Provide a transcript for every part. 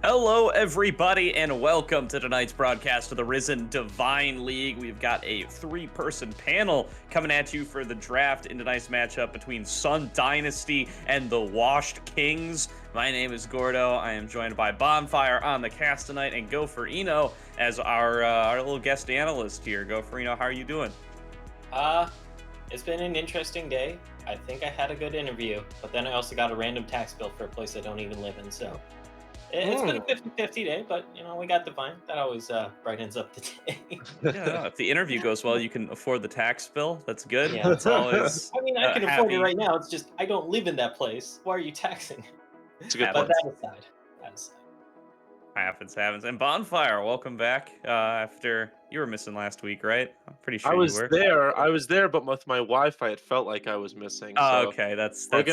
Hello, everybody, and welcome to tonight's broadcast of the Risen Divine League. We've got a three-person panel coming at you for the draft in tonight's matchup between Sun Dynasty and the Washed Kings. My name is Gordo. I am joined by Bonfire on the cast tonight, and Gopherino as our little guest analyst here. Gopherino, how are you doing? It's been an interesting day. I think I had a good interview, but then I also got a random tax bill for a place I don't even live in, so it's been a 50-50 day, but we got Divine. That always brightens up the day. Yeah, no, if the interview goes well, you can afford the tax bill. That's good. Yeah. That's always I mean, I can afford it happy. right now. It's just I don't live in that place. Why are you taxing? It's a good But point. that aside. Happens. And Bonfire, welcome back. After you were missing last week, right? I'm pretty I sure you was were. there. I was there, but with my Wi-Fi, it felt like I was missing. Oh, So okay, that's we're it.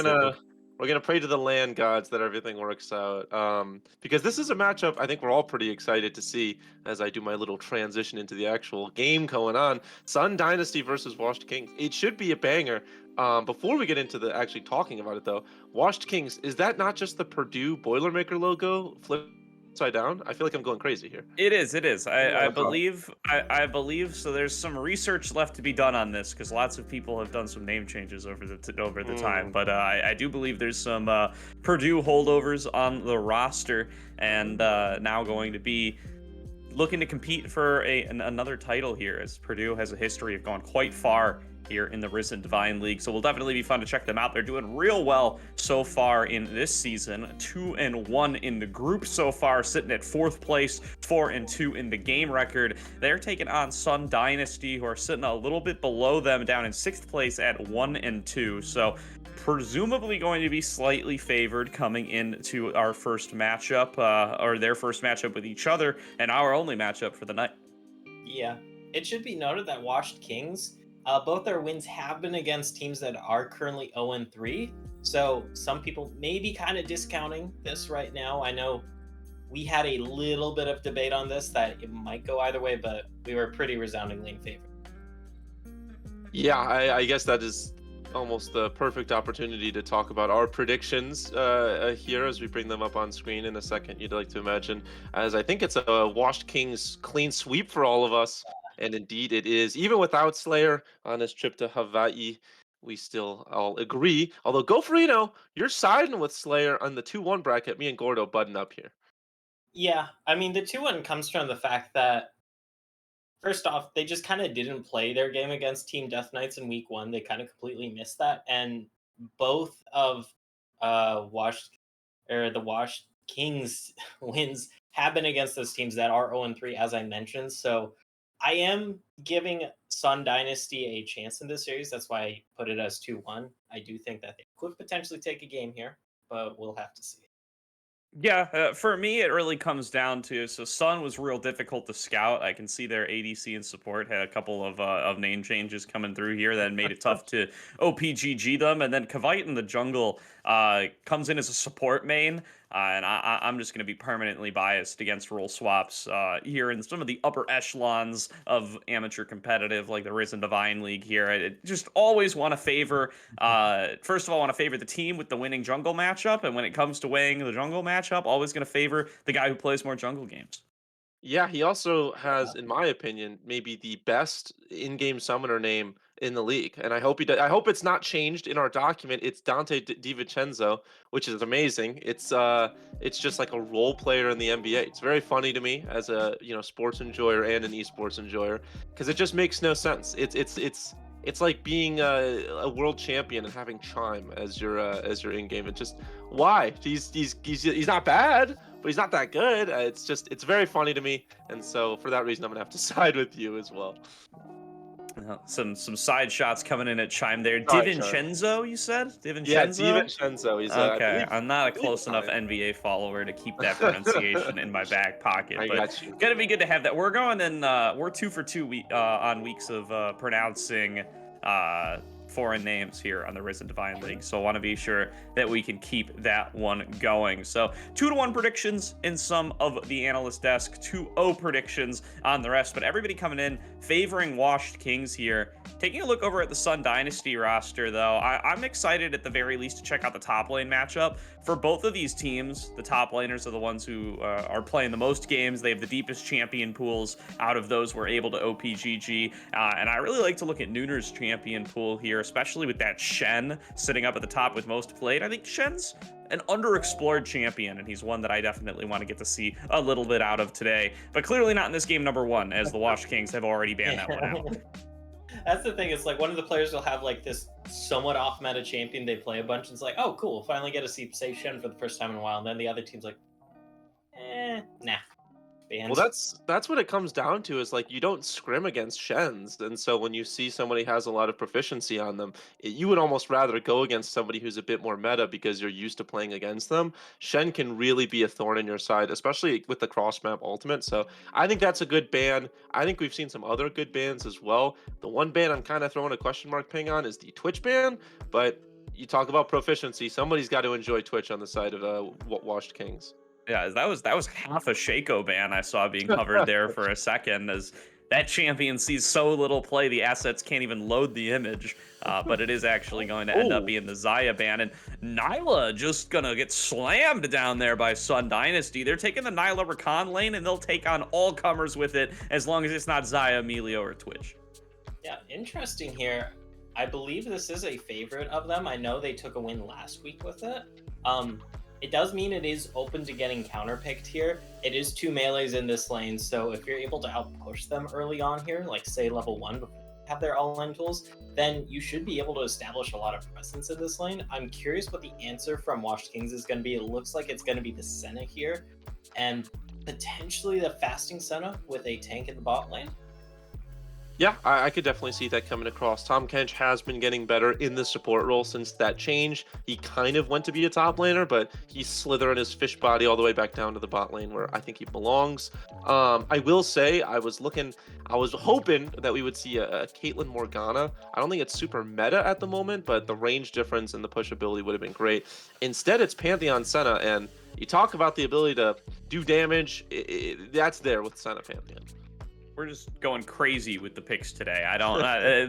gonna pray to the land gods that everything works out. Because this is a matchup I think we're all pretty excited to see as I do my little transition into the actual game going on. Sun Dynasty versus Washed Kings. It should be a banger. Before we get into the actually talking about it though, Washed Kings, is that not just the Purdue Boilermaker logo flipped upside down? I feel like I'm going crazy here. It is. I Okay. believe so. There's some research left to be done on this because lots of people have done some name changes over the time. But I do believe there's some Purdue holdovers on the roster, and now going to be looking to compete for another title here, as Purdue has a history of going quite far here in the Risen Divine League. So will definitely be fun to check them out. They're doing real well so far in this season. 2-1 in the group so far, sitting at fourth place, 4-2 in the game record. They're taking on Sun Dynasty, who are sitting a little bit below them, down in sixth place at 1-2. So presumably going to be slightly favored coming into our first matchup, or their first matchup with each other, and our only matchup for the night. Yeah, it should be noted that Washed Kings, both their wins have been against teams that are currently 0-3. So some people may be kind of discounting this right now. I know we had a little bit of debate on this that it might go either way, but we were pretty resoundingly in favor. Yeah, I guess that is almost the perfect opportunity to talk about our predictions here as we bring them up on screen in a second. You'd like to imagine, as I think it's a Washed Kings clean sweep for all of us, and indeed it is. Even without Slayer on his trip to Hawaii, we still all agree. Although Gopherino, you're siding with Slayer on the 2-1 bracket. Me and Gordo button up here. Yeah, I mean, the 2-1 comes from the fact that, first off, they just kind of didn't play their game against Team Death Knights in week 1. They kind of completely missed that. And both of the Washed Kings wins have been against those teams that are 0-3, as I mentioned. So I am giving Sun Dynasty a chance in this series. That's why I put it as 2-1. I do think that they could potentially take a game here, but we'll have to see. Yeah, for me, it really comes down to, so Sun was real difficult to scout. I can see their ADC and support had a couple of name changes coming through here that made it tough to OPGG them. And then Kavite in the jungle comes in as a support main, and I'm just going to be permanently biased against role swaps here in some of the upper echelons of amateur competitive, like the Risen Divine League here. I just always want to favor, first of all, I want to favor the team with the winning jungle matchup, and when it comes to weighing the jungle matchup, always going to favor the guy who plays more jungle games. Yeah, he also has, in my opinion, maybe the best in-game summoner name in the league, and I hope he does. I hope it's not changed in our document. It's Dante DiVincenzo, which is amazing. It's just like a role player in the NBA. It's very funny to me as a sports enjoyer and an esports enjoyer because it just makes no sense. It's like being a world champion and having Chime as your in-game. It just why he's not bad, but he's not that good. It's very funny to me, and so for that reason, I'm gonna have to side with you as well. Some side shots coming in at Chime there. Sorry, Chime. DiVincenzo, you said? DiVincenzo? Yeah, DiVincenzo. He's okay. I'm not a I believe close enough Italian. NBA follower to keep that pronunciation in my back pocket, I but got you. gonna be good to have that. We're going in. We're 2 for 2 on weeks of pronouncing foreign names here on the Risen Divine League. So I want to be sure that we can keep that one going. So 2-1 predictions in some of the analyst desk, 2-0 predictions on the rest. But everybody coming in favoring Washed Kings here. Taking a look over at the Sun Dynasty roster, though, I'm excited at the very least to check out the top lane matchup. For both of these teams, the top laners are the ones who are playing the most games. They have the deepest champion pools out of those we're able to OPGG. And I really like to look at Nooner's champion pool here, especially with that Shen sitting up at the top with most played. I think Shen's an underexplored champion, and he's one that I definitely want to get to see a little bit out of today. But clearly not in this game number 1, as the Wash Kings have already banned that one out. That's the thing. It's like one of the players will have like this somewhat off-meta champion they play a bunch, and it's like, oh, cool, finally get to see save Shen for the first time in a while. And then the other team's like, nah. Banned. Well, that's what it comes down to, is like you don't scrim against Shens, and so when you see somebody has a lot of proficiency on them, you would almost rather go against somebody who's a bit more meta because you're used to playing against them. Shen can really be a thorn in your side, especially with the cross map ultimate. So I think that's a good ban. I think we've seen some other good bans as well. The one ban I'm kind of throwing a question mark ping on is the Twitch ban, but you talk about proficiency, somebody's got to enjoy Twitch on the side of Washed Kings. Yeah, that was half a Shaco ban I saw being covered there for a second, as that champion sees so little play, the assets can't even load the image. But it is actually going to end up being the Xayah ban. And Nyla just gonna get slammed down there by Sun Dynasty. They're taking the Nyla Rakan lane, and they'll take on all comers with it, as long as it's not Xayah, Emilio, or Twitch. Yeah, interesting here. I believe this is a favorite of them. I know they took a win last week with it. It does mean it is open to getting counterpicked here. It is 2 melees in this lane, so if you're able to outpush them early on here, like say level 1, before they have their all-in tools, then you should be able to establish a lot of presence in this lane. I'm curious what the answer from Washed Kings is going to be. It looks like it's going to be the Senna here, and potentially the Fasting Senna with a tank in the bot lane. Yeah, I could definitely see that coming across. Tahm Kench has been getting better in the support role since that change. He kind of went to be a top laner, but he's slithering his fish body all the way back down to the bot lane where I think he belongs. I will say, I was hoping that we would see a Caitlyn Morgana. I don't think it's super meta at the moment, but the range difference and the push ability would have been great. Instead, it's Pantheon Senna, and you talk about the ability to do damage, that's there with Senna Pantheon. We're just going crazy with the picks today. I don't.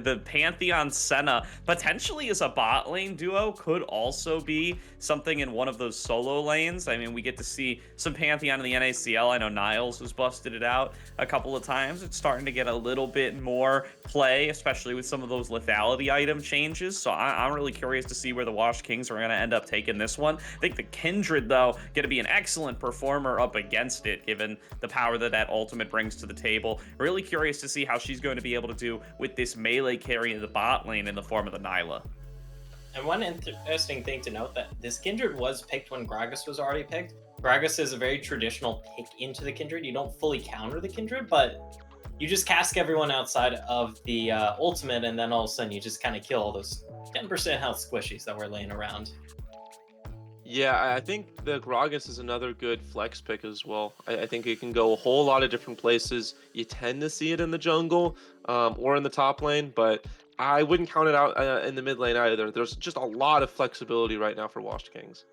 The Pantheon Senna potentially as a bot lane duo could also be something in one of those solo lanes. I mean, we get to see some Pantheon in the NACL. I know Niles has busted it out a couple of times. It's starting to get a little bit more play, especially with some of those lethality item changes. So I'm really curious to see where the Wash Kings are going to end up taking this one. I think the Kindred, though, going to be an excellent performer up against it, given the power that ultimate brings to the table. Really curious to see how she's going to be able to do with this melee carry in the bot lane in the form of the Nyla. And one interesting thing to note, that this Kindred was picked when Gragas was already picked. Gragas is a very traditional pick into the Kindred. You don't fully counter the Kindred, but you just cask everyone outside of the ultimate, and then all of a sudden you just kind of kill all those 10% health squishies that were laying around. Yeah, I think the Gragas is another good flex pick as well. I think it can go a whole lot of different places. You tend to see it in the jungle or in the top lane, but I wouldn't count it out in the mid lane either. There's just a lot of flexibility right now for Washed Kings.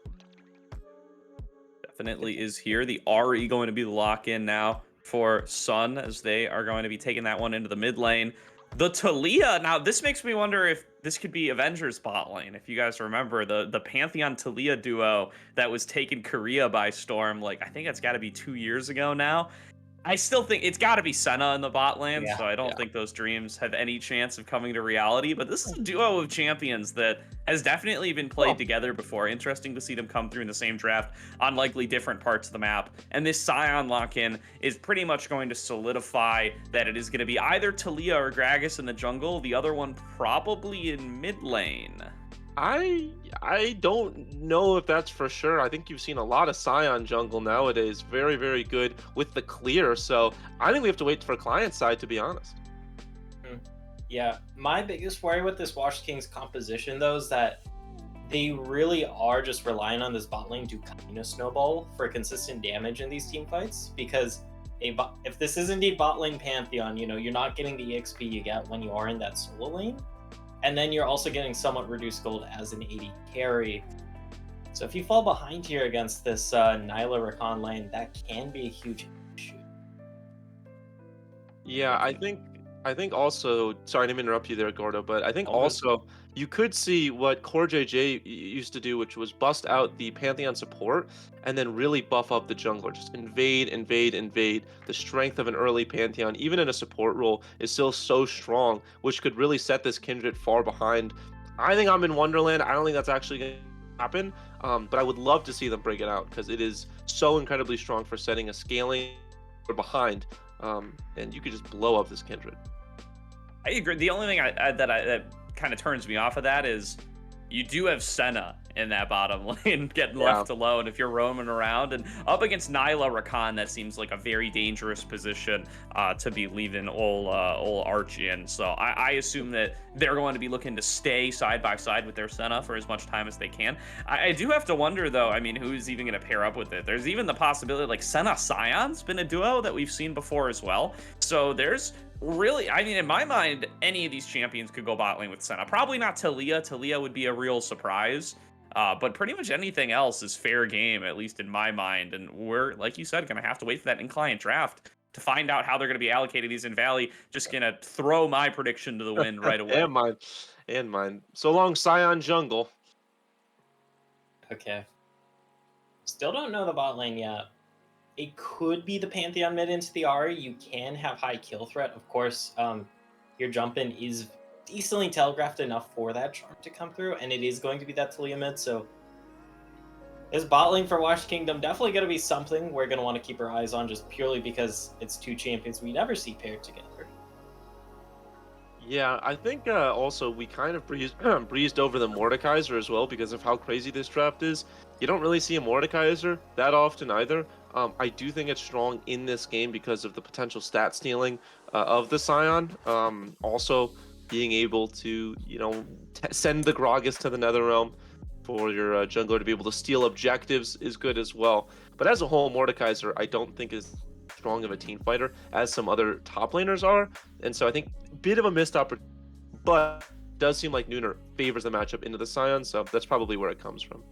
Definitely is here. The RE going to be the lock-in now for Sun, as they are going to be taking that one into the mid lane. The Talia, now this makes me wonder if this could be Avengers bot lane. If you guys remember the Pantheon Talia duo that was taking Korea by storm, like I think it's got to be 2 years ago now. I still think it's got to be Senna in the bot lane, so I don't think those dreams have any chance of coming to reality. But this is a duo of champions that has definitely been played together before. Interesting to see them come through in the same draft on likely different parts of the map. And this Scion lock-in is pretty much going to solidify that it is going to be either Talia or Gragas in the jungle, the other one probably in mid lane. I don't know if that's for sure. I think you've seen a lot of Scion jungle nowadays. Very, very good with the clear. So I think we have to wait for client side, to be honest. Yeah, my biggest worry with this Wash Kings composition, though, is that they really are just relying on this bot lane to kind of snowball for consistent damage in these team fights. Because if this is indeed bot lane Pantheon, you know, you're not getting the XP you get when you are in that solo lane. And then you're also getting somewhat reduced gold as an AD carry. So if you fall behind here against this Nyla Rakan lane, that can be a huge issue. Yeah, I think also, sorry to interrupt you there, Gordo, but I think All good. also you could see what Core JJ used to do, which was bust out the Pantheon support and then really buff up the jungler. Just invade, invade, invade. The strength of an early Pantheon, even in a support role, is still so strong, which could really set this Kindred far behind. I think I'm in Wonderland. I don't think that's actually going to happen, but I would love to see them break it out because it is so incredibly strong for setting a scaling behind. And you could just blow up this Kindred. I agree. The only thing that kind of turns me off of that is you do have Senna in that bottom lane getting left alone if you're roaming around, and up against Nyla Rakan, that seems like a very dangerous position to be leaving ol Archie in. So I assume that they're going to be looking to stay side by side with their Senna for as much time as they can. I do have to wonder though, I mean, who's even going to pair up with it? There's even the possibility like Senna Scion's been a duo that we've seen before as well. So there's really, I mean, in my mind, any of these champions could go bot lane with Senna. Probably not Talia. Talia would be a real surprise. But pretty much anything else is fair game, at least in my mind. And we're, like you said, going to have to wait for that in-client draft to find out how they're going to be allocated these in Valley. Just going to throw my prediction to the wind right away. And mine. And mine. So long, Scion Jungle. Okay. Still don't know the bot lane yet. It could be the Pantheon mid into the Ahri. You can have high kill threat. Of course, your jump in is decently telegraphed enough for that charm to come through, and it is going to be that Talia mid, so this bot lane for Wash Kingdom definitely going to be something we're going to want to keep our eyes on, just purely because it's two champions we never see paired together. Yeah, I think also we kind of breezed over the Mordekaiser as well because of how crazy this draft is. You don't really see a Mordekaiser that often either. I do think it's strong in this game because of the potential stat stealing of the Scion. Also being able to, you know, send the Gragas to the Netherrealm for your jungler to be able to steal objectives is good as well. But as a whole, Mordekaiser I don't think is strong of a team fighter as some other top laners are. And so I think a bit of a missed opportunity, but it does seem like Nooner favors the matchup into the Scion, so that's probably where it comes from.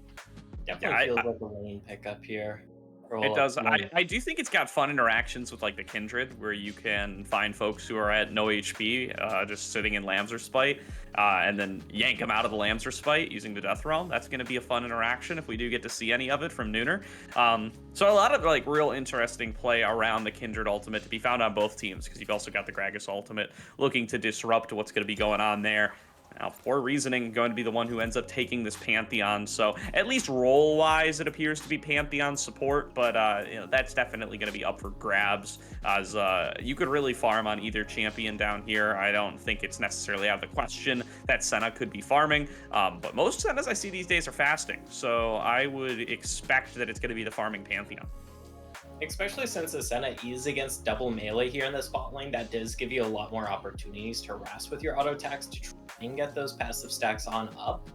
Definitely feels like a lane pickup here. It does. I do think it's got fun interactions with like the Kindred, where you can find folks who are at no HP, just sitting in Lamb's Respite, and then yank them out of the Lamb's Respite using the Death Realm. That's going to be a fun interaction if we do get to see any of it from Nooner. So a lot of like real interesting play around the Kindred ultimate to be found on both teams, because you've also got the Gragas ultimate looking to disrupt what's going to be going on there. Now, for reasoning, going to be the one who ends up taking this Pantheon. So at least role-wise, it appears to be Pantheon support, but you know, that's definitely going to be up for grabs, as you could really farm on either champion down here. I don't think it's necessarily out of the question that Senna could be farming, but most Sennas I see these days are fasting, so I would expect that it's going to be the farming Pantheon. Especially since the Senna is against double melee here in the spot lane, that does give you a lot more opportunities to harass with your auto attacks to try and get those passive stacks on up.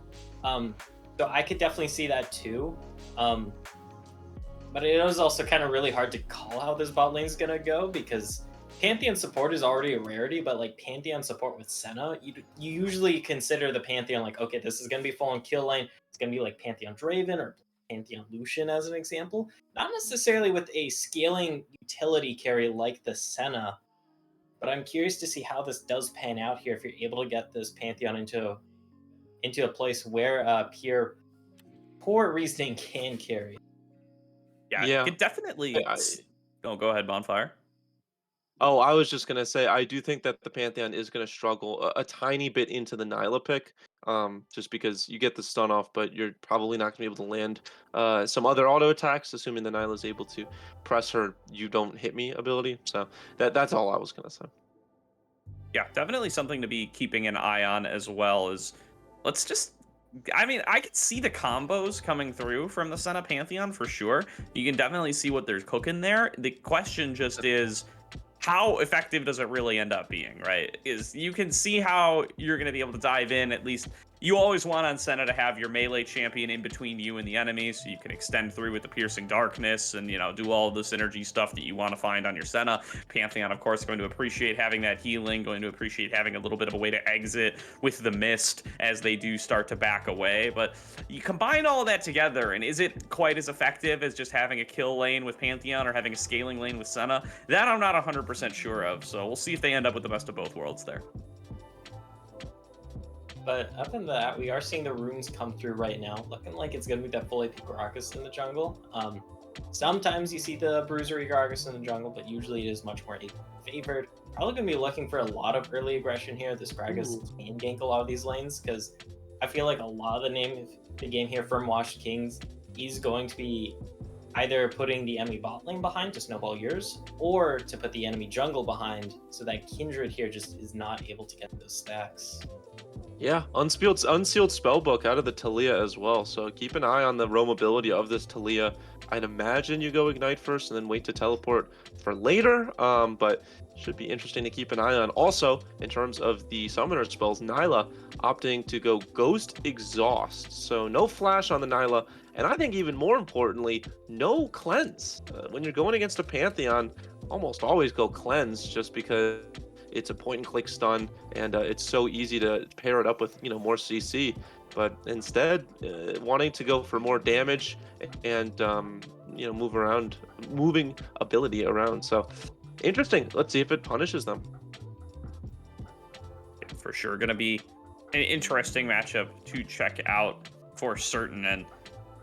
So I could definitely see that too. But it is also kind of really hard to call how this bot lane is going to go, because Pantheon support is already a rarity, but like Pantheon support with Senna, you usually consider the Pantheon like, okay, this is going to be full on kill lane. It's going to be like Pantheon Draven or Pantheon Lucian as an example, not necessarily with a scaling utility carry like the Senna, but I'm curious to see how this does pan out here if you're able to get this Pantheon into a place where pure poor reasoning can carry. Yeah. It definitely. Oh, go ahead, Bonfire. Oh, I was just gonna say, I do think that the Pantheon is gonna struggle a tiny bit into the Nyla pick, just because you get the stun off, but you're probably not gonna be able to land some other auto attacks, assuming the Nyla is able to press her "you don't hit me" ability. So that's all I was gonna say. Yeah, definitely something to be keeping an eye on as well. Is let's just. I mean, I could see the combos coming through from the Senna Pantheon for sure. You can definitely see what they're cooking there. The question just is, how effective does it really end up being, right? Is you can see how you're going to be able to dive in, at least, you always want on Senna to have your melee champion in between you and the enemy, so you can extend through with the piercing darkness and do all the synergy stuff that you want to find on your Senna. Pantheon, of course, going to appreciate having that healing, going to appreciate having a little bit of a way to exit with the mist as they do start to back away. But you combine all of that together, and is it quite as effective as just having a kill lane with Pantheon or having a scaling lane with Senna? That I'm not 100% sure of, so we'll see if they end up with the best of both worlds there. But other than that, we are seeing the runes come through right now, looking like it's going to be that full AP Gragas in the jungle. Sometimes you see the Bruiser Gragas in the jungle, but usually it is much more AP favored. Probably going to be looking for a lot of early aggression here. This Gragas can gank a lot of these lanes, because I feel like a lot of the game here from Washed Kings is going to be either putting the enemy bot lane behind to snowball yours, or to put the enemy jungle behind so that Kindred here just is not able to get those stacks. Yeah, unsealed spellbook out of the Talia as well. So keep an eye on the roamability of this Talia. I'd imagine you go ignite first and then wait to teleport for later. But should be interesting to keep an eye on. Also, in terms of the summoner spells, Nyla opting to go Ghost Exhaust. So no flash on the Nyla, and I think even more importantly, no cleanse. When you're going against a Pantheon, almost always go cleanse, just because it's a point and click stun, and it's so easy to pair it up with more CC. But instead, wanting to go for more damage and moving ability around. So interesting. Let's see if it punishes them. For sure, going to be an interesting matchup to check out for certain. And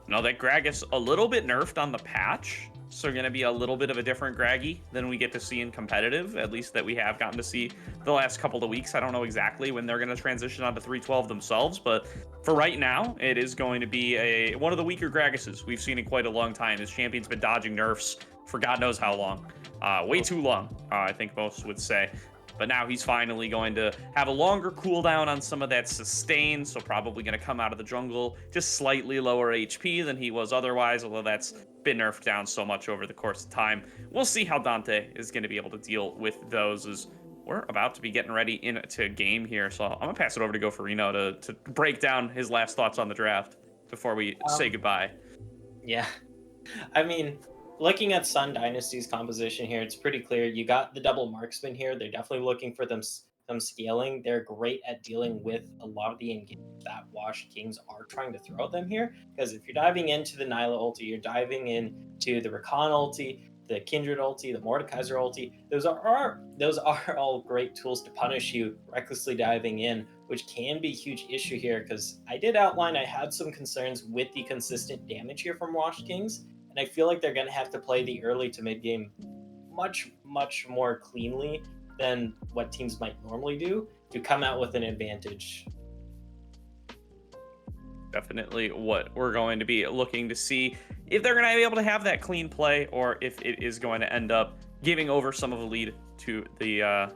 that Gragas a little bit nerfed on the patch. So going to be a little bit of a different Graggy than we get to see in competitive, at least that we have gotten to see the last couple of weeks. I don't know exactly when they're going to transition onto 312 themselves, but for right now, it is going to be one of the weaker Gragases we've seen in quite a long time. This champion's been dodging nerfs for God knows how long. Way too long, I think most would say. But now he's finally going to have a longer cooldown on some of that sustain, so probably going to come out of the jungle just slightly lower HP than he was otherwise, although that's been nerfed down so much over the course of time. We'll see how Dante is going to be able to deal with those as we're about to be getting ready into game here. So I'm going to pass it over to Goferino to break down his last thoughts on the draft before we say goodbye. Yeah. I mean, looking at Sun Dynasty's composition here, it's pretty clear. You got the double marksman here. They're definitely looking for some scaling. They're great at dealing with a lot of the engagements that Washed Kings are trying to throw at them here. Because if you're diving into the Nyla ulti, you're diving into the Rakan ulti, the Kindred ulti, the Mordekaiser ulti. Those are all great tools to punish you recklessly diving in, which can be a huge issue here. Because I did outline I had some concerns with the consistent damage here from Washed Kings. And I feel like they're going to have to play the early to mid game much, much more cleanly than what teams might normally do to come out with an advantage. Definitely what we're going to be looking to see, if they're going to be able to have that clean play, or if it is going to end up giving over some of the lead to the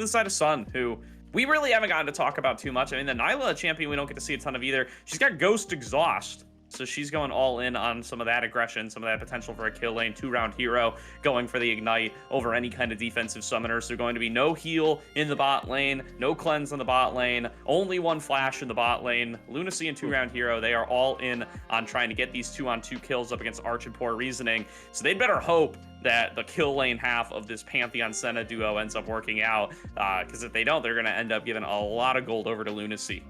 side of Sun, who we really haven't gotten to talk about too much. I mean, the Nyla champion we don't get to see a ton of either. She's got Ghost Exhaust. So she's going all in on some of that aggression, some of that potential for a kill lane, 2-round hero, going for the ignite over any kind of defensive summoner. So going to be no heal in the bot lane, no cleanse in the bot lane, only one flash in the bot lane. Lunacy and 2-round hero, they are all in on trying to get these 2-on-2 kills up against Arch and Poor Reasoning. So they'd better hope that the kill lane half of this Pantheon Senna duo ends up working out, because if they don't, they're going to end up giving a lot of gold over to Lunacy.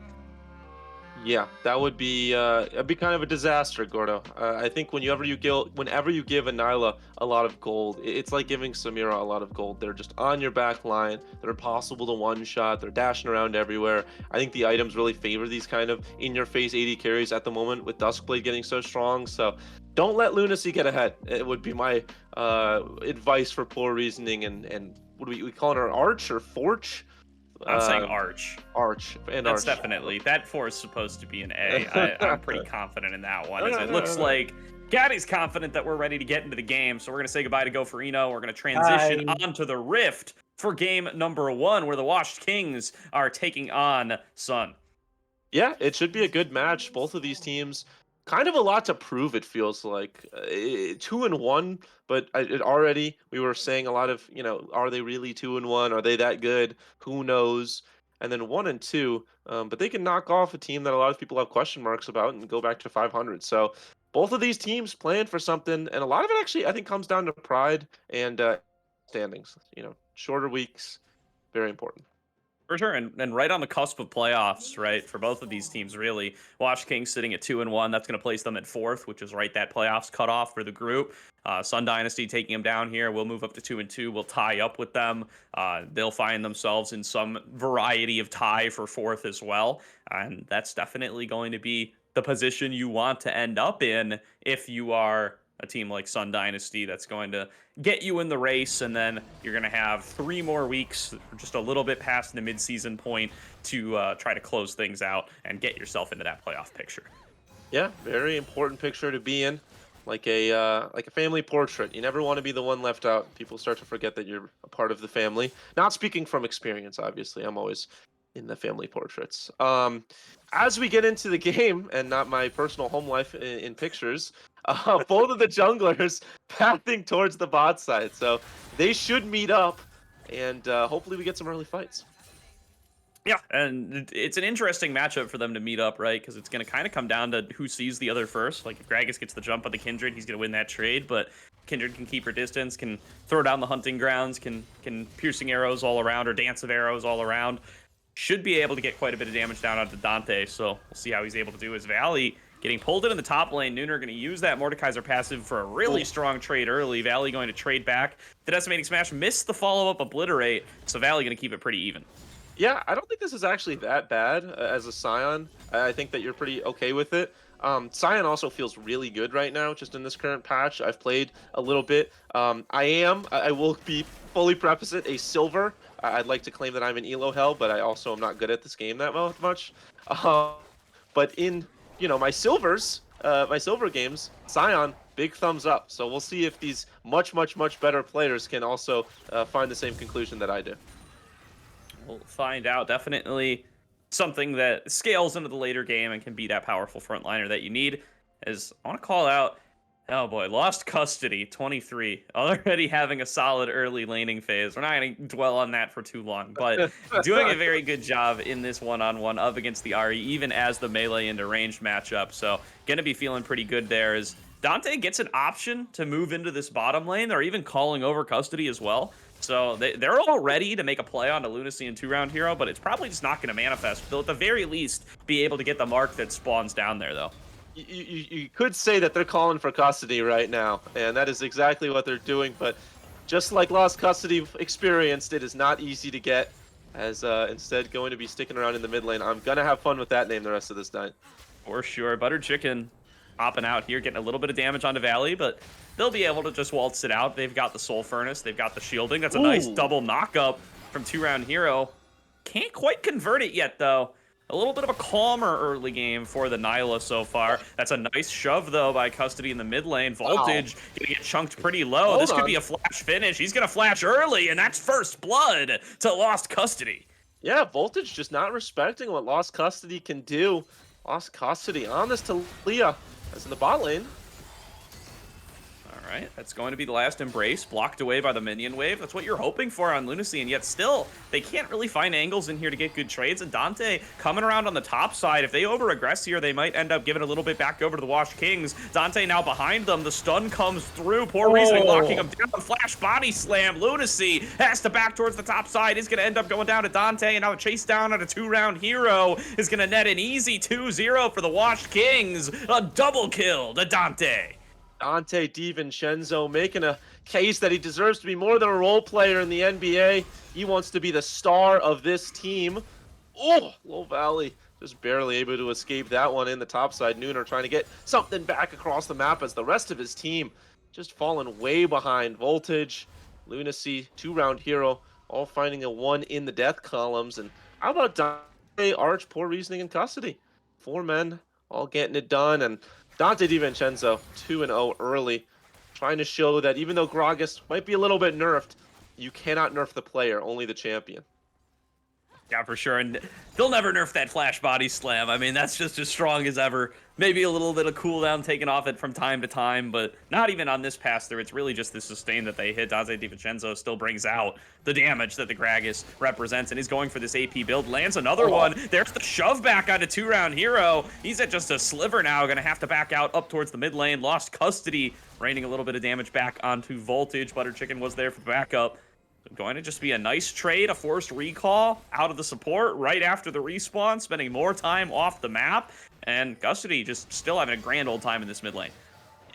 Yeah, that would be it'd be kind of a disaster, Gordo. I think whenever you give a Nyla a lot of gold, it's like giving Samira a lot of gold. They're just on your back line. They're impossible to one-shot. They're dashing around everywhere. I think the items really favor these kind of in-your-face AD carries at the moment, with Duskblade getting so strong. So don't let Lunacy get ahead. It would be my advice for Poor Reasoning. And what do we call her, Arch or Forge? I'm saying Arch. Arch. And That's Arch. Definitely. That 4 is supposed to be an A. I'm pretty confident in that one. As it looks like Gaddy's confident that we're ready to get into the game. So we're going to say goodbye to Goferino. We're going to transition onto the Rift for game number 1, where the Washed Kings are taking on Sun. Yeah, it should be a good match. Both of these teams, kind of a lot to prove, it feels like. 2-1, but we were saying a lot of, are they really 2-1? Are they that good? Who knows? and then 1-2. But they can knock off a team that a lot of people have question marks about and go back to 500. So both of these teams playing for something, and a lot of it actually I think comes down to pride and standings. Shorter weeks, very important. For sure, and right on the cusp of playoffs, right, for both of these teams, really. Wash Kings sitting at 2-1. That's going to place them at 4th, which is right that playoffs cutoff for the group. Sun Dynasty taking them down here. We'll move up to 2-2. We'll tie up with them. They'll find themselves in some variety of tie for 4th as well. And that's definitely going to be the position you want to end up in if you are a team like Sun Dynasty that's going to get you in the race, and then you're going to have 3 more weeks, just a little bit past the midseason point, to try to close things out and get yourself into that playoff picture. Yeah, very important picture to be in, like a family portrait. You never want to be the one left out. People start to forget that you're a part of the family. Not speaking from experience, obviously. I'm always in the family portraits. As we get into the game, and not my personal home life in pictures, both of the junglers pathing towards the bot side, so they should meet up, and hopefully we get some early fights. Yeah, and it's an interesting matchup for them to meet up, right? Because it's going to kind of come down to who sees the other first. Like, if Gragas gets the jump on the Kindred, he's going to win that trade, but Kindred can keep her distance, can throw down the hunting grounds, can piercing arrows all around, or dance of arrows all around. Should be able to get quite a bit of damage down onto Dante, so we'll see how he's able to do. His Valley getting pulled into the top lane. Nooner going to use that Mordekaiser passive for a really strong trade early. Valley going to trade back. The Decimating Smash missed the follow-up Obliterate, so Valley going to keep it pretty even. Yeah, I don't think this is actually that bad as a Scion. I think that you're pretty okay with it. Scion also feels really good right now, just in this current patch. I've played a little bit. I will be fully preface it, a silver. I'd like to claim that I'm an elo hell, but I also am not good at this game that much. But in my silver games, Scion, big thumbs up. So we'll see if these much better players can also find the same conclusion that I do. We'll find out. Definitely something that scales into the later game and can be that powerful frontliner that you need. As I want to call out, oh boy, Lost Custody, 23, already having a solid early laning phase. We're not going to dwell on that for too long, but doing a very good job in this one-on-one up against the Ahri, even as the melee into ranged matchup. So going to be feeling pretty good there as Dante gets an option to move into this bottom lane. They're even calling over Custody as well. So they're all ready to make a play onto Lunacy and 2-round hero, but it's probably just not going to manifest. They'll at the very least be able to get the mark that spawns down there, though. You could say that they're calling for custody right now, and that is exactly what they're doing. But just like Lost Custody experienced, it is not easy to get, as instead going to be sticking around in the mid lane. I'm going to have fun with that name the rest of this night. For sure. Buttered Chicken hopping out here, getting a little bit of damage onto Valley, but they'll be able to just waltz it out. They've got the Soul Furnace. They've got the shielding. That's a nice double knock-up from 2-round hero. Can't quite convert it yet, though. A little bit of a calmer early game for the Nyla so far. That's a nice shove, though, by Custody in the mid lane. Voltage gonna get chunked pretty low. This could be a flash finish. He's gonna flash early, and that's first blood to Lost Custody. Yeah, Voltage just not respecting what Lost Custody can do. Lost Custody on this to Leah, as in the bot lane. All right, that's going to be the last embrace, blocked away by the minion wave. That's what you're hoping for on Lunacy, and yet still, they can't really find angles in here to get good trades. And Dante coming around on the top side. If they over-aggress here, they might end up giving a little bit back over to the Washed Kings. Dante now behind them. The stun comes through. Poor reasoning, locking him down. Flash body slam. Lunacy has to back towards the top side. Is going to end up going down to Dante, and now a chase down on a 2-round hero is going to net an easy 2-0 for the Washed Kings. A double kill to Dante. Dante DiVincenzo making a case that he deserves to be more than a role player in the NBA. He wants to be the star of this team. Oh, Low Valley just barely able to escape that one in the top side. Nooner trying to get something back across the map as the rest of his team just falling way behind. Voltage, Lunacy, 2-round hero, all finding a 1 in the death columns. And how about Dante, Arch, Poor Reasoning, and Custody? 4 men all getting it done. And Dante DiVincenzo, 2-0 early, trying to show that even though Gragas might be a little bit nerfed, you cannot nerf the player, only the champion. Yeah, for sure. And they'll never nerf that flash body slam. I mean, that's just as strong as ever. Maybe a little bit of cooldown taken off it from time to time, but not even on this pass through. It's really just the sustain that they hit. Dante DiVincenzo still brings out the damage that the Gragas represents, and he's going for this AP build. Lands another one. There's the shove back onto 2-round hero. He's at just a sliver now. Going to have to back out up towards the mid lane. Lost custody, raining a little bit of damage back onto Voltage. Butter Chicken was there for backup. Going to just be a nice trade, a forced recall out of the support right after the respawn, spending more time off the map, and Custody just still having a grand old time in this mid lane.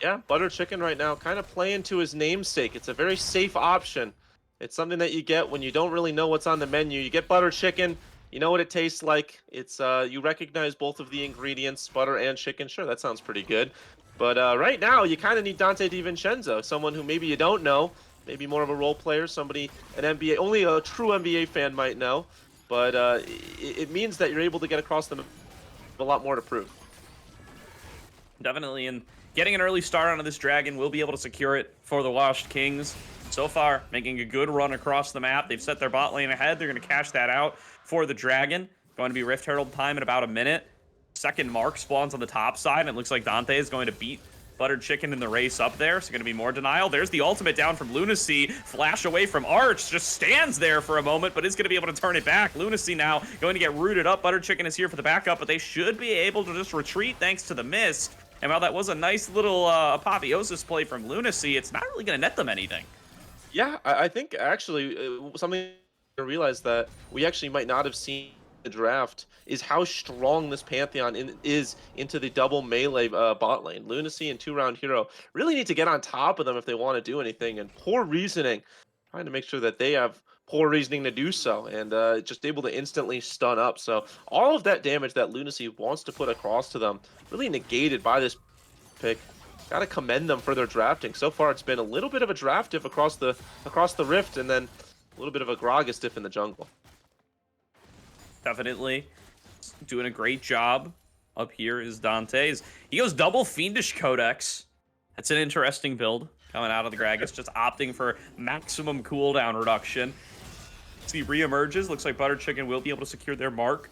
Yeah, Butter Chicken right now kind of playing to his namesake. It's a very safe option. It's something that you get when you don't really know what's on the menu. You get Butter Chicken, you know what it tastes like. It's you recognize both of the ingredients, butter and chicken. Sure, that sounds pretty good. But right now, you kind of need Dante DiVincenzo, someone who maybe you don't know. Maybe more of a role player, somebody, an NBA, only a true NBA fan might know, but it means that you're able to get across them a lot more to prove. Definitely, and getting an early start onto this Dragon will be able to secure it for the Washed Kings. So far, making a good run across the map. They've set their bot lane ahead. They're going to cash that out for the Dragon. Going to be Rift Herald time in about a minute. Second mark spawns on the top side, and it looks like Dante is going to beat Buttered Chicken in the race up there, so going to be more denial. There's the ultimate down from Lunacy. Flash away from Arch, just stands there for a moment, but is going to be able to turn it back. Lunacy now going to get rooted up. Buttered Chicken is here for the backup, but they should be able to just retreat thanks to the mist. And while that was a nice little apotheosis play from Lunacy, it's not really going to net them anything. Yeah, I think actually something I realized that we actually might not have seen the draft is how strong this Pantheon is into the double melee bot lane. Lunacy and 2-round hero really need to get on top of them if they want to do anything, and poor reasoning, trying to make sure that they have poor reasoning to do so, and just able to instantly stun up. So all of that damage that Lunacy wants to put across to them really negated by this pick. Gotta commend them for their drafting. So far it's been a little bit of a draft diff across the rift, and then a little bit of a Gragas diff in the jungle. Definitely doing a great job. Up here is Dante's. He goes double Fiendish Codex. That's an interesting build coming out of the Gragas, just opting for maximum cooldown reduction. As he reemerges, looks like Butter Chicken will be able to secure their mark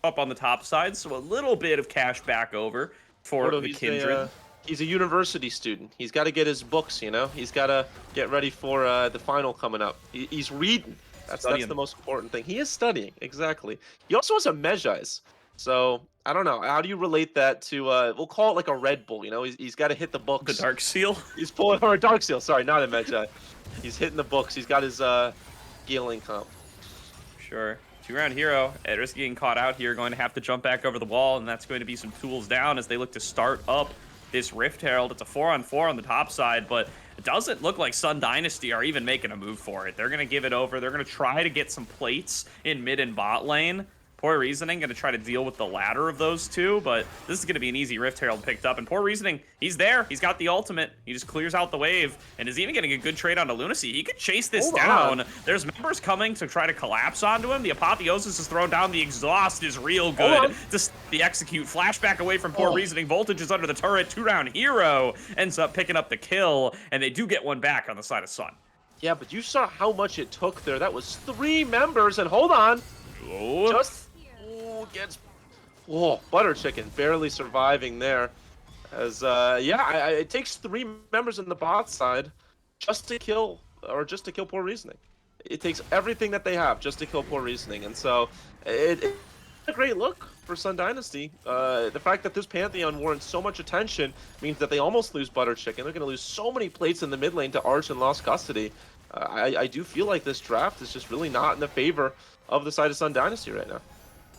up on the top side, so a little bit of cash back over for the Kindred. He's a university student. He's got to get his books, you know? He's got to get ready for the final coming up. He's reading. That's the most important thing. He is studying, exactly. He also has a Mejai's. So, I don't know. How do you relate that to, we'll call it like a Red Bull, you know? He's got to hit the books. The Dark Seal? He's pulling, or a Dark Seal, sorry, not a Mejai. He's hitting the books. He's got his healing comp. Sure. 2-round hero at risk of getting caught out here, going to have to jump back over the wall, and that's going to be some tools down as they look to start up this Rift Herald. It's a 4-on-4 on the top side, but it doesn't look like Sun Dynasty are even making a move for it. They're going to give it over. They're going to try to get some plates in mid and bot lane. Poor Reasoning going to try to deal with the latter of those two, but this is going to be an easy Rift Herald picked up. And Poor Reasoning, he's there. He's got the ultimate. He just clears out the wave and is even getting a good trade onto Lunacy. He could chase this down. There's members coming to try to collapse onto him. The Apotheosis is thrown down. The exhaust is real good. Just the execute. Flashback away from Poor Reasoning. Voltage is under the turret. 2-round hero ends up picking up the kill, and they do get one back on the side of Sun. Yeah, but you saw how much it took there. That was 3 members, and hold on. Gets Butter Chicken barely surviving there, as it takes 3 members in the bot side just to kill Poor Reasoning. It takes everything that they have just to kill Poor Reasoning, and so it's a great look for Sun Dynasty. The fact that this Pantheon warrants so much attention means that they almost lose Butter Chicken. They're going to lose so many plates in the mid lane to Arch and Lost Custody. I do feel like this draft is just really not in the favor of the side of Sun Dynasty right now.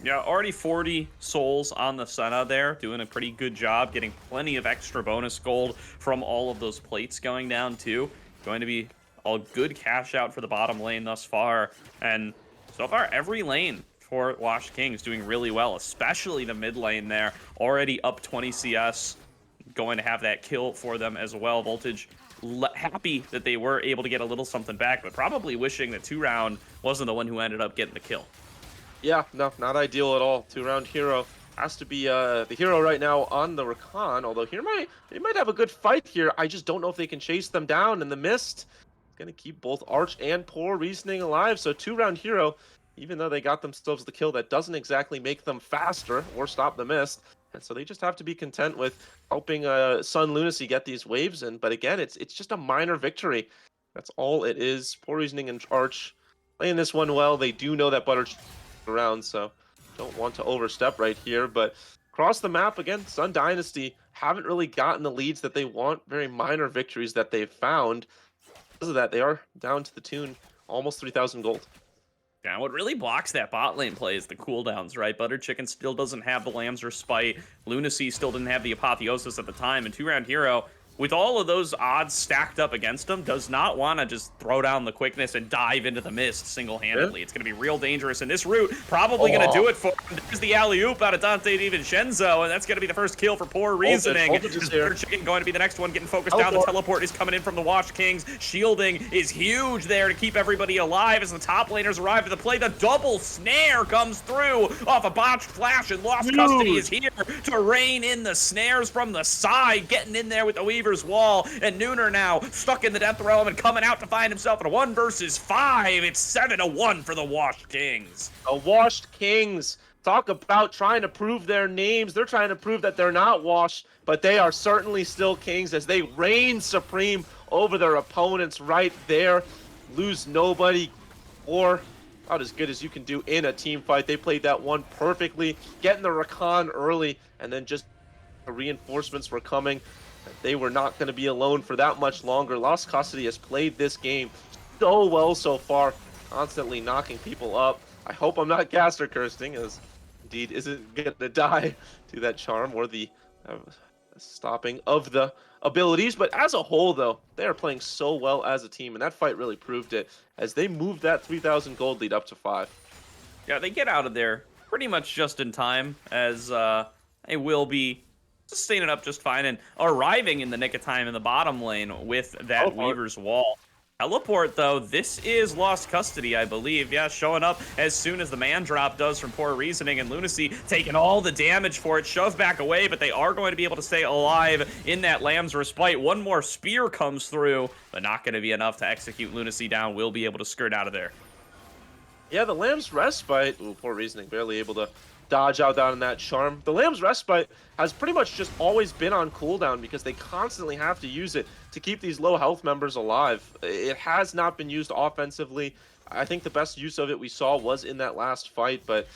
Yeah, already 40 souls on the Senna there, doing a pretty good job, getting plenty of extra bonus gold from all of those plates going down too. Going to be a good cash out for the bottom lane thus far. And so far, every lane for Washed Kings doing really well, especially the mid lane there. Already up 20 CS, going to have that kill for them as well. Voltage happy that they were able to get a little something back, but probably wishing that 2-round wasn't the one who ended up getting the kill. Yeah, no, not ideal at all. 2-round hero has to be the hero right now on the Rakan, although they might have a good fight here. I just don't know if they can chase them down in the mist. It's going to keep both Arch and Poor Reasoning alive, so 2-round hero, even though they got themselves the kill, that doesn't exactly make them faster or stop the mist. And so they just have to be content with helping Sun Lunacy get these waves in. But again, it's just a minor victory. That's all it is. Poor Reasoning and Arch playing this one well. They do know that Butter around, so don't want to overstep right here. But across the map, again, Sun Dynasty haven't really gotten the leads that they want. Very minor victories that they've found. Because of that, they are down to the tune almost 3,000 gold. Yeah, what really blocks that bot lane play is the cooldowns, right? Butter Chicken still doesn't have the Lambs or Spite. Lunacy still didn't have the Apotheosis at the time. And 2-Round Hero, with all of those odds stacked up against him, does not want to just throw down the quickness and dive into the mist single-handedly. It's going to be real dangerous. And this route probably going to do it for him. There's the alley-oop out of Dante DiVincenzo, and that's going to be the first kill for Poor Reasoning. Butter Chicken going to be the next one getting focused down. The teleport is coming in from the Washed Kings. Shielding is huge there to keep everybody alive as the top laners arrive at the play. The double snare comes through off a botched flash, and Lost Custody is here to rein in the snares from the side, getting in there with the Weaver's Wall, and Nooner now stuck in the Death Realm and coming out to find himself in a 1 versus 5. It's 7-1 for the Washed Kings. The Washed Kings. Talk about trying to prove their names. They're trying to prove that they're not washed, but they are certainly still kings as they reign supreme over their opponents right there. Lose nobody, or about as good as you can do in a team fight. They played that one perfectly, getting the Rakan early, and then just the reinforcements were coming. They were not going to be alone for that much longer. Lost Custody has played this game so well so far, constantly knocking people up. I hope I'm not caster cursing, as indeed isn't going to die to that charm or the stopping of the abilities. But as a whole, though, they are playing so well as a team, and that fight really proved it as they moved that 3,000 gold lead up to 5. Yeah, they get out of there pretty much just in time, as they will be sustaining up just fine and arriving in the nick of time in the bottom lane with that Weaver's Wall. Teleport, though, this is Lost Custody, I believe. Yeah, showing up as soon as the man drop does from Poor Reasoning, and Lunacy taking all the damage for it, shoved back away, but they are going to be able to stay alive in that Lamb's Respite. One more spear comes through, but not going to be enough to execute Lunacy down. Will be able to skirt out of there. Yeah, the Lamb's Respite. Ooh, Poor Reasoning barely able to dodge out down in that charm. The Lamb's Respite has pretty much just always been on cooldown because they constantly have to use it to keep these low health members alive. It has not been used offensively. I think the best use of it we saw was in that last fight, but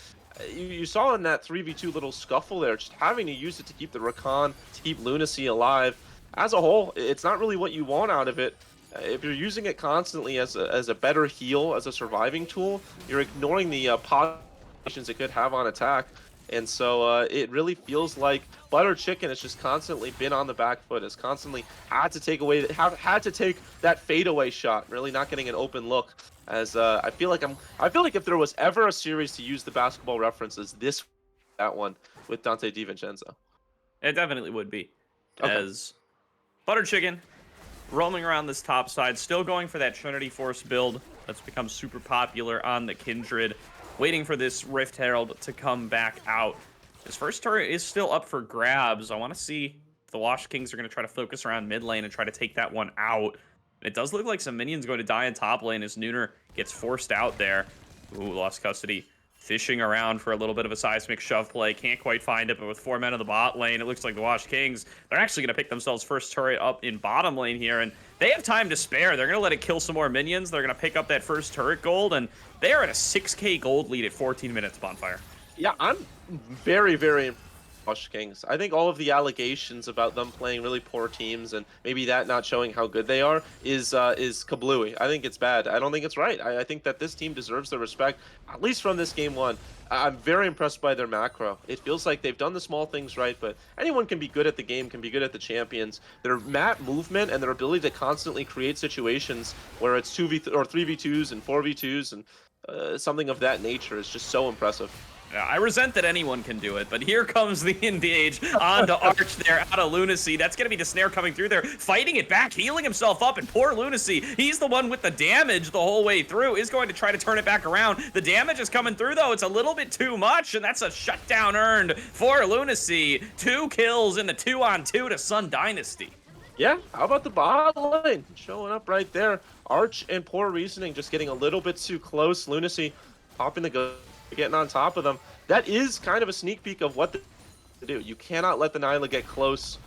you saw in that 3v2 little scuffle there, just having to use it to keep the Rakan, to keep Lunacy alive. As a whole, it's not really what you want out of it. If you're using it constantly as a better heal, as a surviving tool, you're ignoring the positions it could have on attack. And so it really feels like Butter Chicken has just constantly been on the back foot, has constantly had to take away, had to take that fadeaway shot, really not getting an open look. As I feel like if there was ever a series to use the basketball references, that one with Dante DiVincenzo. It definitely would be. Okay. As Butter Chicken roaming around this top side, still going for that Trinity Force build that's become super popular on the Kindred, waiting for this Rift Herald to come back out. His first turret is still up for grabs. I want to see if the Washed Kings are going to try to focus around mid lane and try to take that one out. It does look like some minions going to die in top lane as Nooner gets forced out there. Ooh, Lost Custody fishing around for a little bit of a seismic shove play. Can't quite find it, but with 4 men in the bot lane, it looks like the Washed Kings, they're actually going to pick themselves first turret up in bottom lane here, and they have time to spare. They're going to let it kill some more minions. They're going to pick up that first turret gold, and they are at a 6k gold lead at 14 minutes, Bonfire. Yeah, I'm very, very Washed Kings. I think all of the allegations about them playing really poor teams and maybe that not showing how good they are is kablooey. I think it's bad. I don't think it's right. I think that this team deserves the respect, at least from this game one. I'm very impressed by their macro. It feels like they've done the small things right, but anyone can be good at the game, can be good at the champions. Their map movement and their ability to constantly create situations where it's 2v or 3v2s and 4v2s and something of that nature is just so impressive. Yeah, I resent that anyone can do it, but here comes the engage onto Arch there out of Lunacy. That's going to be the snare coming through there, fighting it back, healing himself up, and poor Lunacy, he's the one with the damage the whole way through, is going to try to turn it back around. The damage is coming through, though. It's a little bit too much, and that's a shutdown earned for Lunacy. 2 kills in the 2-on-2 to Sun Dynasty. Yeah, how about the bot lane? Showing up right there. Arch and Poor Reasoning just getting a little bit too close. Lunacy popping the go, getting on top of them. That is kind of a sneak peek of what to do. You cannot let the Nyla get close.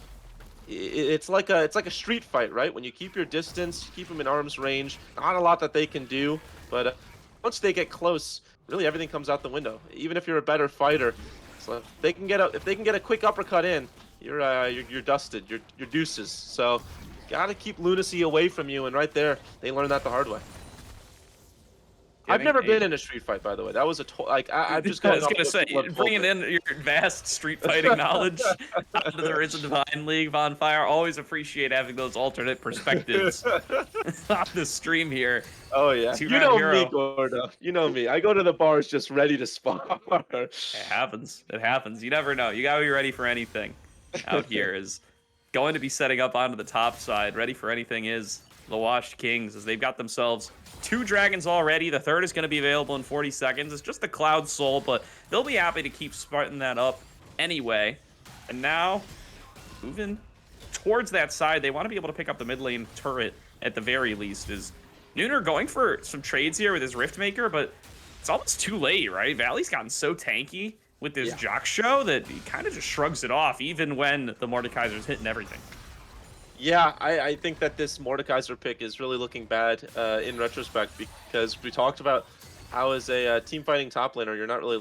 It's like a street fight, right? When you keep your distance, keep them in arm's range. Not a lot that they can do, but once they get close, really everything comes out the window. Even if you're a better fighter, so if they can get a quick uppercut in, you're dusted. You're deuces. So gotta keep Lunacy away from you, and right there they learned that the hard way. I've never been in a street fight, by the way. That was I'm just I was gonna say, bringing in your vast street fighting knowledge onto the Risen Divine League, Bonfire. Always appreciate having those alternate perspectives on the stream here. Oh yeah, you know me, Gordo. You know me. I go to the bars just ready to spar. It happens. It happens. You never know. You gotta be ready for anything. Out here is going to be setting up onto the top side. Ready for anything is the Washed Kings, as they've got themselves 2 dragons already. The third is going to be available in 40 seconds. It's just the Cloud Soul, but they'll be happy to keep sparking that up anyway. And now, moving towards that side, they want to be able to pick up the mid lane turret at the very least. Is Nooner going for some trades here with his Riftmaker, but it's almost too late, right? Valley's gotten so tanky with this Jock Show that he kind of just shrugs it off, even when the Mordekaiser's hitting everything. Yeah, I think that this Mordekaiser pick is really looking bad in retrospect, because we talked about how as a team fighting top laner, you're not really...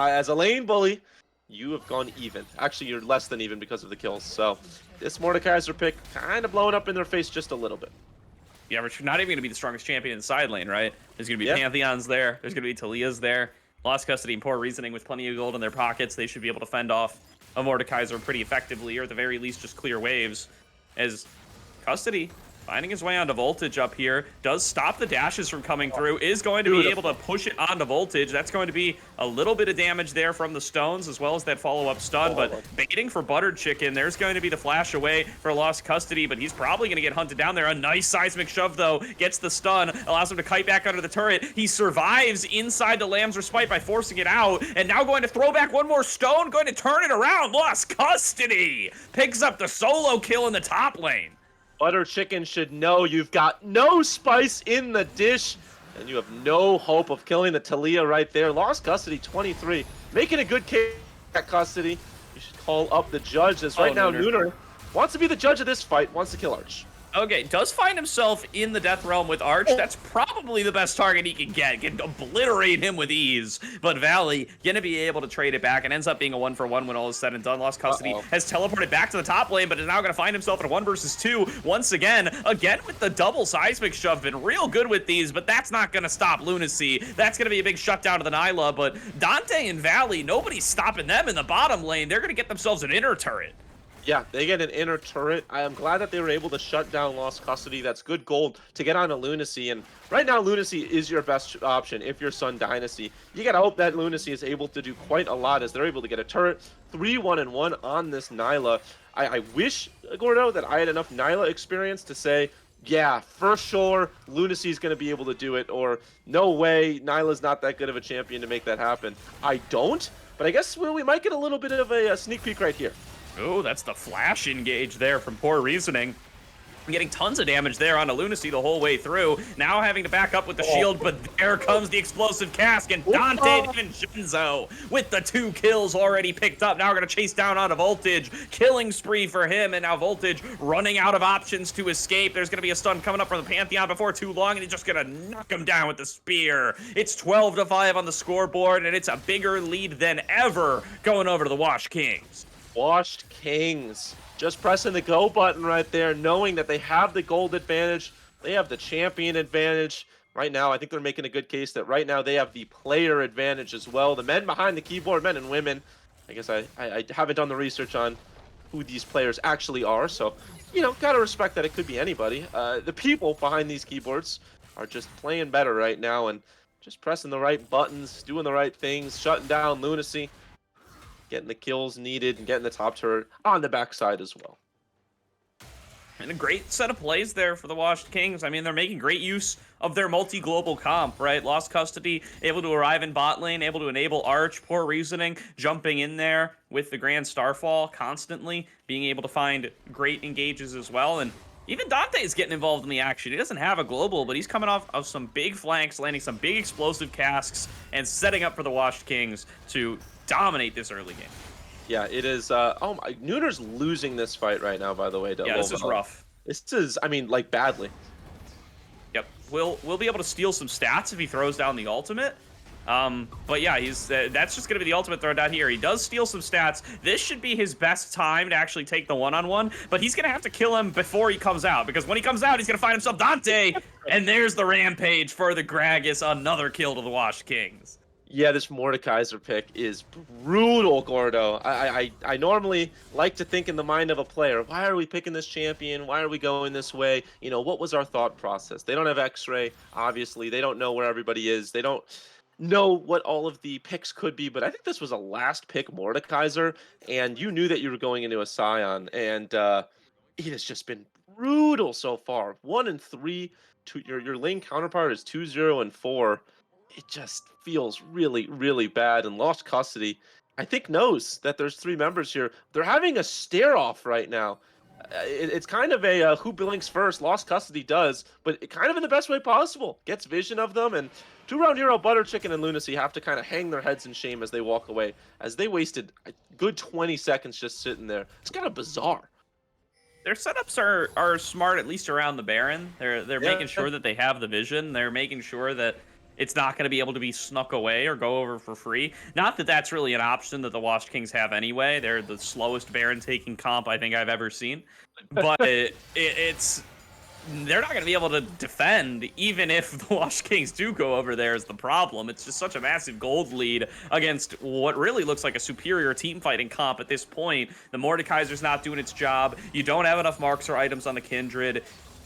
as a lane bully, you have gone even. Actually, you're less than even because of the kills. So this Mordekaiser pick kind of blowing up in their face just a little bit. Yeah, but you're not even going to be the strongest champion in the side lane, right? There's going to be Pantheons there. There's going to be Talia's there. Lost Custody and Poor Reasoning with plenty of gold in their pockets. They should be able to fend off a Mordekaiser pretty effectively, or at the very least just clear waves, as Custody finding his way onto Voltage up here, does stop the dashes from coming through, is going to be able to push it onto Voltage. That's going to be a little bit of damage there from the stones, as well as that follow-up stun, but baiting for Buttered Chicken. There's going to be the flash away for Lost Custody, but he's probably going to get hunted down there. A nice seismic shove, though, gets the stun, allows him to kite back under the turret. He survives inside the Lamb's Respite by forcing it out, and now going to throw back one more stone, going to turn it around. Lost Custody picks up the solo kill in the top lane. Butter Chicken should know you've got no spice in the dish, and you have no hope of killing the Talia right there. Lost Custody 23, making a good case at Custody. You should call up the judge, as right now Nooner wants to be the judge of this fight, wants to kill Arch. Okay, does find himself in the Death Realm with Arch. That's probably the best target he can get. Can obliterate him with ease. But Valley gonna be able to trade it back, and ends up being a 1-for-1 when all is said and done. Lost Custody has teleported back to the top lane, but is now gonna find himself in a 1 versus 2 once again. Again with the double seismic shove. Been real good with these, but that's not gonna stop Lunacy. That's gonna be a big shutdown to the Nyla, but Dante and Valley, nobody's stopping them in the bottom lane. They're gonna get themselves an inner turret. Yeah, they get an inner turret. I am glad that they were able to shut down Lost Custody. That's good gold to get onto Lunacy. And right now, Lunacy is your best option if you're Sun Dynasty. You got to hope that Lunacy is able to do quite a lot, as they're able to get a turret. 3-1-1 on this Nyla. I wish, Gordo, that I had enough Nyla experience to say, yeah, for sure, Lunacy's going to be able to do it. Or, no way, Nyla's not that good of a champion to make that happen. I don't, but I guess we might get a little bit of a sneak peek right here. Oh, that's the flash engage there from Poor Reasoning. Getting tons of damage there onto Lunacy the whole way through. Now having to back up with the shield, but there comes the explosive cask, and Dante DiVincenzo with the 2 kills already picked up. Now we're going to chase down onto Voltage. Killing spree for him, and now Voltage running out of options to escape. There's going to be a stun coming up from the Pantheon before too long, and he's just going to knock him down with the spear. It's 12-5 on the scoreboard, and it's a bigger lead than ever going over to the Washed Kings. Washed Kings just pressing the go button right there, knowing that they have the gold advantage, they have the champion advantage. Right now, I think they're making a good case that right now they have the player advantage as well. The men behind the keyboard, men and women. I guess I haven't done the research on who these players actually are, so, you know, gotta respect that it could be anybody. The people behind these keyboards are just playing better right now and just pressing the right buttons, doing the right things, shutting down Lunacy, getting the kills needed, and getting the top turret on the backside as well. And a great set of plays there for the Washed Kings. I mean, they're making great use of their multi-global comp, right? Lost Custody, able to arrive in bot lane, able to enable Arch. Poor Reasoning, jumping in there with the Grand Starfall constantly, being able to find great engages as well. And Even Dante's getting involved in the action. He doesn't have a global, but he's coming off of some big flanks, landing some big explosive casks, and setting up for the Washed Kings to dominate this early game. Yeah, it is. Oh my, Nooner's losing this fight right now, by the way. Yeah, this is rough. This is, I mean, like, badly. Yep, we'll be able to steal some stats if he throws down the ultimate. But yeah, he's that's just gonna be the ultimate throw down here. He does steal some stats. This should be his best time to actually take the one-on-one, but he's gonna have to kill him before he comes out, because when he comes out, he's gonna find himself Dante, and there's the rampage for the Gragas, another kill to the Washed Kings. Yeah, this Mordekaiser pick is brutal, Gordo. I normally like to think in the mind of a player, why are we picking this champion? Why are we going this way? You know, what was our thought process? They don't have X-Ray, obviously. They don't know where everybody is. They don't know what all of the picks could be, but I think this was a last pick Mordekaiser, and you knew that you were going into a Scion, and it has just been brutal so far. 1-3. Your lane counterpart is 2-0-4. It just feels really, really bad, and lost custody, I think, knows that there's 3 members here. They're having a stare off right now. It's kind of a who blinks first. Lost custody does, but it kind of in the best way possible. Gets vision of them, and 2-round hero, Butter Chicken, and Lunacy have to kind of hang their heads in shame as they walk away, as they wasted a good 20 seconds just sitting there. It's kind of bizarre. Their setups are smart, at least around the Baron. They're making sure that they have the vision. They're making sure that it's not going to be able to be snuck away or go over for free. Not that that's really an option that the Washed Kings have anyway. They're the slowest Baron taking comp I think I've ever seen. But it's they're not going to be able to defend, even if the Washed Kings do go over there, is the problem. It's just such a massive gold lead against what really looks like a superior team fighting comp at this point. The Mordekaiser's not doing its job. You don't have enough marks or items on the Kindred.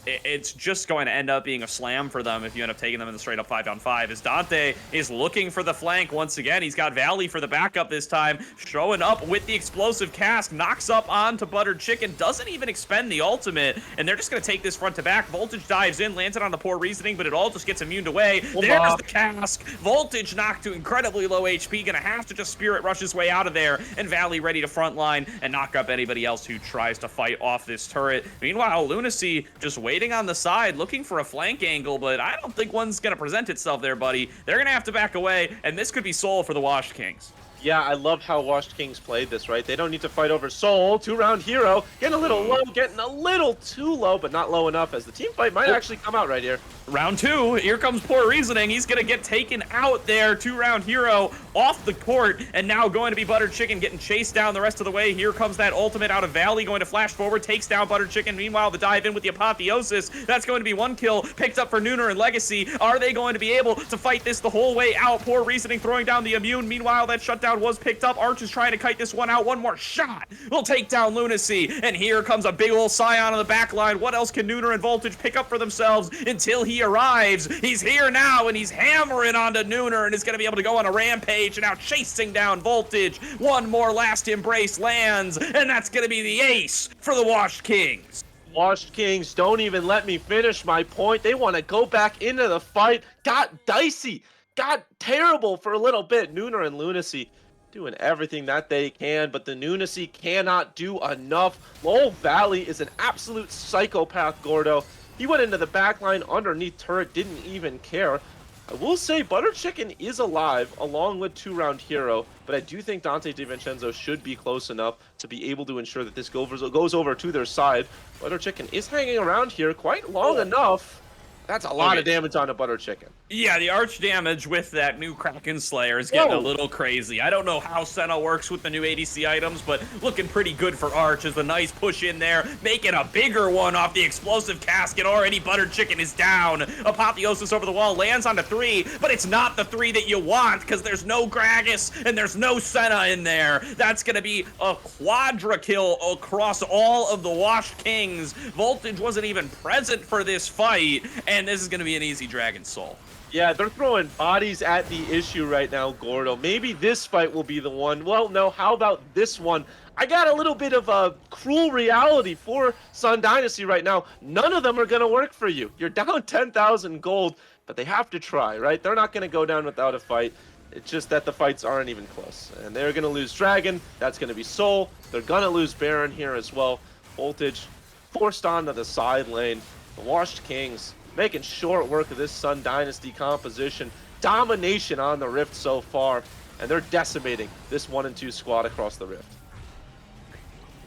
It's just going to end up being a slam for them if you end up taking them in the straight up 5-on-5. As Dante is looking for the flank once again. He's got Valley for the backup this time, showing up with the explosive cask, knocks up onto Buttered Chicken, doesn't even expend the ultimate, and they're just going to take this front to back. Voltage dives in, lands it on the poor reasoning, but it all just gets immune away. There's the cask. Voltage knocked to incredibly low HP, gonna have to just spirit rush his way out of there, and Valley ready to frontline and knock up anybody else who tries to fight off this turret. Meanwhile, Lunacy just waiting on the side, looking for a flank angle, but I don't think one's going to present itself there, buddy. They're going to have to back away, and this could be Soul for the Washed Kings. Yeah, I love how Washed Kings played this, right? They don't need to fight over Soul. 2-round hero, getting a little low, getting a little too low, but not low enough, as the team fight might actually come out right here. Round 2, here comes Poor Reasoning. He's going to get taken out there. 2-round hero off the court, and now going to be Buttered Chicken getting chased down the rest of the way. Here comes that ultimate out of Valley, going to flash forward, takes down Buttered Chicken. Meanwhile, the dive in with the Apotheosis. That's going to be 1 kill, picked up for Nooner and Legacy. Are they going to be able to fight this the whole way out? Poor Reasoning throwing down the immune. Meanwhile, that shutdown was picked up. Arch is trying to kite this one out. One more shot will take down Lunacy. And here comes a big old Scion on the back line. What else can Nooner and Voltage pick up for themselves until he arrives? He's here now, and he's hammering onto Nooner, and is going to be able to go on a rampage, and now chasing down Voltage. One more last embrace lands, and that's going to be the ace for the Washed Kings. Washed Kings don't even let me finish my point. They want to go back into the fight. Got dicey. Got terrible for a little bit. Nooner and Lunacy doing everything that they can, but the Lunacy cannot do enough. Lowell Valley is an absolute psychopath, Gordo. He went into the backline underneath turret, didn't even care. I will say Butter Chicken is alive, along with 2-round hero, but I do think Dante DiVincenzo should be close enough to be able to ensure that this goes over to their side. Butter Chicken is hanging around here quite long enough. That's a lot of damage on a Butter Chicken. Yeah, the arch damage with that new Kraken Slayer is getting a little crazy. I don't know how Senna works with the new ADC items, but looking pretty good for Arch as a nice push in there, making a bigger one off the explosive casket. Already Buttered Chicken is down. Apotheosis over the wall lands onto 3, but it's not the 3 that you want because there's no Gragas and there's no Senna in there. That's going to be a quadra kill across all of the Washed Kings. Voltage wasn't even present for this fight, and this is going to be an easy Dragon Soul. Yeah, they're throwing bodies at the issue right now, Gordo. Maybe this fight will be the one. Well, no, how about this one? I got a little bit of a cruel reality for Sun Dynasty right now. None of them are going to work for you. You're down 10,000 gold, but they have to try, right? They're not going to go down without a fight. It's just that the fights aren't even close. And they're going to lose Dragon. That's going to be Soul. They're going to lose Baron here as well. Voltage forced onto the side lane. The Washed Kings making short work of this Sun Dynasty composition. Domination on the Rift so far, and they're decimating this 1 and 2 squad across the Rift.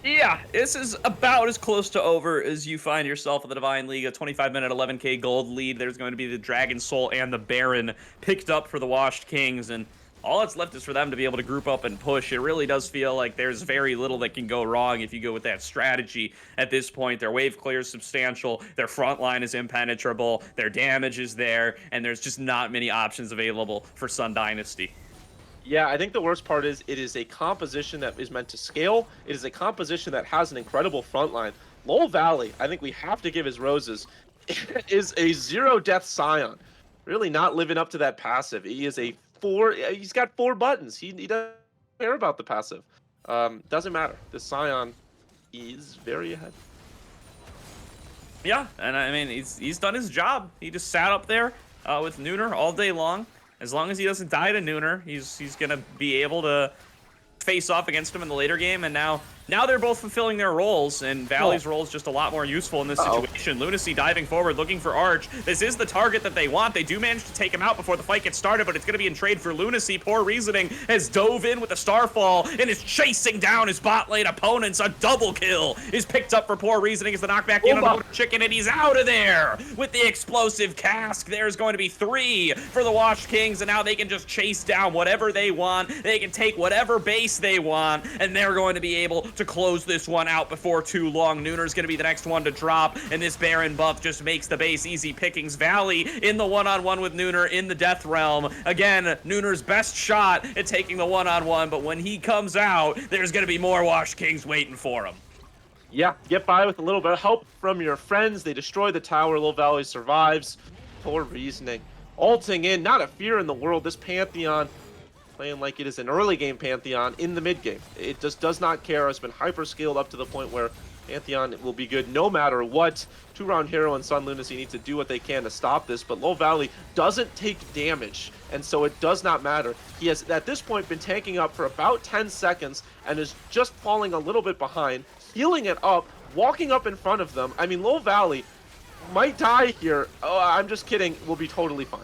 Yeah, this is about as close to over as you find yourself in the Divine League. A 25-minute 11k gold lead. There's going to be the Dragon Soul and the Baron picked up for the Washed Kings, and all that's left is for them to be able to group up and push. It really does feel like there's very little that can go wrong if you go with that strategy at this point. Their wave clear is substantial, their front line is impenetrable, their damage is there, and there's just not many options available for Sun Dynasty. Yeah, I think the worst part is it is a composition that is meant to scale. It is a composition that has an incredible front line. Lowell Valley, I think we have to give his roses, is a 0-death Scion. Really not living up to that passive. He is a he's got 4 buttons. He doesn't care about the passive. Doesn't matter. The Scion is very ahead. Yeah, and I mean, he's done his job. He just sat up there with Nooner all day long. As long as he doesn't die to Nooner, he's gonna be able to face off against him in the later game. And now they're both fulfilling their roles, and Valley's role is just a lot more useful in this situation. Lunacy diving forward, looking for Arch. This is the target that they want. They do manage to take him out before the fight gets started, but it's going to be in trade for Lunacy. Poor Reasoning has dove in with a Starfall and is chasing down his bot lane opponents. A double kill is picked up for Poor Reasoning as the knockback in on the chicken, and he's out of there with the explosive cask. There's going to be 3 for the Washed Kings, and now they can just chase down whatever they want. They can take whatever base they want, and they're going to be able to close this one out before too long. Nooner's going to be the next one to drop, and this Baron buff just makes the base easy pickings. Valley in the one-on-one with Nooner in the Death Realm. Again, Nooner's best shot at taking the one-on-one, but when he comes out, there's going to be more Washed Kings waiting for him. Yeah, get by with a little bit of help from your friends. They destroy the tower. Lowell Valley survives. Poor Reasoning. Ulting in, not a fear in the world. This Pantheon playing like it is an early game Pantheon in the mid game. It just does not care. It's been hyper scaled up to the point where Pantheon will be good no matter what. 2-round Hero and Sun Lunacy need to do what they can to stop this, but Lowell Valley doesn't take damage, and so it does not matter. He has, at this point, been tanking up for about 10 seconds and is just falling a little bit behind, healing it up, walking up in front of them. I mean, Lowell Valley might die here. Oh, I'm just kidding. We'll be totally fine.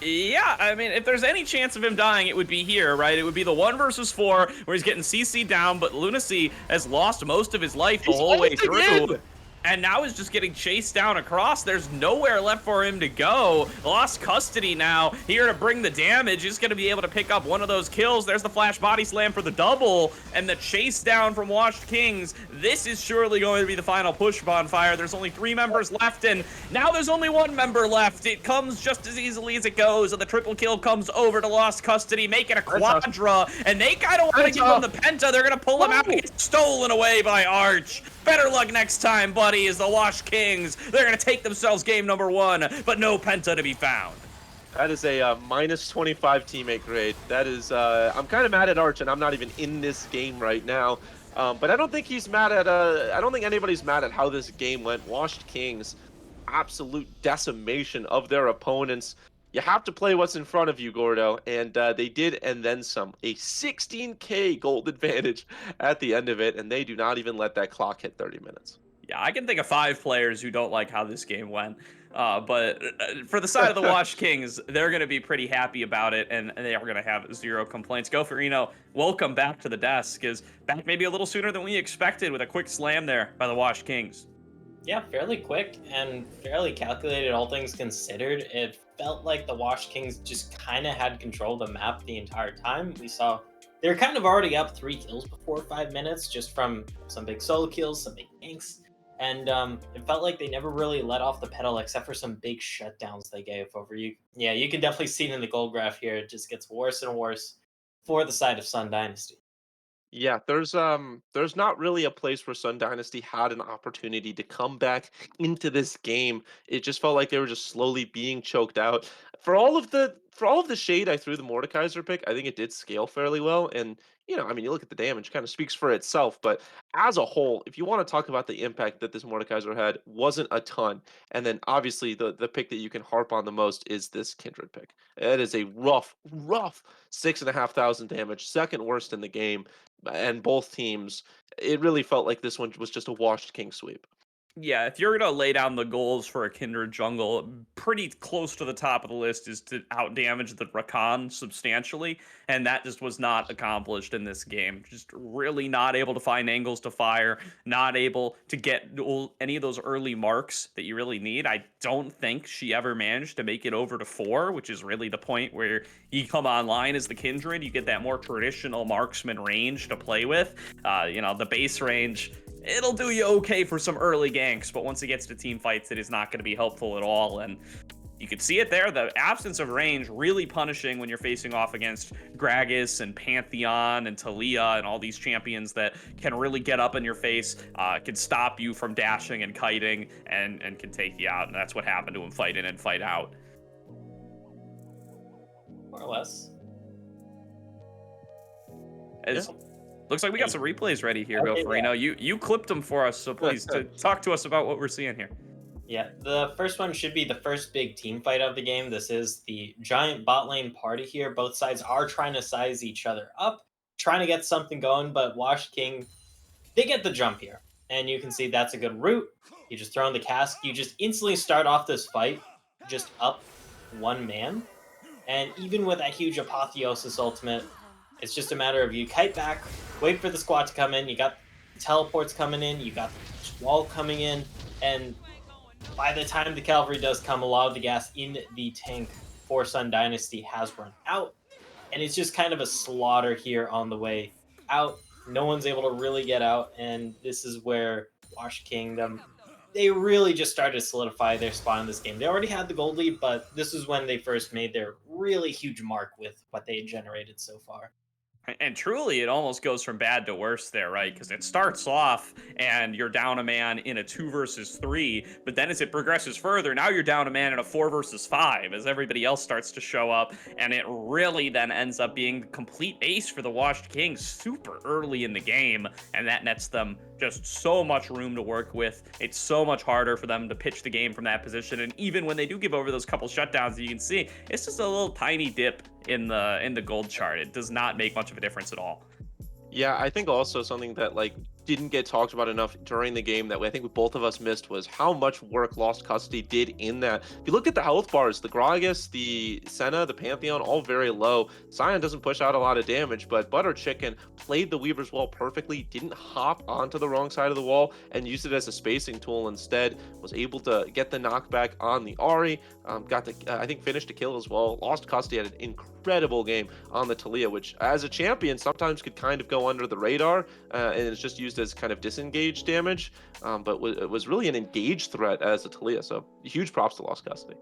Yeah, I mean, if there's any chance of him dying, it would be here, right? It would be the 1 versus 4 where he's getting CC down, but Lunacy has lost most of his life the whole way through. And now is just getting chased down across. There's nowhere left for him to go. Lost custody now. Here to bring the damage. He's going to be able to pick up one of those kills. There's the flash body slam for the double. And the chase down from Washed Kings. This is surely going to be the final push bonfire. There's only 3 members left, and now there's only 1 member left. It comes just as easily as it goes, and the triple kill comes over to Lost Custody, making a quadra. And they kind of want to give him the penta. They're going to pull him out and get stolen away by Arch. Better luck next time, buddy, as the Washed Kings. They're going to take themselves game number 1, but no penta to be found. That is a minus 25 teammate grade. That is, I'm kind of mad at Arch, and I'm not even in this game right now. But I don't think he's mad at, I don't think anybody's mad at how this game went. Washed Kings, absolute decimation of their opponents. You have to play what's in front of you, Gordo, and they did, and then some. A 16k gold advantage at the end of it, and they do not even let that clock hit 30 minutes. Yeah, I can think of 5 players who don't like how this game went. But for the side of the Washed Kings, they're going to be pretty happy about it, and they are going to have 0 complaints. Go Farino, welcome back to the desk. Is back maybe a little sooner than we expected with a quick slam there by the Washed Kings. Yeah, fairly quick and fairly calculated, all things considered. It felt like the Washed Kings just kind of had control of the map the entire time. We saw they were kind of already up 3 kills before 5 minutes, just from some big solo kills, some big ganks. And it felt like they never really let off the pedal except for some big shutdowns they gave over. You can definitely see it in the gold graph here. It just gets worse and worse for the side of Sun Dynasty. Yeah, there's not really a place where Sun Dynasty had an opportunity to come back into this game. It just felt like they were just slowly being choked out. For all of the shade I threw the Mordekaiser pick, I think it did scale fairly well. And I mean, you look at the damage, kind of speaks for itself. But as a whole, if you want to talk about the impact that this Mordekaiser had, wasn't a ton. And then obviously the pick that you can harp on the most is this Kindred pick. It is a rough 6,500 damage, second worst in the game. And both teams, it really felt like this one was just a Washed King sweep. Yeah, if you're gonna lay down the goals for a Kindred jungle, pretty close to the top of the list is to outdamage the Rakan substantially, and that just was not accomplished in this game. Just really not able to find angles to fire, not able to get any of those early marks that you really need. I don't think she ever managed to make it over to 4, which is really the point where you come online as the Kindred. You get that more traditional marksman range to play with. The base range, it'll do you okay for some early ganks, but once it gets to team fights, it is not going to be helpful at all. And you can see it there, the absence of range really punishing when you're facing off against Gragas and Pantheon and Talia and all these champions that can really get up in your face, can stop you from dashing and kiting, and can take you out. And that's what happened to him fight in and fight out. More or less. Looks like we got some replays ready here, Okay, Gofrino. You clipped them for us, so please talk to us about what we're seeing here. Yeah, the first one should be the first big team fight of the game. This is the giant bot lane party here. Both sides are trying to size each other up, trying to get something going, but Wash King, they get the jump here. And you can see that's a good route. You just throw in the cask. You just instantly start off this fight just up one man. And even with that huge Apotheosis ultimate, it's just a matter of you kite back, wait for the squad to come in, you got teleports coming in, you got the wall coming in, and by the time the cavalry does come, a lot of the gas in the tank for Sun Dynasty has run out, and it's just kind of a slaughter here on the way out. No one's able to really get out, and this is where Wash Kingdom, they really just started to solidify their spot in this game. They already had the gold lead, but this is when they first made their really huge mark with what they had generated so far. And truly, it almost goes from bad to worse there, right? Because it starts off and you're down a man in a 2 versus 3, but then as it progresses further, now you're down a man in a 4 versus 5 as everybody else starts to show up, and it really then ends up being the complete ace for the Washed Kings super early in the game, and that nets them just so much room to work with. It's so much harder for them to pitch the game from that position, and even when they do give over those couple shutdowns, you can see it's just a little tiny dip in the gold chart. It does not make much of a difference at all. Yeah, I think also something that didn't get talked about enough during the game that I think both of us missed was how much work Lost Custody did in that. If you look at the health bars, the Gragas, the Senna, the Pantheon, all very low. Sion doesn't push out a lot of damage, but Butter Chicken played the Weaver's Wall perfectly, didn't hop onto the wrong side of the wall and used it as a spacing tool instead, was able to get the knockback on the Ahri, got the, I think, finished a kill as well. Lost Custody had an incredible game on the Talia, which as a champion sometimes could kind of go under the radar, and it's just used as kind of disengaged damage, but it was really an engaged threat as a Talia, so huge props to Lost Custody.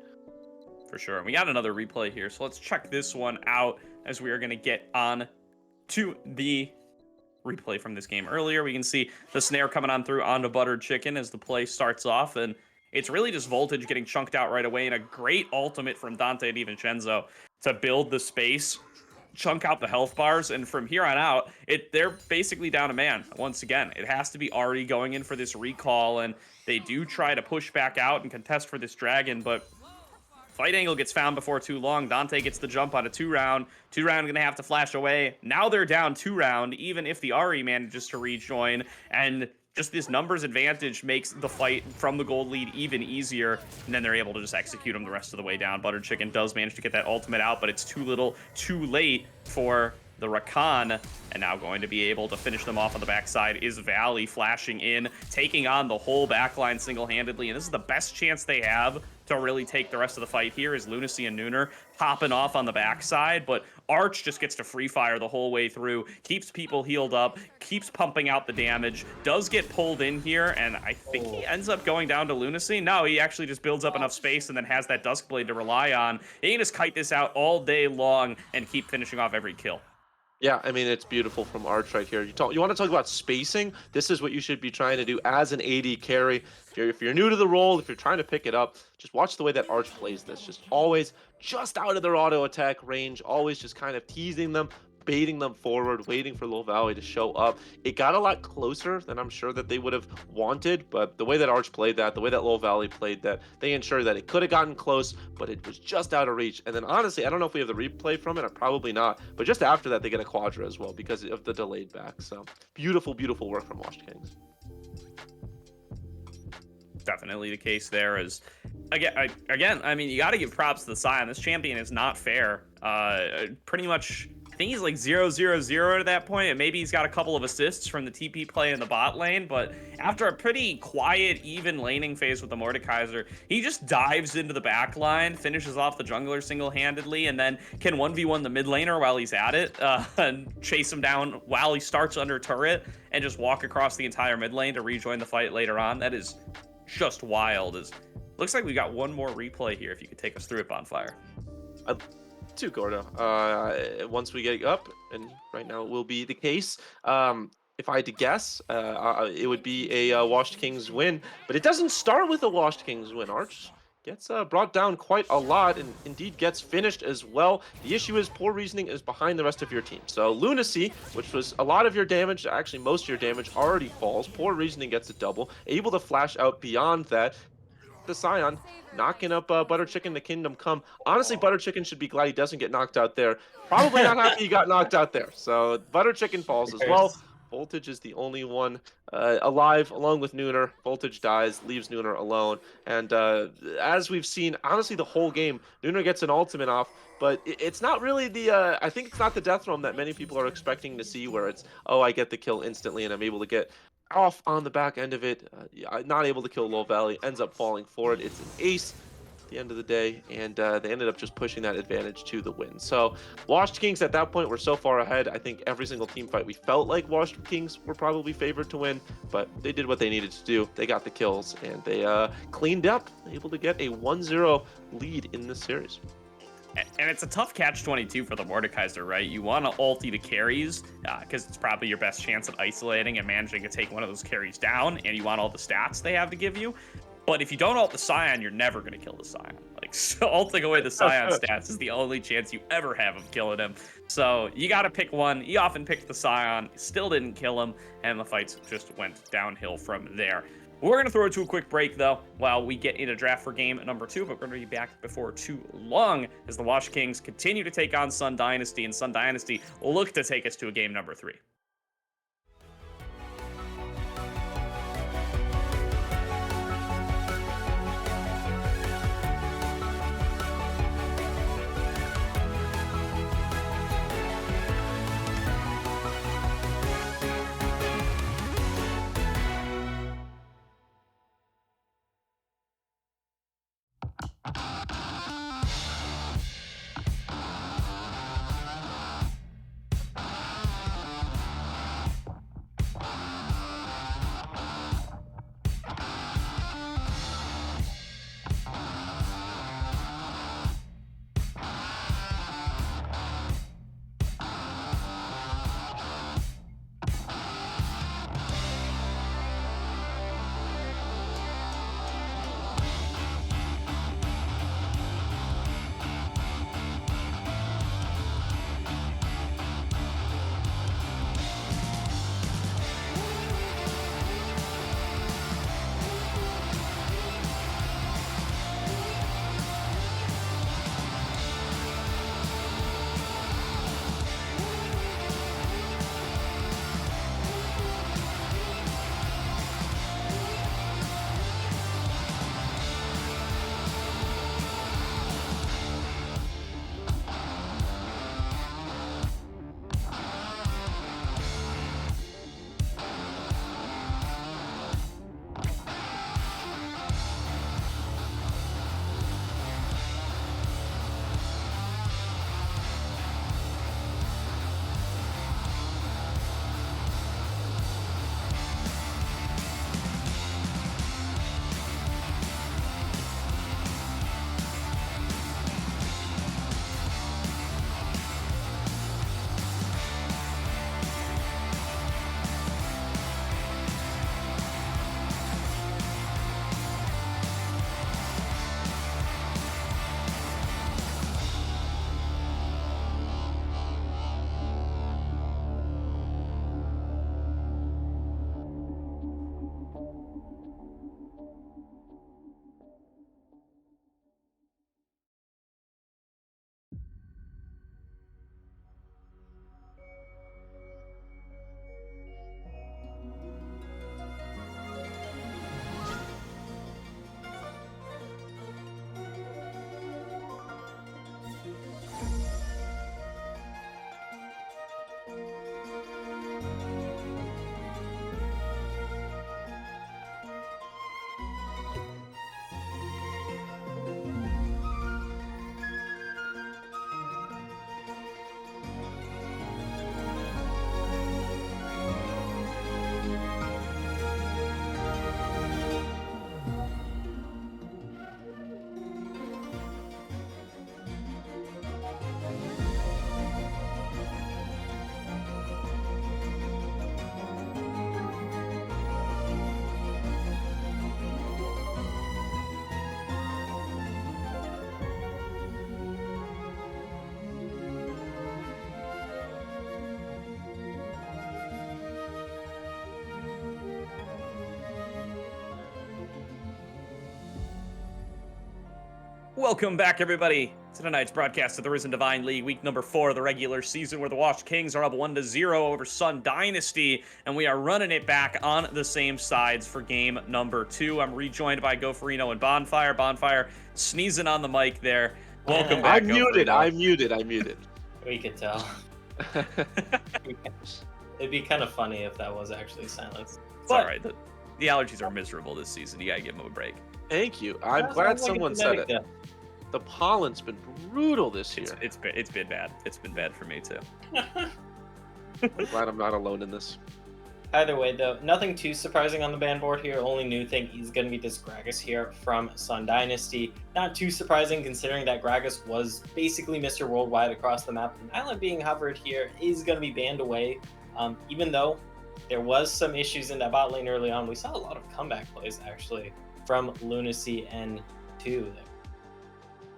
For sure. And we got another replay here, so let's check this one out as we are going to get on to the replay from this game earlier. We can see the snare coming on through onto Buttered Chicken as the play starts off, and it's really just Voltage getting chunked out right away, and a great ultimate from Dante DiVincenzo to build the space, chunk out the health bars, and from here on out, they're basically down a man. Once again, it has to be Ahri going in for this recall, and they do try to push back out and contest for this dragon, but fight angle gets found before too long. Dante gets the jump on a 2-round. 2-round gonna have to flash away. Now they're down 2-round, even if the Ahri manages to rejoin, and just this numbers advantage makes the fight from the gold lead even easier, and then they're able to just execute them the rest of the way down. Buttered Chicken does manage to get that ultimate out, but it's too little, too late for the Rakan, and now going to be able to finish them off on the backside is Valley flashing in, taking on the whole backline single-handedly, and this is the best chance they have to really take the rest of the fight here is Lunacy and Nooner popping off on the backside, but Arch just gets to free fire the whole way through, keeps people healed up, keeps pumping out the damage, does get pulled in here, and I think he ends up going down to Lunacy. No, he actually just builds up enough space and then has that Duskblade to rely on. He can just kite this out all day long and keep finishing off every kill. Yeah, I mean, it's beautiful from Arch right here. You want to talk about spacing? This is what you should be trying to do as an AD carry. If you're new to the role, if you're trying to pick it up, just watch the way that Arch plays this. Just always just out of their auto attack range, always just kind of teasing them, baiting them forward, waiting for Low Valley to show up. It got a lot closer than I'm sure that they would have wanted, but the way that Arch played that, the way that Low Valley played that, they ensured that it could have gotten close, but it was just out of reach. And then honestly, I don't know if we have the replay from it, probably not, but just after that, they get a Quadra as well because of the delayed back. So beautiful, beautiful work from Washed Kings. definitely the case there. As again, I mean, you got to give props to the Scion. This champion is not fair. Pretty much, I think he's like 0-0-0 at that point, and maybe he's got a couple of assists from the TP play in the bot lane. But after a pretty quiet, even laning phase with the Mordekaiser, he just dives into the back line, finishes off the jungler single-handedly, and then can 1v1 the mid laner while he's at it, and chase him down while he starts under turret, and just walk across the entire mid lane to rejoin the fight later on. That is just wild. Looks like we got one more replay here. If you could take us through it, Bonfire. To Gordo. Once we get up, and right now it will be the case. If I had to guess, it would be a Washed Kings win, but it doesn't start with a Washed Kings win. Arch gets brought down quite a lot, and indeed gets finished as well. The issue is poor reasoning is behind the rest of your team. So Lunacy, which was a lot of your damage, actually most of your damage, already falls. Poor reasoning gets a double, able to flash out beyond that. The Scion knocking up Butter Chicken, the Kingdom Come. Honestly, Butter Chicken should be glad he doesn't get knocked out there. Probably not happy he got knocked out there. So Butter Chicken falls as well. Voltage is the only one alive, along with Nooner. Voltage dies, leaves Nooner alone. And as we've seen, honestly, the whole game, Nooner gets an ultimate off, but it's not really the, I think it's not the death roam that many people are expecting to see, where it's, oh, I get the kill instantly and I'm able to get off on the back end of it. Not able to kill Low Valley, ends up falling for it. It's an ace at the end of the day, and they ended up just pushing that advantage to the win. So Washed Kings at that point were so far ahead. I think every single team fight we felt like Washed Kings were probably favored to win, but they did what they needed to do. They got the kills, and they cleaned up, able to get a 1-0 lead in this series. And it's a tough catch-22 for the Mordekaiser, right? You want to ulti the carries, because it's probably your best chance at isolating and managing to take one of those carries down, and you want all the stats they have to give you. But if you don't ult the Scion, you're never going to kill the Scion. Like, so ulting away the Scion stats is the only chance you ever have of killing him. So you got to pick one. He often picked the Scion, still didn't kill him, and the fights just went downhill from there. We're going to throw it to a quick break, though, while we get into draft for game number 2, but we're going to be back before too long as the Washed Kings continue to take on Sun Dynasty, and Sun Dynasty look to take us to a game number 3. Welcome back, everybody, to tonight's broadcast of the Risen Divine League, week number 4 of the regular season, where the Washed Kings are up 1-0 over Sun Dynasty, and we are running it back on the same sides for game number 2. I'm rejoined by Goferino and Bonfire. Bonfire sneezing on the mic there. Welcome back, I'm muted. Goferino. I'm muted. We could tell. It'd be kind of funny if that was actually silence. It's all right. The allergies are miserable this season. You gotta give them a break. Thank you. I'm glad someone said it. The pollen's been brutal this year. It's been bad. It's been bad for me too. I'm glad I'm not alone in this. Either way, though, nothing too surprising on the ban board here. Only new thing is going to be this Gragas here from Sun Dynasty. Not too surprising considering that Gragas was basically Mr. Worldwide across the map. And Island being hovered here is going to be banned away. Even though there was some issues in that bot lane early on, we saw a lot of comeback plays actually from Lunacy and 2 there.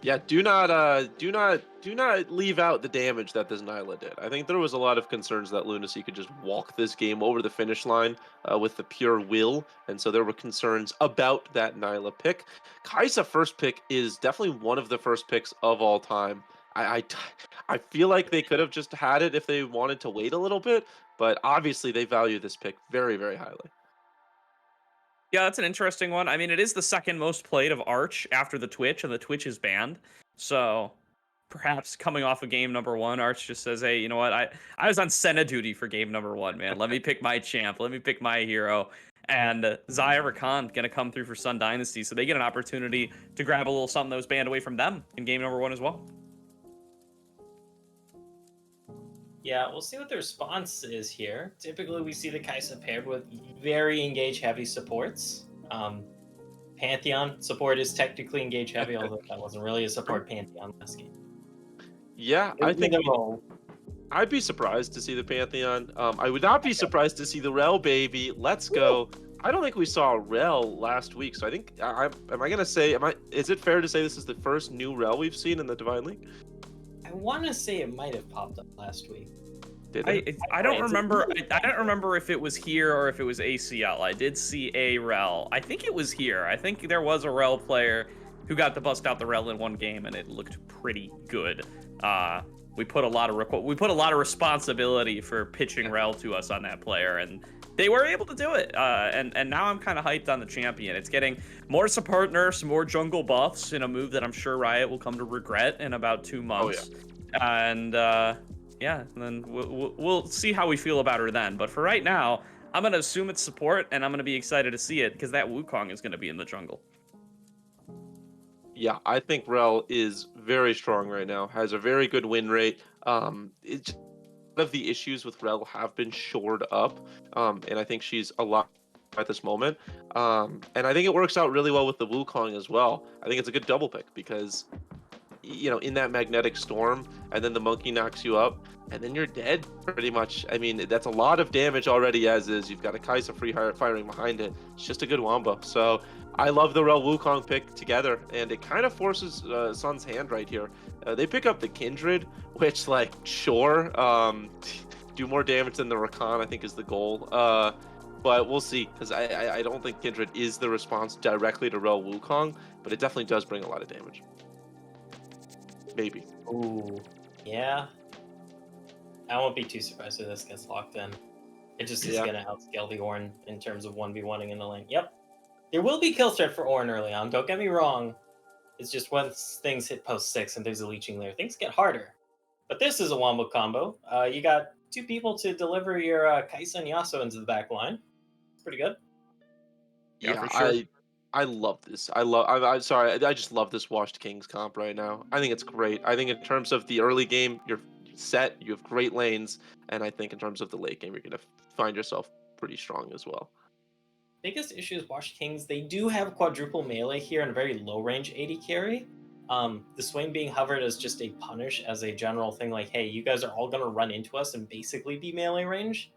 Yeah, do not leave out the damage that this Nyla did. I think there was a lot of concerns that Lunacy could just walk this game over the finish line with the pure will, and so there were concerns about that Nyla pick. Kai'Sa first pick is definitely one of the first picks of all time. I feel like they could have just had it if they wanted to wait a little bit, but obviously they value this pick very, very highly. Yeah, that's an interesting one. I mean, it is the second most played of Arch after the Twitch, and the Twitch is banned. So perhaps coming off of game number 1, Arch just says, hey, you know what? I was on Senna duty for game number 1, man. Let me pick my champ. Let me pick my hero. And Xayah Rakan going to come through for Sun Dynasty, so they get an opportunity to grab a little something that was banned away from them in game number 1 as well. Yeah, we'll see what the response is here. Typically, we see the Kai'Sa paired with very engage-heavy supports. Pantheon support is technically engage-heavy, although that wasn't really a support Pantheon last game. Yeah, I think I'd be surprised to see the Pantheon. I would not be surprised to see the Rel baby. Let's go. I don't think we saw a Rel last week, so I think is it fair to say this is the first new Rel we've seen in the Divine League? I want to say it might have popped up last week. I don't remember. I don't remember if it was here or if it was ACL. I did see a Rel. I think it was here. I think there was a Rel player who got to bust out the Rel in one game, and it looked pretty good. We put a lot of responsibility for pitching Rel to us on that player, and they were able to do it. And now I'm kind of hyped on the champion. It's getting more support nerfs, more jungle buffs in a move that I'm sure Riot will come to regret in about 2 months. Oh, yeah. And yeah, and then we'll see how we feel about her then. But for right now, I'm going to assume it's support, and I'm going to be excited to see it because that Wukong is going to be in the jungle. Yeah, I think Rel is very strong right now, has a very good win rate. It's of the issues with Rel have been shored up, and I think she's a lot at this moment. And I think it works out really well with the Wukong as well. I think it's a good double pick because, you know, in that magnetic storm, and then the monkey knocks you up, and then you're dead pretty much. I mean, that's a lot of damage already as is. You've got a Kai'Sa free firing behind it. It's just a good wombo. So I love the Rel Wukong pick together, and it kind of forces Sun's hand right here. They pick up the Kindred, which, like, sure, do more damage than the Rakan, I think is the goal. But we'll see, because I don't think Kindred is the response directly to Rel Wukong, but it definitely does bring a lot of damage. Maybe. Ooh, yeah. I won't be too surprised if this gets locked in. It just is going to outscale the Ornn in terms of 1v1ing in the lane. Yep. There will be kill threat for Ornn early on, don't get me wrong. It's just once things hit post 6 and there's a leeching layer, things get harder. But this is a wombo combo. You got 2 people to deliver your Kai'Sa and Yasuo into the back line. It's pretty good. Yeah, for sure. I love this. I'm sorry. I just love this Washed Kings comp right now. I think it's great. I think in terms of the early game, you're set. You have great lanes. And I think in terms of the late game, you're going to find yourself pretty strong as well. Biggest issue is Washed Kings. They do have quadruple melee here and a very low range AD carry. The Swain being hovered as just a punish as a general thing, like, hey, you guys are all going to run into us and basically be melee range.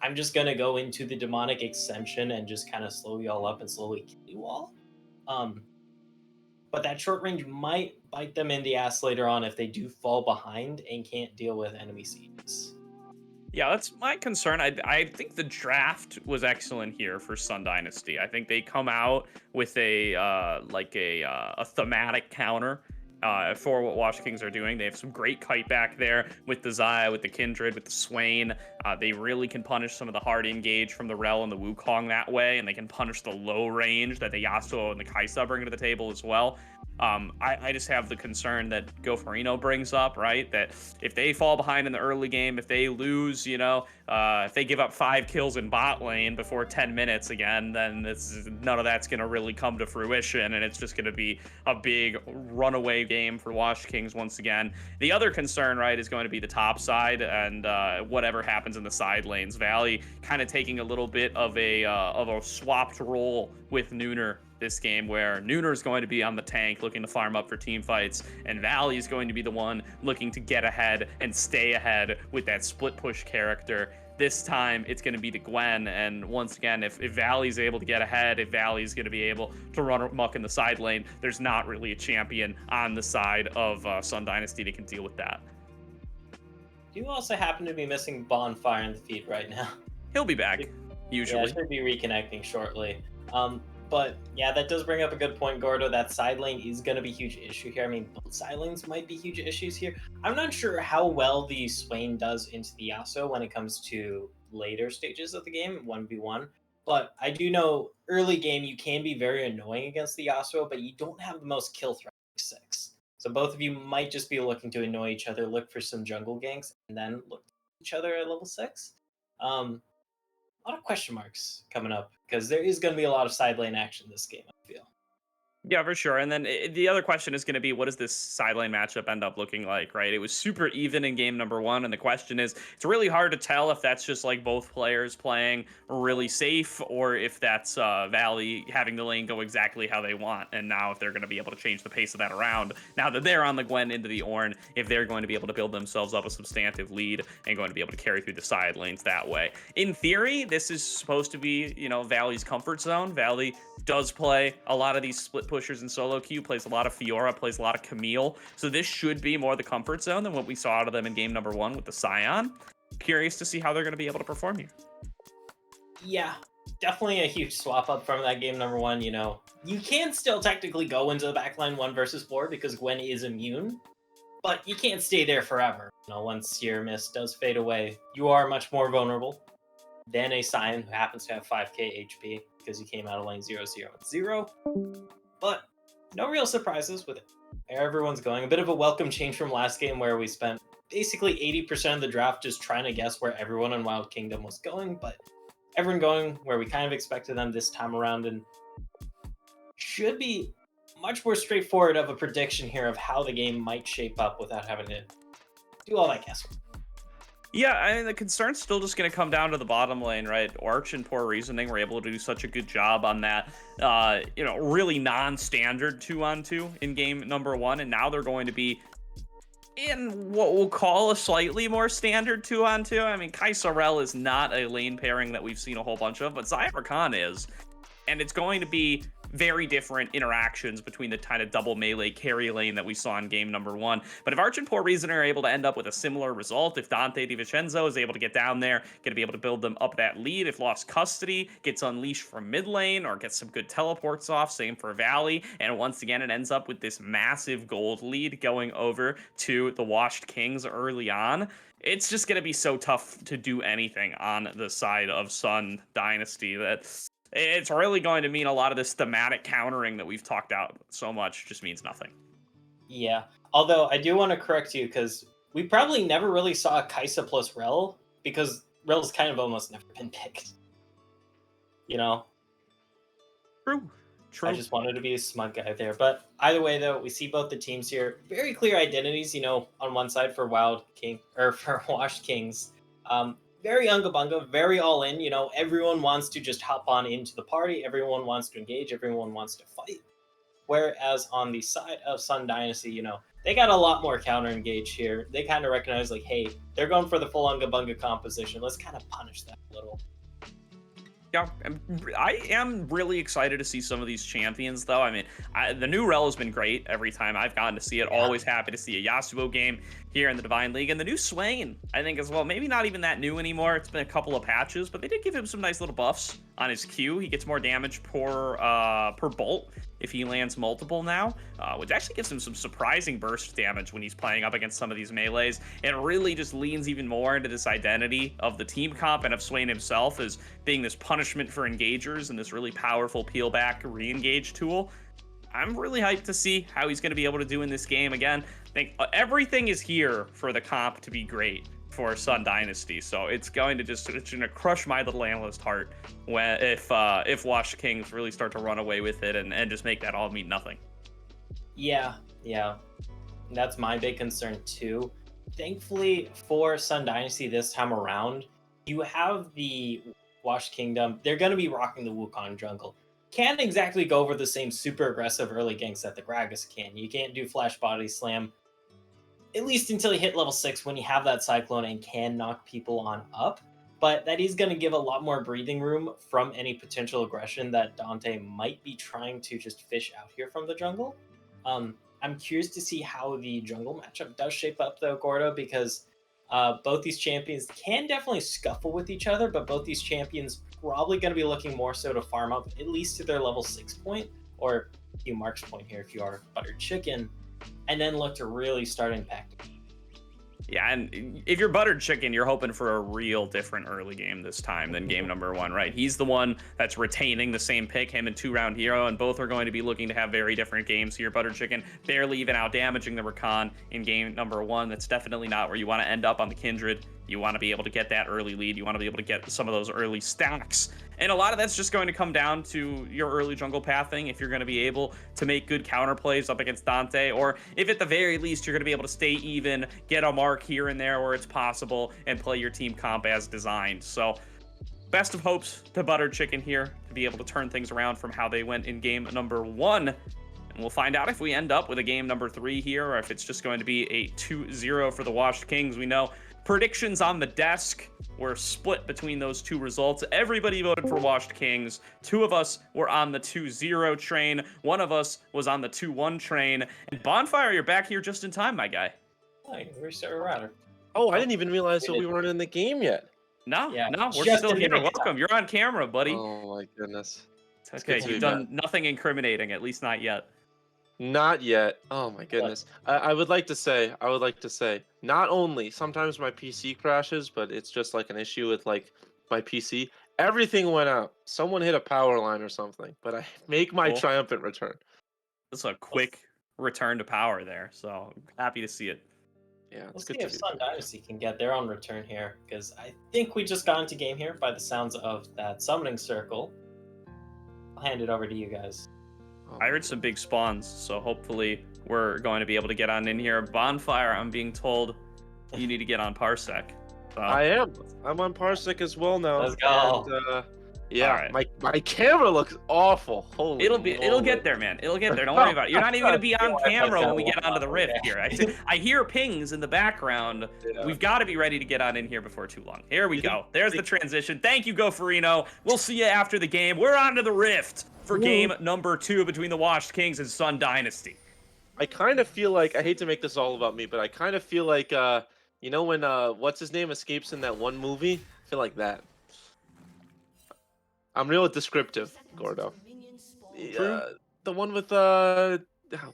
I'm just going to go into the demonic extension and just kind of slow y'all up and slowly kill you all. But that short range might bite them in the ass later on if they do fall behind and can't deal with enemy sieges. Yeah, that's my concern. I think the draft was excellent here for Sun Dynasty. I think they come out with a thematic counter for what Wash Kings are doing. They have some great kite back there with the Zaya, with the Kindred, with the Swain. They really can punish some of the hard engage from the Rel and the Wukong that way, and they can punish the low range that the Yasuo and the Kaisa bring to the table as well. I just have the concern that Gofarino brings up, right? That if they fall behind in the early game, if they lose, if they give up 5 kills in bot lane before 10 minutes again, then none of that's going to really come to fruition, and it's just going to be a big runaway game for Wash Kings once again. The other concern, right, is going to be the top side and whatever happens in the side lanes. Valley kind of taking a little bit of a swapped role with Nooner this game, where Nooner is going to be on the tank looking to farm up for team fights, and Valley is going to be the one looking to get ahead and stay ahead with that split push character. This time it's going to be the Gwen, and once again, if Valley's able to get ahead, if Valley's going to be able to run amok in the side lane, there's not really a champion on the side of Sun Dynasty that can deal with that. You also happen to be missing Bonfire in the feed right now. He'll be back, usually. Yeah, should be reconnecting shortly. But yeah, that does bring up a good point, Gordo. That side lane is going to be a huge issue here. I mean, both side lanes might be huge issues here. I'm not sure how well the Swain does into the Yasuo when it comes to later stages of the game, 1v1. But I do know early game you can be very annoying against the Yasuo, but you don't have the most kill threat, 6. So both of you might just be looking to annoy each other, look for some jungle ganks, and then look at each other at level 6. A lot of question marks coming up because there is going to be a lot of side lane action this game, I feel. Yeah, for sure. And then the other question is going to be, what does this side lane matchup end up looking like, right? It was super even in game number 1, and the question is, it's really hard to tell if that's just like both players playing really safe, or if that's Valley having the lane go exactly how they want, and now if they're going to be able to change the pace of that around, now that they're on the Gwen into the Ornn, if they're going to be able to build themselves up a substantive lead and going to be able to carry through the side lanes that way. In theory, this is supposed to be, Valley's comfort zone. Valley does play a lot of these split pushers in solo queue, plays a lot of Fiora, plays a lot of Camille. So this should be more the comfort zone than what we saw out of them in game number 1 with the Scion. Curious to see how they're going to be able to perform here. Yeah, definitely a huge swap up from that game number 1. You can still technically go into the backline 1 versus 4 because Gwen is immune, but you can't stay there forever. Once your mist does fade away, you are much more vulnerable than a Scion who happens to have 5k HP because he came out of lane 0-0-0. But no real surprises with where everyone's going. A bit of a welcome change from last game where we spent basically 80% of the draft just trying to guess where everyone in Wild Kingdom was going, but everyone going where we kind of expected them this time around, and should be much more straightforward of a prediction here of how the game might shape up without having to do all that guesswork. Yeah, I mean, the concern's still just going to come down to the bottom lane, right? Arch and Poor Reasoning were able to do such a good job on that, really non-standard 2-on-2 in game number 1, and now they're going to be in what we'll call a slightly more standard 2-on-2. I mean, Kaisarel is not a lane pairing that we've seen a whole bunch of, but Zyra Khan is, and it's going to be very different interactions between the kind of double melee carry lane that we saw in game number 1. But if Arch and Poor Reasoner are able to end up with a similar result, if Dante DiVincenzo is able to get down there, going to be able to build them up that lead, if Lost Custody gets unleashed from mid lane or gets some good teleports off, same for Valley, and once again it ends up with this massive gold lead going over to the Washed Kings early on, it's just going to be so tough to do anything on the side of Sun Dynasty that it's really going to mean a lot of this thematic countering that we've talked out so much just means nothing. Yeah, although I do want to correct you because we probably never really saw Kaisa plus Rel because Rel's kind of almost never been picked. True. I just wanted to be a smug guy there. But either way, though, we see both the teams here. Very clear identities, on one side for for Washed Kings. Very Unga Bunga, very all in. Everyone wants to just hop on into the party. Everyone wants to engage. Everyone wants to fight. Whereas on the side of Sun Dynasty, they got a lot more counter engage here. They kind of recognize, like, hey, they're going for the full Unga Bunga composition. Let's kind of punish that a little. Yeah, I am really excited to see some of these champions, though. I mean, the new Rel has been great every time I've gotten to see it. Yeah. Always happy to see a Yasuo game here in the Divine League. And the new Swain, I think, as well. Maybe not even that new anymore. It's been a couple of patches, but they did give him some nice little buffs on his Q. He gets more damage per bolt if he lands multiple now, which actually gives him some surprising burst damage when he's playing up against some of these melees. It really just leans even more into this identity of the team comp and of Swain himself as being this punishment for engagers and this really powerful peel back re-engage tool. I'm really hyped to see how he's going to be able to do in this game. Again, I think everything is here for the comp to be great for Sun Dynasty, so it's going to crush my little analyst heart when if Washed Kings really start to run away with it and just make that all mean nothing. Yeah, that's my big concern too. Thankfully for Sun Dynasty this time around, you have the Washed Kingdom. They're going to be rocking the Wukong jungle. Can't exactly go over the same super aggressive early ganks that the Gragas can. You can't do Flash Body Slam, at least until you hit level 6 when you have that Cyclone and can knock people on up. But that is going to give a lot more breathing room from any potential aggression that Dante might be trying to just fish out here from the jungle. I'm curious to see how the jungle matchup does shape up, though, Gordo, because both these champions can definitely scuffle with each other, but both these champions probably going to be looking more so to farm up at least to their level 6 point, or Q Mark's point here if you are Buttered Chicken, and then look to really start impacting. Yeah, and if you're Buttered Chicken, you're hoping for a real different early game this time than game number 1, right? He's the one that's retaining the same pick, him and 2-round Hero, and both are going to be looking to have very different games here. Buttered Chicken barely even out damaging the Rakan in game number 1. That's definitely not where you want to end up on the Kindred. You want to be able to get that early lead. You want to be able to get some of those early stacks. And a lot of that's just going to come down to your early jungle pathing. If you're going to be able to make good counter plays up against Dante, or if at the very least you're going to be able to stay even, get a mark here and there where it's possible, and play your team comp as designed. So best of hopes to Buttered Chicken here to be able to turn things around from how they went in game number 1. And we'll find out if we end up with a game number 3 here, or if it's just going to be a 2-0 for the Washed Kings. We know predictions on the desk were split between those two results. Everybody voted for Washed Kings. 2 of us were on the 2-0 train. 1 of us was on the 2-1 train. And Bonfire, you're back here just in time, my guy. Hey, restart a router. Oh, I didn't even realize that we weren't in the game yet. No, Yeah, we're just still in the here. nick of Welcome. time. You're on camera, buddy. Oh my goodness. It's okay. good to You've be done nothing incriminating, at least not yet. Not yet. Oh my goodness. I would like to say, not only sometimes my PC crashes, but it's just like an issue with like my PC. Everything went out. Someone hit a power line or something, but I make my Cool. triumphant return. It's a quick return to power there, so happy to see it. Yeah, it's Let's good see to if be Sun Dynasty can get their own return here, because I think we just got into game here by the sounds of that summoning circle. I'll hand it over to you guys. I heard some big spawns, so hopefully we're going to be able to get on in here. Bonfire, I'm being told you need to get on Parsec. I am. I'm on Parsec as well now. Let's go. And, yeah, right. my camera looks awful. Holy It'll moly. get there, man. It'll get there. Don't worry about it. You're not even going to be on camera when we get onto the Rift Okay. here. I hear pings in the background. Yeah. We've got to be ready to get on in here before too long. Here we go. There's the transition. Thank you, Goferino. We'll see you after the game. We're on to the Rift for game number 2 between the Washed Kings and Sun Dynasty. I kind of feel like, I hate to make this all about me, but I kind of feel like, you know when, what's his name escapes in that one movie? I feel like that. I'm real descriptive, Gordo. The one with, oh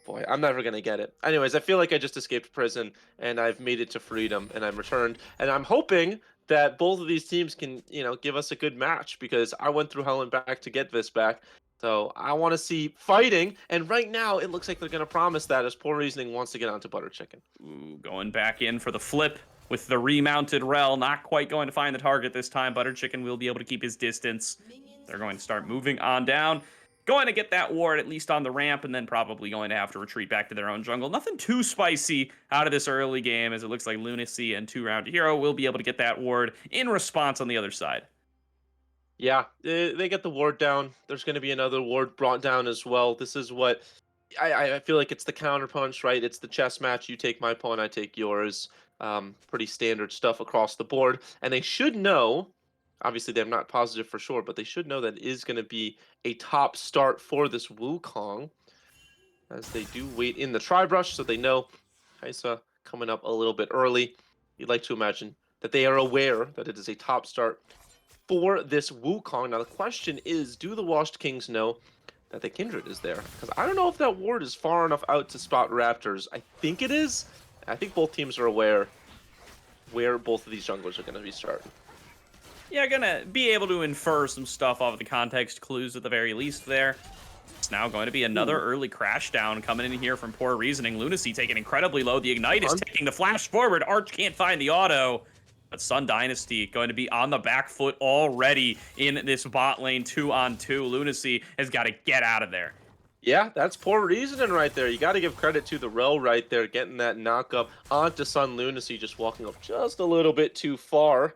boy, I'm never gonna get it. Anyways, I feel like I just escaped prison, and I've made it to freedom, and I'm returned, and I'm hoping that both of these teams can, give us a good match, because I went through hell and back to get this back. So I want to see fighting, and right now it looks like they're going to promise that as Poor Reasoning wants to get onto Butter Chicken. Ooh, going back in for the flip with the remounted Rel. Not quite going to find the target this time. Butter Chicken will be able to keep his distance. They're going to start moving on down. Going to get that ward at least on the ramp, and then probably going to have to retreat back to their own jungle. Nothing too spicy out of this early game, as it looks like Lunacy and 2-round Hero will be able to get that ward in response on the other side. Yeah, they get the ward down. There's going to be another ward brought down as well. This is what I feel like it's the counterpunch, right? It's the chess match. You take my pawn, I take yours. Pretty standard stuff across the board. And they should know, Obviously, they're not positive for sure, but they should know that it is going to be a top start for this Wukong, as they do wait in the tri-brush, so they know Kaisa coming up a little bit early. You'd like to imagine that they are aware that it is a top start for this Wukong. Now, the question is, do the Washed Kings know that the Kindred is there? Because I don't know if that ward is far enough out to spot Raptors. I think it is. I think both teams are aware where both of these junglers are going to be starting. Yeah, gonna be able to infer some stuff off of the context clues at the very least there. It's now going to be another early crash down coming in here from Poor Reasoning. Lunacy taking incredibly low. The Ignite is taking the flash forward. Arch can't find the auto. But Sun Dynasty going to be on the back foot already in this bot lane 2-on-2. Lunacy has got to get out of there. Yeah, that's Poor Reasoning right there. You got to give credit to the Rel right there, getting that knock up onto Sun Lunacy, just walking up just a little bit too far.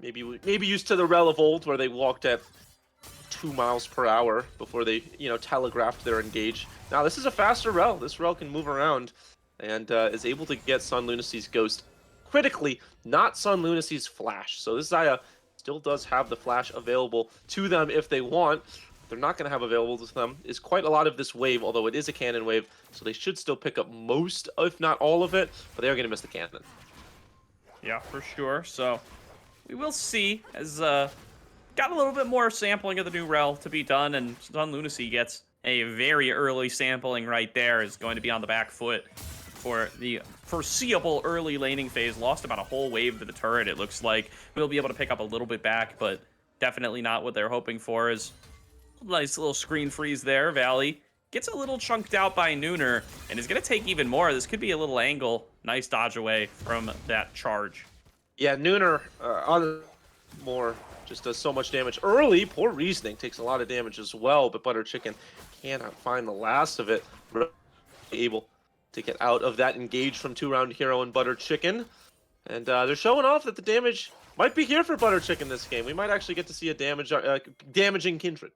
Maybe used to the Rel of old, where they walked at 2 miles per hour before they, telegraphed their engage. Now, this is a faster Rel. This Rel can move around and is able to get Sun Lunacy's Ghost critically, not Sun Lunacy's Flash. So this Xayah still does have the Flash available to them if they want. They're not going to have available to them is quite a lot of this wave, although it is a cannon wave, so they should still pick up most, if not all of it, but they are going to miss the cannon. Yeah, for sure. So we will see, as got a little bit more sampling of the new Rel to be done, and Sun Lunacy gets a very early sampling right there, is going to be on the back foot for the foreseeable early laning phase. Lost about a whole wave to the turret, it looks like. We'll be able to pick up a little bit back, but definitely not what they're hoping for. Is nice little screen freeze there. Valley gets a little chunked out by Nooner and is going to take even more. This could be a little angle. Nice dodge away from that charge. Yeah, Nooner on more just does so much damage early. Poor Reasoning takes a lot of damage as well, but Butter Chicken cannot find the last of it. Able to get out of that engage from 2-round hero and Butter Chicken. And they're showing off that the damage might be here for Butter Chicken this game. We might actually get to see a damaging Kindred.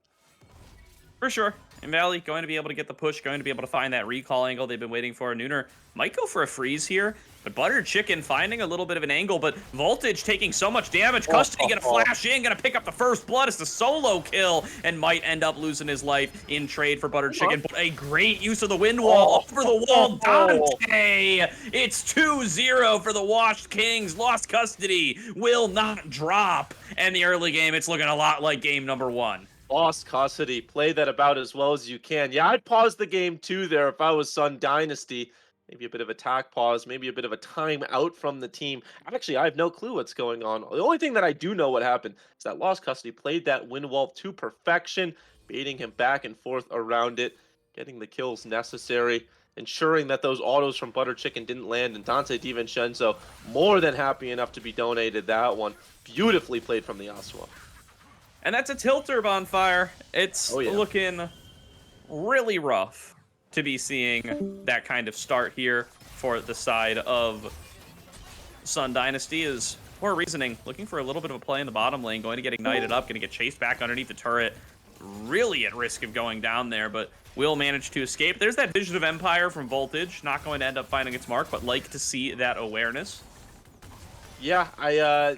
For sure. And Valley going to be able to get the push, going to be able to find that recall angle they've been waiting for. Nooner might go for a freeze here, but Butter Chicken finding a little bit of an angle, but Voltage taking so much damage. Custody gonna flash in, gonna pick up the first blood. It's the solo kill, and might end up losing his life in trade for Butter Chicken. But a great use of the wind wall over the wall. Dante! It's 2-0 for the Washed Kings. Lost custody, will not drop. And the early game, it's looking a lot like game number 1. Lost custody. Play that about as well as you can. Yeah, I'd pause the game too there if I was Sun Dynasty. Maybe a bit of attack pause, maybe a bit of a time out from the team. Actually, I have no clue what's going on. The only thing that I do know what happened is that Lost Custody played that wind wall to perfection, baiting him back and forth around it, getting the kills necessary, ensuring that those autos from Butter Chicken didn't land, and Dante DiVincenzo more than happy enough to be donated that one. Beautifully played from the Aswa. And that's a tilter, Bonfire. It's looking really rough to be seeing that kind of start here for the side of Sun Dynasty. Is Poor Reasoning looking for a little bit of a play in the bottom lane, going to get ignited up, going to get chased back underneath the turret. Really at risk of going down there, but will manage to escape. There's that Vision of Empire from Voltage. Not going to end up finding its mark, but like to see that awareness. Yeah,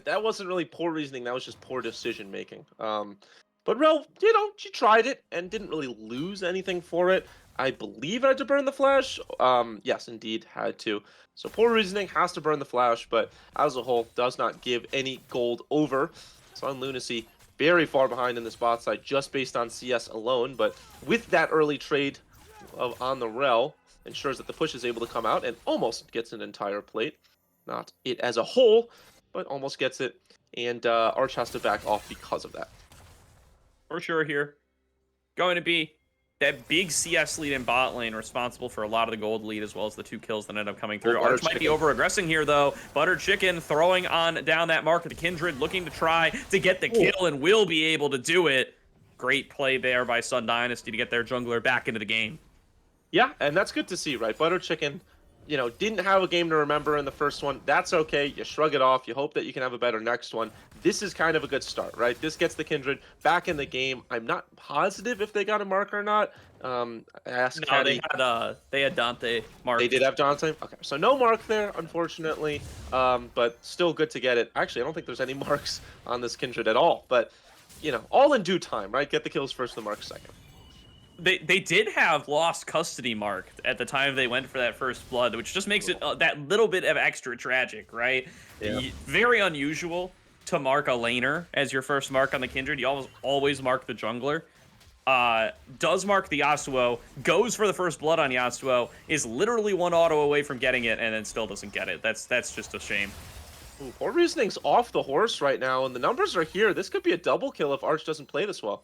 that wasn't really poor reasoning. That was just poor decision making. But Rel, she tried it and didn't really lose anything for it. I believe I had to burn the flash. Yes, indeed, had to. So poor reasoning, has to burn the flash, but as a whole, does not give any gold over. Sun Lunacy very far behind in this bot side, just based on CS alone. But with that early trade on the Rel, ensures that the push is able to come out and almost gets an entire plate. Not it as a whole, but almost gets it. And Arch has to back off because of that. For sure here. Going to be that big CS lead in bot lane, responsible for a lot of the gold lead, as well as the 2 kills that end up coming through. Arch might be over-aggressing here, though. Butter Chicken throwing on down that mark of the Kindred, looking to try to get the kill, and will be able to do it. Great play there by Sun Dynasty to get their jungler back into the game. Yeah, and that's good to see, right? Butter Chicken you know, didn't have a game to remember in the first one. That's okay. You shrug it off. You hope that you can have a better next one. This is kind of a good start, right? This gets the Kindred back in the game. I'm not positive if they got a mark or not. I asked No, Caddy. they had Dante marked. They did have Dante. Okay, so no mark there, unfortunately. But still good to get it. Actually, I don't think there's any marks on this Kindred at all. But you know, all in due time, right? Get the kills first, the marks second. They did have lost custody marked at the time they went for that first blood, which just makes it that little bit of extra tragic, right? Yeah. Very unusual to mark a laner as your first mark on the Kindred. You always mark the jungler. Does mark the Yasuo, goes for the first blood on Yasuo, is literally one auto away from getting it, and then still doesn't get it. That's just a shame. Ooh, Poor Reasoning's off the horse right now, and the numbers are here. This could be a double kill if Arch doesn't play this well.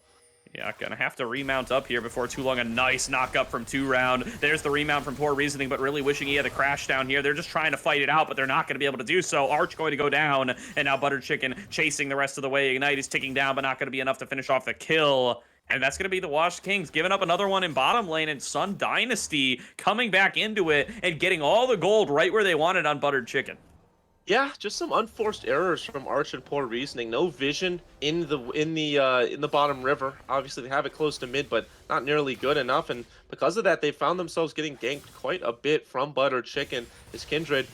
Yeah, gonna have to remount up here before too long. A nice knock up from 2round. There's the remount from Poor Reasoning, but really wishing he had a crash down here. They're just trying to fight it out, but they're not going to be able to do so. Arch going to go down, and now Butter Chicken chasing the rest of the way. Ignite is ticking down, but not going to be enough to finish off the kill. And that's going to be the Washed Kings giving up another one in bottom lane, and Sun Dynasty coming back into it and getting all the gold right where they wanted on Buttered Chicken. Yeah, just some unforced errors from Arch and Poor Reasoning. No vision in the bottom river. Obviously, they have it close to mid, but not nearly good enough. And because of that, they found themselves getting ganked quite a bit from Buttered Chicken. This Kindred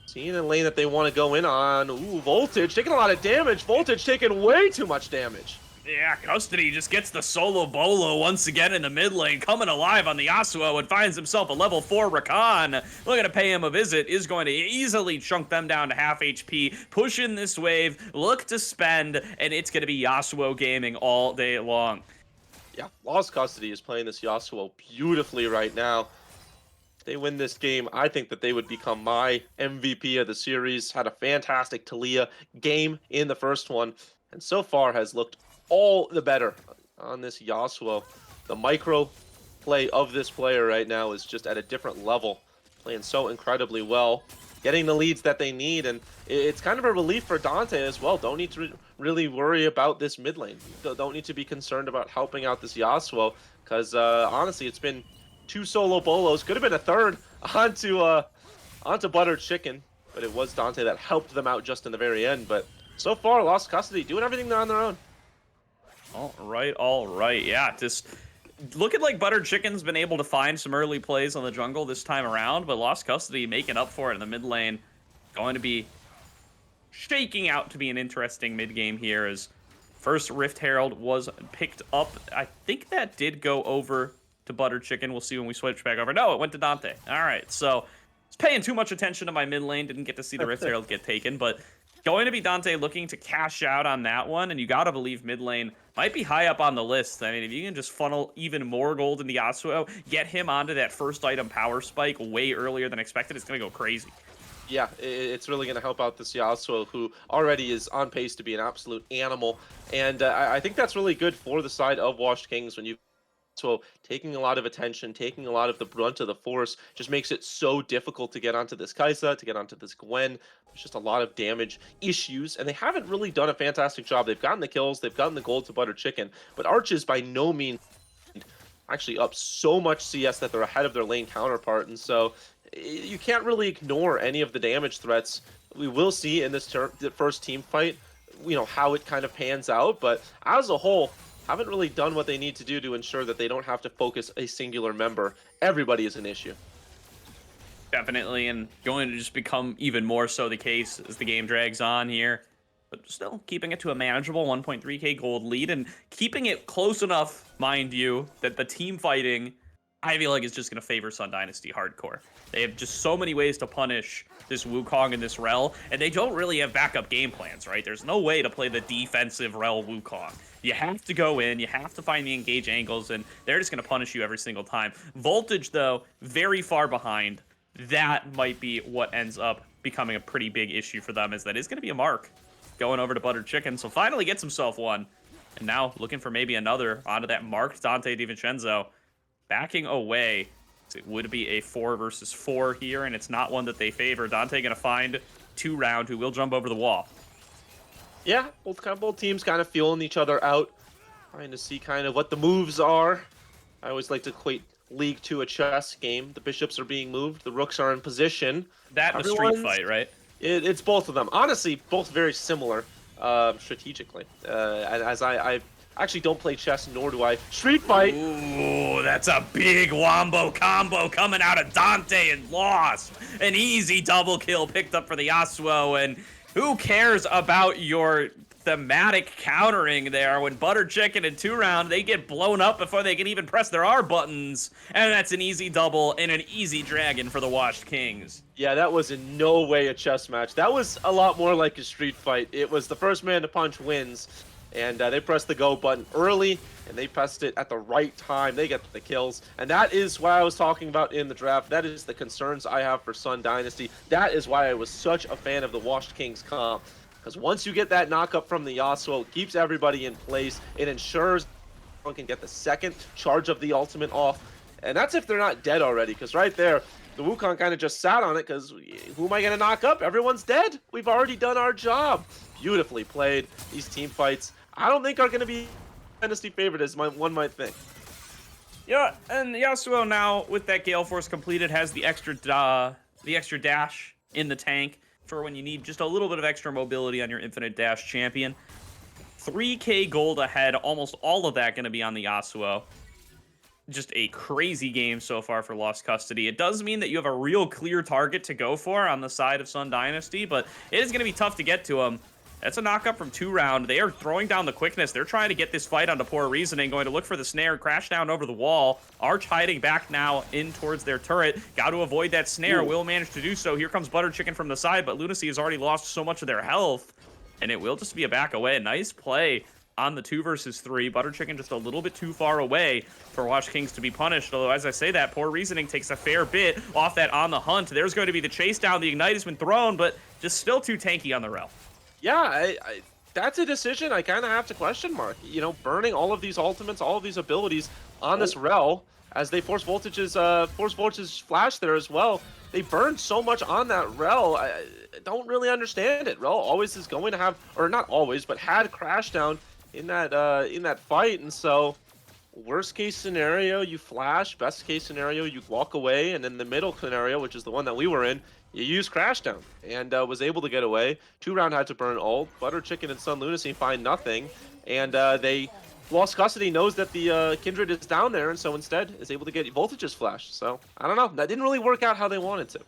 seeing a lane that they want to go in on. Ooh, Voltage taking a lot of damage. Voltage taking way too much damage. Yeah, Custody just gets the solo bolo once again in the mid lane, coming alive on the Yasuo and finds himself a level 4 Rakan. Looking to pay him a visit, is going to easily chunk them down to half HP, push in this wave, look to spend, and it's going to be Yasuo gaming all day long. Yeah, Lost Custody is playing this Yasuo beautifully right now. If they win this game, I think that they would become my MVP of the series. Had a fantastic Talia game in the first one, and so far has looked all the better on this Yasuo. The micro play of this player right now is just at a different level, playing so incredibly well, getting the leads that they need, and it's kind of a relief for Dante as well. Don't need to really worry about this mid lane. Don't need to be concerned about helping out this Yasuo, because honestly, it's been 2 solo bolos, could have been a third onto Buttered Chicken, but it was Dante that helped them out just in the very end. But so far, Lost Custody doing everything they're on their own. All right. Yeah, just looking like Buttered Chicken's been able to find some early plays on the jungle this time around, but Lost Custody making up for it in the mid lane. Going to be shaking out to be an interesting mid game here as first Rift Herald was picked up. I think that did go over to Buttered Chicken. We'll see when we switch back over. No, it went to Dante. All right, so I was paying too much attention to my mid lane. Didn't get to see the Rift Herald get taken, but going to be Dante looking to cash out on that one, and you got to believe mid lane might be high up on the list. I mean, if you can just funnel even more gold into Yasuo, get him onto that first item power spike way earlier than expected, it's going to go crazy. Yeah, it's really going to help out this Yasuo, who already is on pace to be an absolute animal. And I think that's really good for the side of Washed Kings when you so taking a lot of attention, taking a lot of the brunt of the force, just makes it so difficult to get onto this Kai'Sa, to get onto this Gwen. There's just a lot of damage issues, and they haven't really done a fantastic job. They've gotten the kills, they've gotten the gold to Buttered Chicken, but Arch is by no means actually up so much CS that they're ahead of their lane counterpart, and so you can't really ignore any of the damage threats. We will see in this the first team fight, you know, how it kind of pans out, but as a whole, haven't really done what they need to do to ensure that they don't have to focus a singular member. Everybody is an issue. Definitely, and going to just become even more so the case as the game drags on here. But still keeping it to a manageable 1.3k gold lead and keeping it close enough, mind you, that the team fighting, I feel like, is just going to favor Sun Dynasty hardcore. They have just so many ways to punish this Wukong and this Rel, and they don't really have backup game plans, right? There's no way to play the defensive Rel Wukong. You have to go in, you have to find the engage angles, and they're just going to punish you every single time. Voltage, though, very far behind. That might be what ends up becoming a pretty big issue for them, as that is going to be a mark going over to Buttered Chicken. So finally gets himself one, and now looking for maybe another onto that marked Dante DiVincenzo. Backing away. It would be a 4 versus 4 here, and it's not one that they favor. Dante going to find 2round, who will jump over the wall. Yeah, both teams kind of feeling each other out, trying to see kind of what the moves are. I always like to equate League to a chess game. The bishops are being moved. The rooks are in position. That and a street fight, right? It's both of them. Honestly, both very similar strategically. As I actually don't play chess, nor do I street fight. Ooh, that's a big wombo combo coming out of Dante and lost. An easy double kill picked up for the Yasuo, and who cares about your thematic countering there when Butter Chicken and 2Round, they get blown up before they can even press their R buttons, and that's an easy double and an easy dragon for the Washed Kings. Yeah, that was in no way a chess match. That was a lot more like a street fight. It was the first man to punch wins, and they pressed the go button early, and they pressed it at the right time. They get the kills, and that is why I was talking about in the draft. That is the concerns I have for Sun Dynasty. That is why I was such a fan of the Washed Kings comp. Because once you get that knock-up from the Yasuo, it keeps everybody in place. It ensures one can get the second charge of the ultimate off. And that's if they're not dead already. Because right there, the Wukong kind of just sat on it. Because who am I going to knock up? Everyone's dead. We've already done our job. Beautifully played. These team fights, I don't think are going to be Dynasty favorite as one might think. Yeah, and Yasuo now, with that Gale Force completed, has the extra dash in the tank for when you need just a little bit of extra mobility on your Infinite Dash champion. 3k gold ahead, almost all of that going to be on the Yasuo. Just a crazy game so far for Lost Custody. It does mean that you have a real clear target to go for on the side of Sun Dynasty, but it is going to be tough to get to him. That's a knock-up from 2Round. They are throwing down the quickness. They're trying to get this fight onto Poor Reasoning, going to look for the snare, crash down over the wall. Arch hiding back now in towards their turret. Got to avoid that snare. Will manage to do so. Here comes Butter Chicken from the side, but Lunacy has already lost so much of their health, and it will just be a back away. Nice play on the 2 versus 3. Butter Chicken just a little bit too far away for Washed Kings to be punished, although as I say that, Poor Reasoning takes a fair bit off that on the hunt. There's going to be the chase down. The Ignite has been thrown, but just still too tanky on the rel. Yeah, that's a decision I kind of have to question mark. You know, burning all of these ultimates, all of these abilities on this rel as they force voltage's flash there as well. They burned so much on that rel. I don't really understand it. Rel always is going to have, or not always, but had crash down in that fight, and so worst case scenario you flash, best case scenario you walk away, and in the middle scenario, which is the one that we were in, you use Crashdown, and was able to get away. 2Round had to burn ult. Butter Chicken and Sun Lunacy find nothing, and they Lost Custody knows that the Kindred is down there, and so instead is able to get Voltage's flash. So I don't know, that didn't really work out how they wanted to.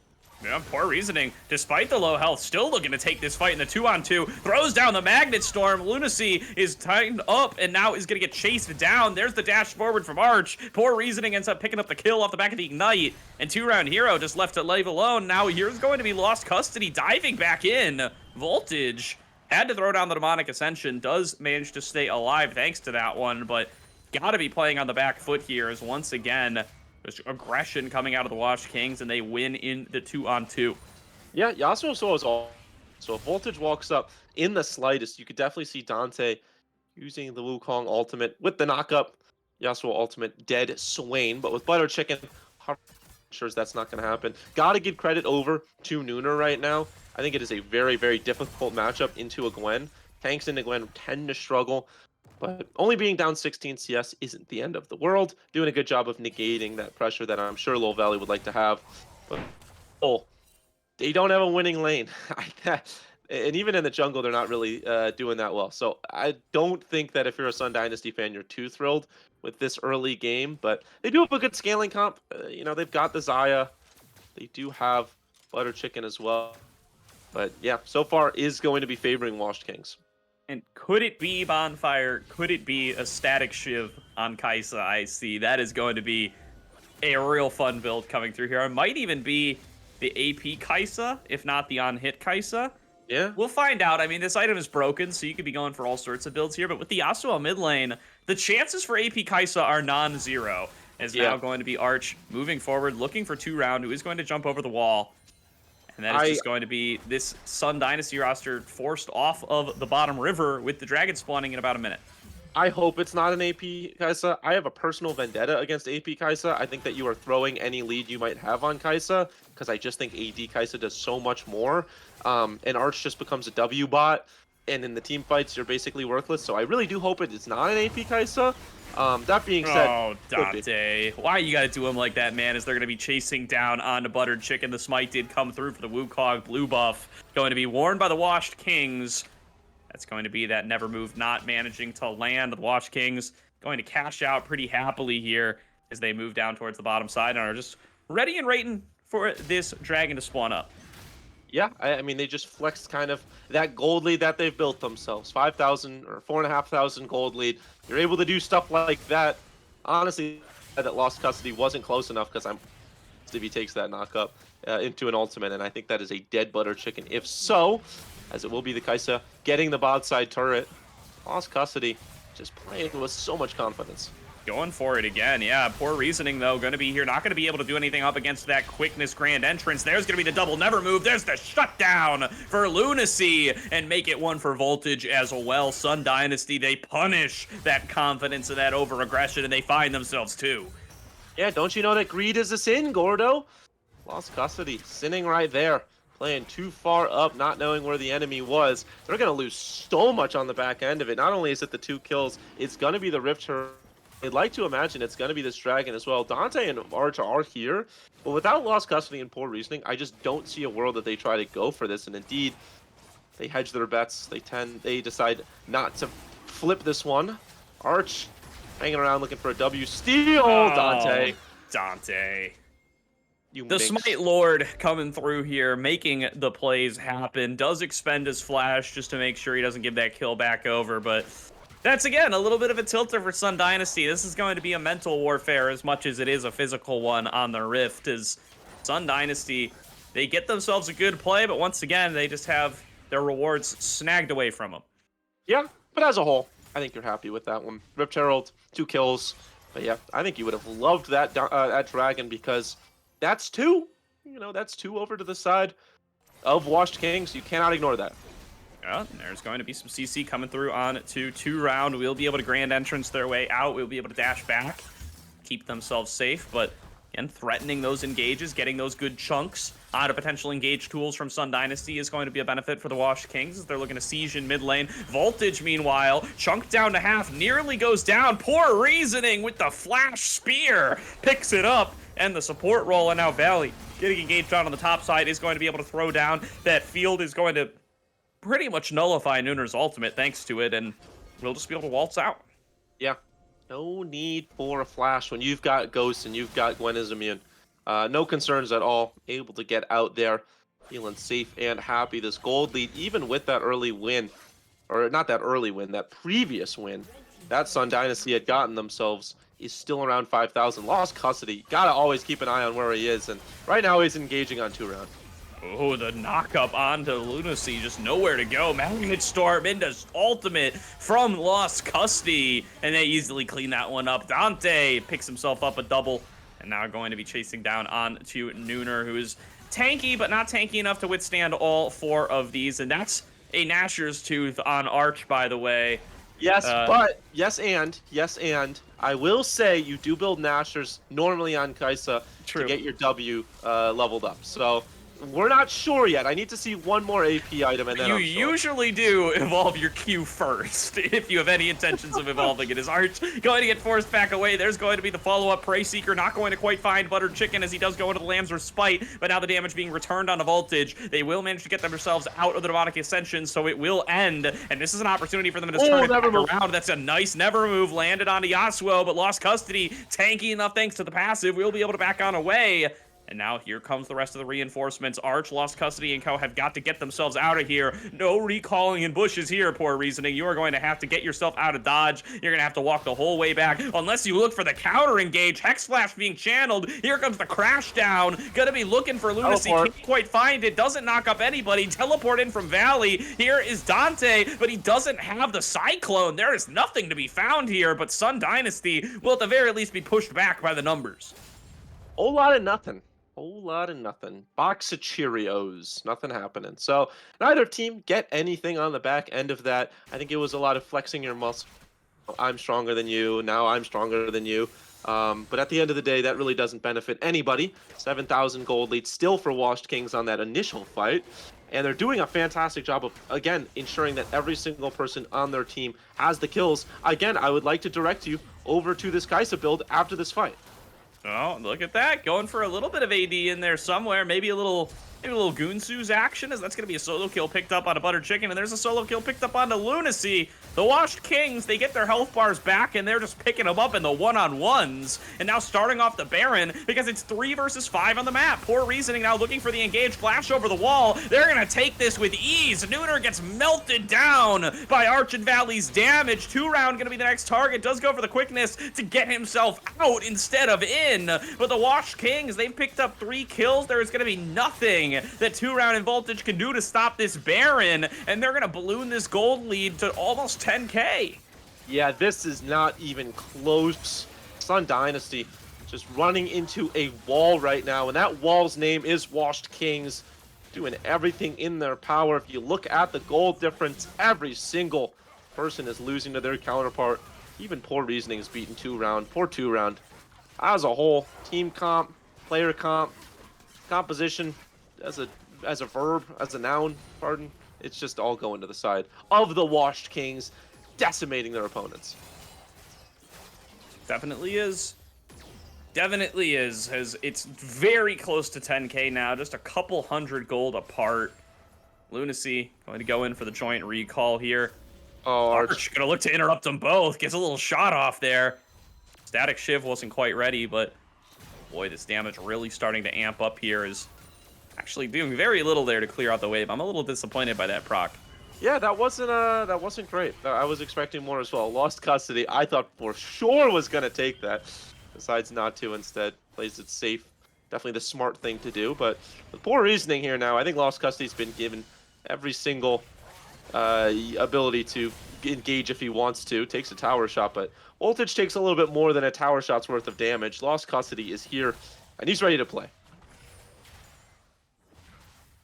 Yeah, Poor Reasoning, despite the low health, still looking to take this fight in the 2-on-2. Throws down the Magnet Storm. Lunacy is tightened up and now is going to get chased down. There's the dash forward from Arch. Poor Reasoning ends up picking up the kill off the back of the Ignite. And 2Round Hero just left to leave alone. Now here's going to be Lost Custody diving back in. Voltage had to throw down the Demonic Ascension. Does manage to stay alive thanks to that one, but got to be playing on the back foot here as once again there's aggression coming out of the Washed Kings, and they win in the 2-on-2. Yeah, Yasuo saw us all. So if Voltage walks up in the slightest, you could definitely see Dante using the Wukong ultimate with the knockup. Yasuo ultimate dead Swain, but with Butter Chicken, sure that's not going to happen. Got to give credit over to Nooner right now. I think it is a very, very difficult matchup into a Gwen. Tanks into Gwen tend to struggle. But only being down 16 CS isn't the end of the world. Doing a good job of negating that pressure that I'm sure Low Valley would like to have. But they don't have a winning lane. And even in the jungle, they're not really doing that well. So I don't think that if you're a Sun Dynasty fan, you're too thrilled with this early game. But they do have a good scaling comp. You know, they've got the Xayah. They do have Butter Chicken as well. But yeah, so far is going to be favoring Washed Kings. And could it be Bonfire? Could it be a static Shiv on Kai'Sa? I see. That is going to be a real fun build coming through here. It might even be the AP Kai'Sa, if not the on-hit Kai'Sa. Yeah. We'll find out. I mean, this item is broken, so you could be going for all sorts of builds here. But with the Yasuo mid lane, the chances for AP Kai'Sa are non-zero. As now going to be Arch moving forward, looking for 2Round, who is going to jump over the wall. And that is just going to be this Sun Dynasty roster forced off of the bottom river with the dragon spawning in about a minute. I hope it's not an AP Kai'Sa. I have a personal vendetta against AP Kai'Sa. I think that you are throwing any lead you might have on Kai'Sa because I just think AD Kai'Sa does so much more. And Arch just becomes a W bot. And in the team fights, you're basically worthless. So I really do hope it is not an AP Kai'Sa. That being said, Oh, could be. Dante. Why you gotta do him like that, man? Is they're gonna be chasing down onto Buttered Chicken. The smite did come through for the Wukong blue buff. Going to be warned by the Washed Kings. That's going to be that Never Move not managing to land. The Washed Kings going to cash out pretty happily here as they move down towards the bottom side and are just ready and waiting for this dragon to spawn up. Yeah, I mean, they just flexed kind of that gold lead that they've built themselves. 5,000 or 4,500 gold lead. You're able to do stuff like that. Honestly, that lost custody wasn't close enough because if he takes that knock up into an ultimate, and I think that is a dead Butter Chicken. If so, as it will be the Kaisa getting the bot side turret. Lost custody, just playing with so much confidence. Going for it again, yeah. Poor reasoning, though. Going to be here. Not going to be able to do anything up against that quickness grand entrance. There's going to be the double never move. There's the shutdown for Lunacy. And make it one for Voltage as well. Sun Dynasty, they punish that confidence and that over-aggression, and they find themselves too. Yeah, don't you know that greed is a sin, Gordo? Lost custody, sinning right there. Playing too far up, not knowing where the enemy was. They're going to lose so much on the back end of it. Not only is it the 2 kills, it's going to be the Rift turret. I'd like to imagine it's going to be this dragon as well. Dante and Arch are here, but without lost custody and poor reasoning, I just don't see a world that they try to go for this. And indeed, they hedge their bets. They decide not to flip this one. Arch hanging around looking for a W. Steal, Dante. Dante. You the minx. Smite Lord coming through here, making the plays happen. Does expend his flash just to make sure he doesn't give that kill back over, but that's, again, a little bit of a tilter for Sun Dynasty. This is going to be a mental warfare as much as it is a physical one on the Rift. As Sun Dynasty, they get themselves a good play, but once again, they just have their rewards snagged away from them. Yeah, but as a whole, I think you're happy with that one. Rift Herald, 2 kills. But yeah, I think you would have loved that dragon because that's 2. You know, that's 2 over to the side of Washed Kings. You cannot ignore that. Yeah, there's going to be some CC coming through on to 2 round. We'll be able to grand entrance their way out. We'll be able to dash back, keep themselves safe, but again, threatening those engages, getting those good chunks out of potential engage tools from Sun Dynasty is going to be a benefit for the Washed Kings as they're looking to siege in mid lane. Voltage, meanwhile, chunked down to half, nearly goes down. Poor reasoning with the flash spear, picks it up, and the support roll, and now Valley getting engaged on the top side is going to be able to throw down. That field is going to pretty much nullify Nooner's ultimate thanks to it, and we'll just be able to waltz out. Yeah, no need for a flash when you've got Ghost and you've got Gwen is immune. No concerns at all. Able to get out there, feeling safe and happy. This gold lead, even with that early win, or not that early win, that previous win, that Sun Dynasty had gotten themselves, is still around 5,000. Lost custody. Gotta always keep an eye on where he is, and right now he's engaging on 2 round. Oh, the knock-up onto Lunacy, just nowhere to go. Magnet Storm into ultimate from Lost Custody, and they easily clean that one up. Dante picks himself up a double, and now going to be chasing down on to Nooner, who is tanky, but not tanky enough to withstand all 4 of these, and that's a Gnasher's Tooth on Arch, by the way. Yes, yes, and I will say you do build Gnashers normally on Kaisa to get your W leveled up, so we're not sure yet. I need to see one more AP item, and then you I'm sure. usually do evolve your Q first, if you have any intentions of evolving it. Is Arch going to get forced back away? There's going to be the follow-up Prey Seeker, not going to quite find Buttered Chicken as he does go into the Lamb's Respite, but now the damage being returned on a Voltage. They will manage to get themselves out of the Demonic Ascension, so it will end, and this is an opportunity for them to turn it back around. That's a nice never move, landed onto Yasuo, but lost custody. Tanky enough thanks to the passive. We'll be able to back on away. And now here comes the rest of the reinforcements. Arch, Lost Custody, and Co. have got to get themselves out of here. No recalling in bushes here, poor reasoning. You are going to have to get yourself out of dodge. You're going to have to walk the whole way back unless you look for the counter engage. Hex Flash being channeled. Here comes the crash down. Going to be looking for Lunacy. Can't quite find it. Doesn't knock up anybody. Teleport in from Valley. Here is Dante, but he doesn't have the Cyclone. There is nothing to be found here, but Sun Dynasty will at the very least be pushed back by the numbers. Whole lot of nothing. Whole lot of nothing. Box of Cheerios. Nothing happening. So neither team get anything on the back end of that. I think it was a lot of flexing your muscle. I'm stronger than you. Now I'm stronger than you. But at the end of the day, that really doesn't benefit anybody. 7,000 gold lead still for Washed Kings on that initial fight. And they're doing a fantastic job of, again, ensuring that every single person on their team has the kills. Again, I would like to direct you, over to this Kaisa build after this fight. Oh, look at that. Going for a little bit of AD in there somewhere. Maybe a little Goonsu's action, as that's going to be a solo kill picked up on a Butter Chicken, and there's a solo kill picked up on the Lunacy. The Washed Kings, they get their health bars back, and they're just picking them up in the one-on-ones. And now starting off the Baron, because it's 3 versus 5 on the map. Poor Reasoning now looking for the engaged flash over the wall. They're going to take this with ease. Nooner gets melted down by Arch and Valley's damage. 2round going to be the next target. Does go for the quickness to get himself out instead of in. But the Washed Kings, they've picked up 3 kills. There is going to be nothing that 2round and Voltage can do to stop this Baron, and they're gonna balloon this gold lead to almost 10k. Yeah, this is not even close. Sun Dynasty just running into a wall right now, and that wall's name is Washed Kings, doing everything in their power. If you look at the gold difference, every single person is losing to their counterpart. Even Poor Reasoning is beaten 2round. Poor 2round. As a whole, team comp, player comp, composition, as a verb, as a noun, pardon, it's just all going to the side of the Washed Kings, decimating their opponents. Definitely is. Definitely is. It's very close to 10k now, just a couple hundred gold apart. Lunacy going to go in for the joint recall here. Oh, Arch gonna look to interrupt them both. Gets a little shot off there. Static Shiv wasn't quite ready, but boy, this damage really starting to amp up here. Is actually doing very little there to clear out the wave. I'm a little disappointed by that proc. Yeah, that wasn't great. I was expecting more as well. Lost custody, I thought for sure was gonna take that. Decides not to, instead plays it safe. Definitely the smart thing to do. But with Poor Reasoning here now, I think Lost Custody's been given every single ability to engage if he wants to. Takes a tower shot, but Voltage takes a little bit more than a tower shot's worth of damage. Lost Custody is here, and he's ready to play.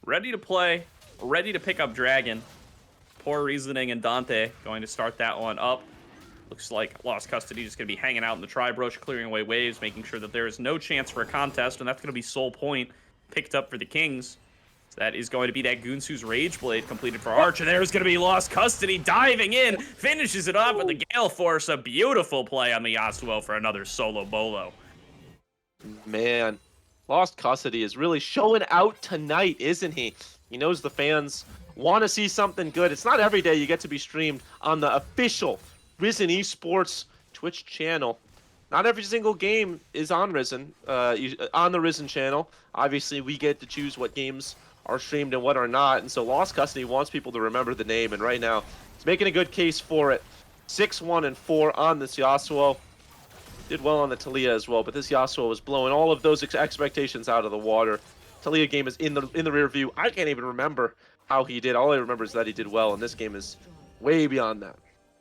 Ready to play, ready to pick up Dragon. Poor Reasoning and Dante going to start that one up. Looks like Lost Custody just going to be hanging out in the tri-brush, clearing away waves, making sure that there is no chance for a contest, and that's going to be sole point picked up for the Kings. So that is going to be that Goonsu's Rage Blade completed for Arch, and there's going to be Lost Custody diving in, finishes it off with the Gale Force. A beautiful play on the Yasuo for another solo bolo. Man, Lost Custody is really showing out tonight, isn't he? He knows the fans want to see something good. It's not every day you get to be streamed on the official Risen Esports Twitch channel. Not every single game is on Risen, on the Risen channel. Obviously, we get to choose what games are streamed and what are not, and so Lost Custody wants people to remember the name, and right now, he's making a good case for it. 6-1-4 on this Yasuo. Did well on the Taliyah as well, but this Yasuo was blowing all of those expectations out of the water. Taliyah game is in the rear view. I can't even remember how he did. All I remember is that he did well, and this game is way beyond that.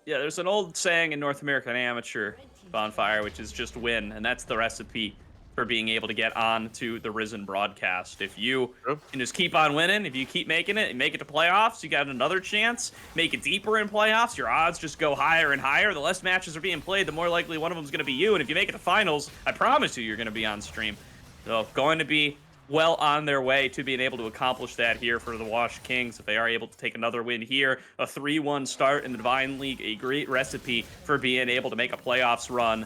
Yeah, there's an old saying in North American Amateur Bonfire, which is just win, and that's the recipe for being able to get on to the Risen broadcast. If you can just keep on winning, if you keep making it and make it to playoffs, you got another chance. Make it deeper in playoffs, your odds just go higher and higher. The less matches are being played, the more likely one of them is going to be you, and if you make it to finals, I promise you're going to be on stream. So going to be well on their way to being able to accomplish that here for the Washed Kings. If they are able to take another win here, a 3-1 start in the Divine League, a great recipe for being able to make a playoffs run.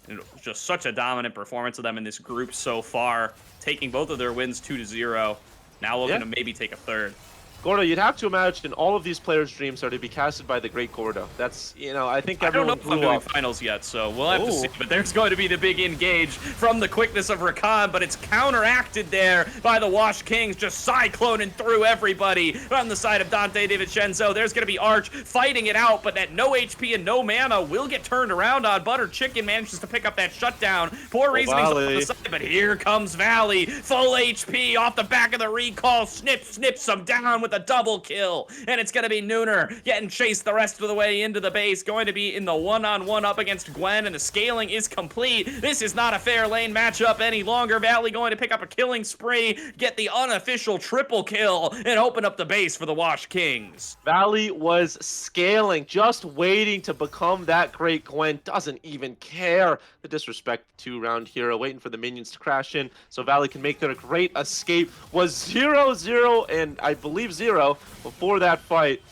And just such a dominant performance of them in this group so far, taking both of their wins 2-0. Now looking to maybe take a third. Gordo, you'd have to imagine all of these players' dreams are to be casted by the great Gordo. That's, I think everyone I don't know if I'm doing finals yet, so we'll have to see. But there's going to be the big engage from the quickness of Rakan, but it's counteracted there by the Washed Kings, just cycloning through everybody on the side of Dante DiVincenzo. There's going to be Arch fighting it out, but at no HP and no mana will get turned around on. Butter Chicken manages to pick up that shutdown. Poor Reasoning's on the side, but here comes Valley. Full HP off the back of the recall. Snips them down with a double kill, and it's going to be Nooner getting chased the rest of the way into the base, going to be in the one-on-one up against Gwen, and the scaling is complete. This is not a fair lane matchup any longer. Valley going to pick up a killing spree, get the unofficial triple kill, and open up the base for the Washed Kings. Valley was scaling, just waiting to become that great Gwen. Doesn't even care. The disrespect 2-round hero, waiting for the minions to crash in so Valley can make their great escape. Was 0-0 and I believe 0 before that fight,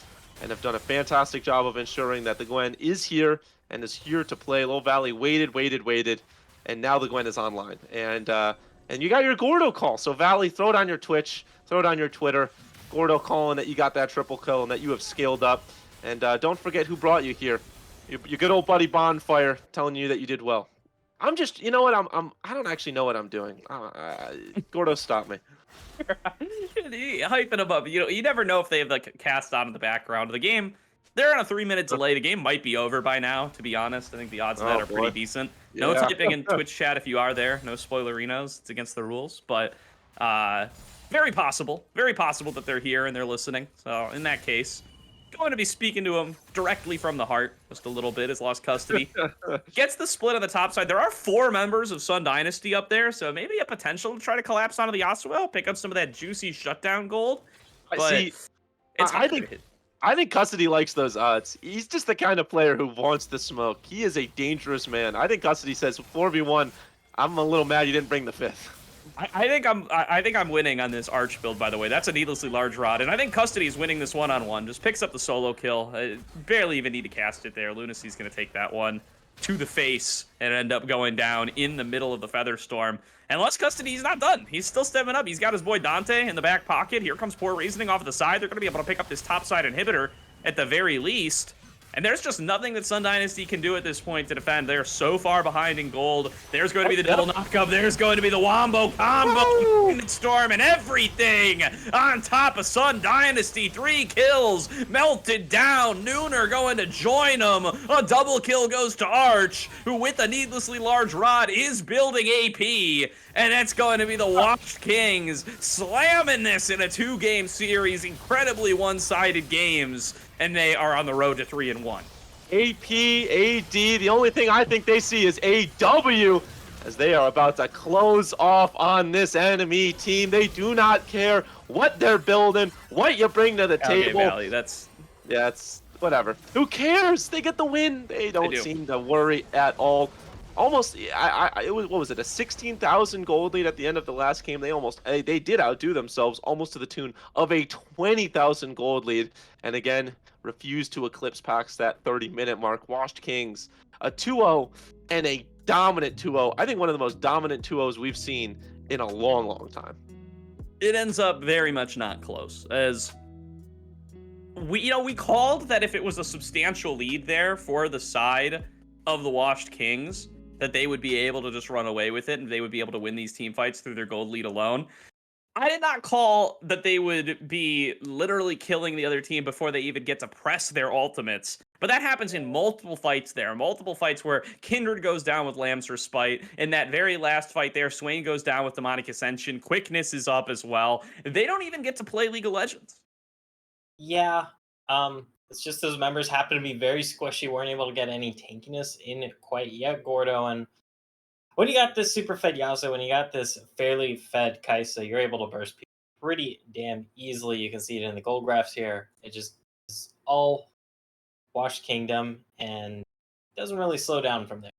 and have done a fantastic job of ensuring that the Gwen is here and is here to play. Low Valley waited, and now the Gwen is online. And you got your Gordo call. So Valley, throw it on your Twitch, throw it on your Twitter. Gordo calling that you got that triple kill and that you have scaled up. And don't forget who brought you here. Your good old buddy Bonfire telling you that you did well. I'm just, you know what? I don't actually know what I'm doing. Gordo, stop me. Hyping them up. You never know if they have like cast on in the background of the game. They're on a 3-minute delay. The game might be over by now, to be honest. I think the odds of that are pretty decent. No typing in Twitch chat if you are there. No spoilerinos. It's against the rules. But very possible that they're here and they're listening. So in that case, going to be speaking to him directly from the heart just a little bit. Has lost custody. Gets the split on the top side. There are 4 members of Sun Dynasty up there, so maybe a potential to try to collapse onto the Yasuo, pick up some of that juicy shutdown gold. But I think Custody likes those odds. He's just the kind of player who wants the smoke. He is a dangerous man. I think Custody says 4v1. I'm a little mad you didn't bring the 5th. I think I'm winning on this Arch build, by the way. That's a needlessly large rod, and I think Custody's winning this one-on-one. Just picks up the solo kill. Barely even need to cast it there. Lunacy's going to take that one to the face and end up going down in the middle of the Featherstorm. And Lust Custody, he's not done. He's still stepping up. He's got his boy Dante in the back pocket. Here comes Poor Reasoning off of the side. They're going to be able to pick up this topside inhibitor at the very least. And there's just nothing that Sun Dynasty can do at this point to defend. They're so far behind in gold. There's going to be the double knockup. There's going to be the wombo combo. Storm and everything on top of Sun Dynasty. 3 kills melted down. Nooner going to join them. A double kill goes to Arch, who with a needlessly large rod is building AP. And that's going to be the Washed Kings slamming this in a 2-game series. Incredibly one-sided games. And they are on the road to 3-1. AP, AD, the only thing I think they see is AW as they are about to close off on this enemy team. They do not care what they're building, what you bring to the table. Valley, yeah, it's whatever. Who cares? They get the win. They don't seem to worry at all. Almost, it was, what was it, a 16,000 gold lead at the end of the last game. They did outdo themselves almost to the tune of a 20,000 gold lead. And again, refused to eclipse past that 30-minute mark. Washed Kings, a 2-0 and a dominant 2-0. I think one of the most dominant 2-0s we've seen in a long, long time. It ends up very much not close, as we called that if it was a substantial lead there for the side of the Washed Kings, that they would be able to just run away with it and they would be able to win these team fights through their gold lead alone. I did not call that they would be literally killing the other team before they even get to press their ultimates. But that happens in multiple fights there. Multiple fights where Kindred goes down with Lamb's Respite. In that very last fight there, Swain goes down with Demonic Ascension. Quickness is up as well. They don't even get to play League of Legends. Yeah. It's just those members happen to be very squishy, weren't able to get any tankiness in it quite yet, Gordo. And when you got this super fed Yasuo, when you got this fairly fed Kaisa, you're able to burst people pretty damn easily. You can see it in the gold graphs here. It just is all Washed Kingdom and doesn't really slow down from there.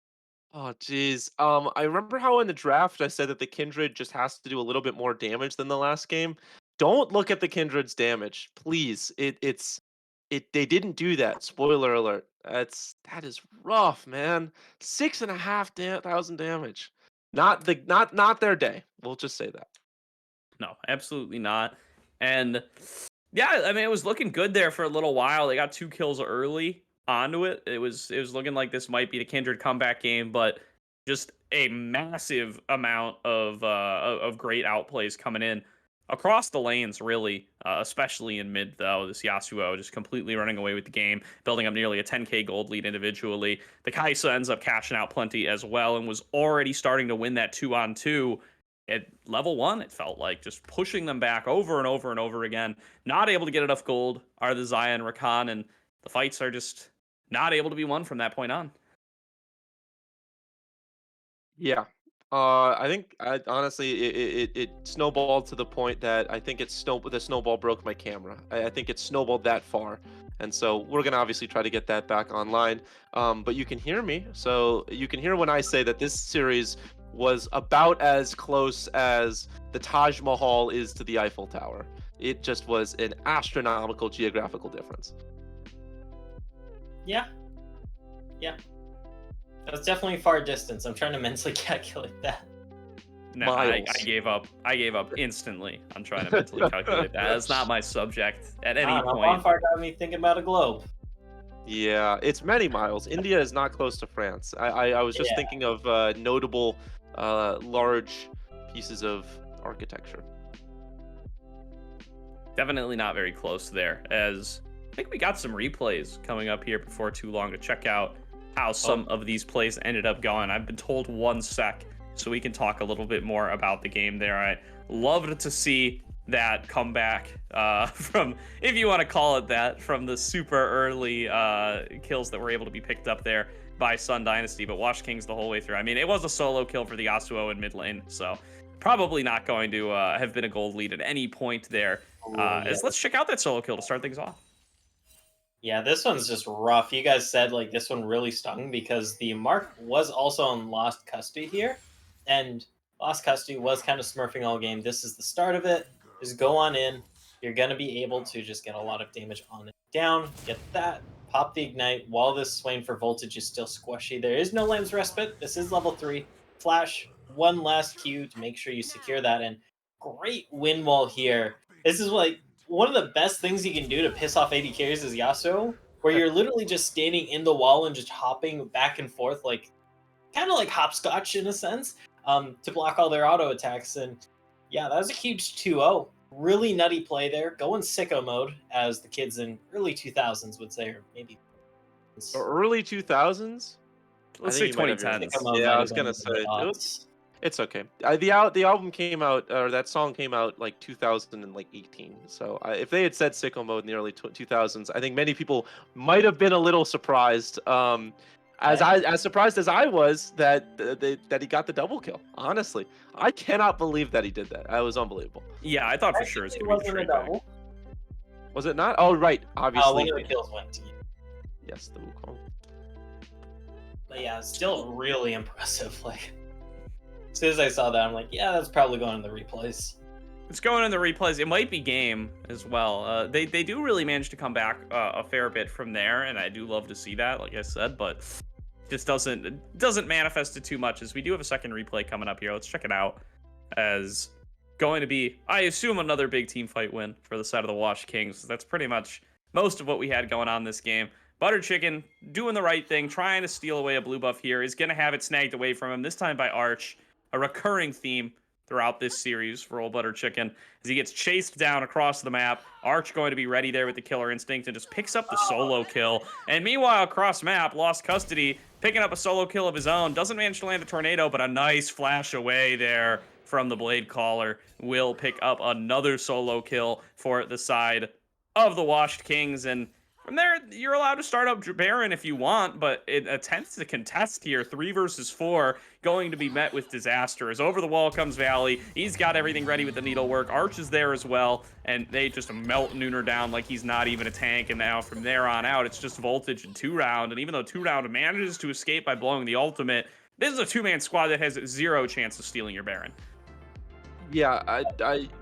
Oh, geez. I remember how in the draft I said that the Kindred just has to do a little bit more damage than the last game. Don't look at the Kindred's damage, please. They didn't do that. Spoiler alert. That is rough, man. 6,500 damage. Not their day. We'll just say that. No, absolutely not. And yeah, I mean, it was looking good there for a little while. They got 2 kills early onto it. It was looking like this might be the Kindred comeback game, but just a massive amount of great outplays coming in across the lanes, really, especially in mid, though. This Yasuo just completely running away with the game, building up nearly a 10k gold lead individually. The Kaisa ends up cashing out plenty as well and was already starting to win that 2-on-2 at level 1, it felt like, just pushing them back over and over and over again. Not able to get enough gold are the Zion Rakan, and the fights are just not able to be won from that point on. Yeah. I think honestly it snowballed to the point that I think the snowball broke my camera. I think it snowballed that far, and so we're gonna obviously try to get that back online. But you can hear me, so you can hear when I say that this series was about as close as the Taj Mahal is to the Eiffel Tower. It just was an astronomical geographical difference. Yeah. That's definitely far distance. I'm trying to mentally calculate that. No, I Miles. gave up. I gave up instantly on trying to mentally calculate that. That's not my subject at I any don't know. point. Bonfire got me thinking about a globe. Yeah, it's many miles. India is not close to France. I was just Yeah. thinking of notable large pieces of architecture. Definitely not very close there, as I think we got some replays coming up here before too long to check out how some of these plays ended up going. I've been told 1 sec, so we can talk a little bit more about the game there. I loved to see that comeback from, if you want to call it that, from the super early kills that were able to be picked up there by Sun Dynasty, but Wash Kings the whole way through. I mean, it was a solo kill for the Yasuo in mid lane, so probably not going to have been a gold lead at any point there. Let's check out that solo kill to start things off. Yeah, this one's just rough. You guys said like this one really stung because the mark was also on Lost Custody here, and Lost Custody was kind of smurfing all game. This is the start of it. Just go on in. You're gonna be able to just get a lot of damage on it down. Get that. Pop the ignite while this Swain for voltage is still squishy. There is no Lamb's Respite. This is level 3. Flash one last Q to make sure you secure that. And great win wall here. This is like one of the best things you can do to piss off AD carries is Yasuo, where you're literally just standing in the wall and just hopping back and forth, like kind of like hopscotch in a sense, to block all their auto attacks. And yeah, that was a huge 2-0. Really nutty play there. Going sicko mode, as the kids in early 2000s would say, or maybe Early 2000s? Let's I say think you might have 2010s. sicko mode Yeah, might I have was been gonna in say the aughts. it's okay. The album came out, or that song came out like 2018. So if they had said sicko mode in the early 2000s, I think many people might have been a little surprised. As surprised as I was that he got the double kill. Honestly, I cannot believe that he did that. That was unbelievable. Yeah, I thought for sure it's It going to be the wasn't a trade back. double. Was it not? Oh right, obviously. One of the kills went to you. Yes, the Wukong. But yeah, still really impressive. Like, as soon as I saw that, I'm like, yeah, that's probably going in the replays. It's going in the replays. It might be game as well. They do really manage to come back a fair bit from there, and I do love to see that, like I said, but just doesn't manifest it too much, as we do have a second replay coming up here. Let's check it out. As going to be, I assume, another big team fight win for the side of the Wash Kings. That's pretty much most of what we had going on this game. Butter Chicken doing the right thing, trying to steal away a blue buff here. Is going to have it snagged away from him, this time by Arch. A recurring theme throughout this series for old Butter Chicken as he gets chased down across the map. Arch going to be ready there with the killer instinct and just picks up the solo kill. And meanwhile, across map, Lost Custody picking up a solo kill of his own. Doesn't manage to land the tornado, but a nice flash away there from the Blade Caller will pick up another solo kill for the side of the Washed Kings. And from there, you're allowed to start up Baron if you want, but it attempts to contest here, 3 versus 4, going to be met with disaster. As over the wall comes Valley, he's got everything ready with the needlework. Arch is there as well, and they just melt Nooner down like he's not even a tank. And now from there on out, it's just Voltage and 2-round. And even though 2-round manages to escape by blowing the ultimate, this is a 2-man squad that has 0 chance of stealing your Baron. Yeah,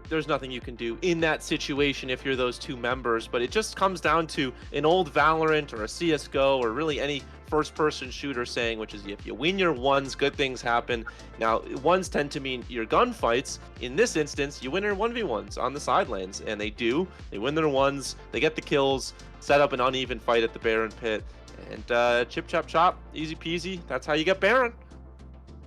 there's nothing you can do in that situation if you're those 2 members, but it just comes down to an old Valorant or a CSGO or really any first-person shooter saying, which is if you win your ones, good things happen. Now, ones tend to mean your gunfights. In this instance, you win your 1v1s on the side lanes, and they do. They win their ones, they get the kills, set up an uneven fight at the Baron pit, and chip, chop, chop, easy peasy. That's how you get Baron.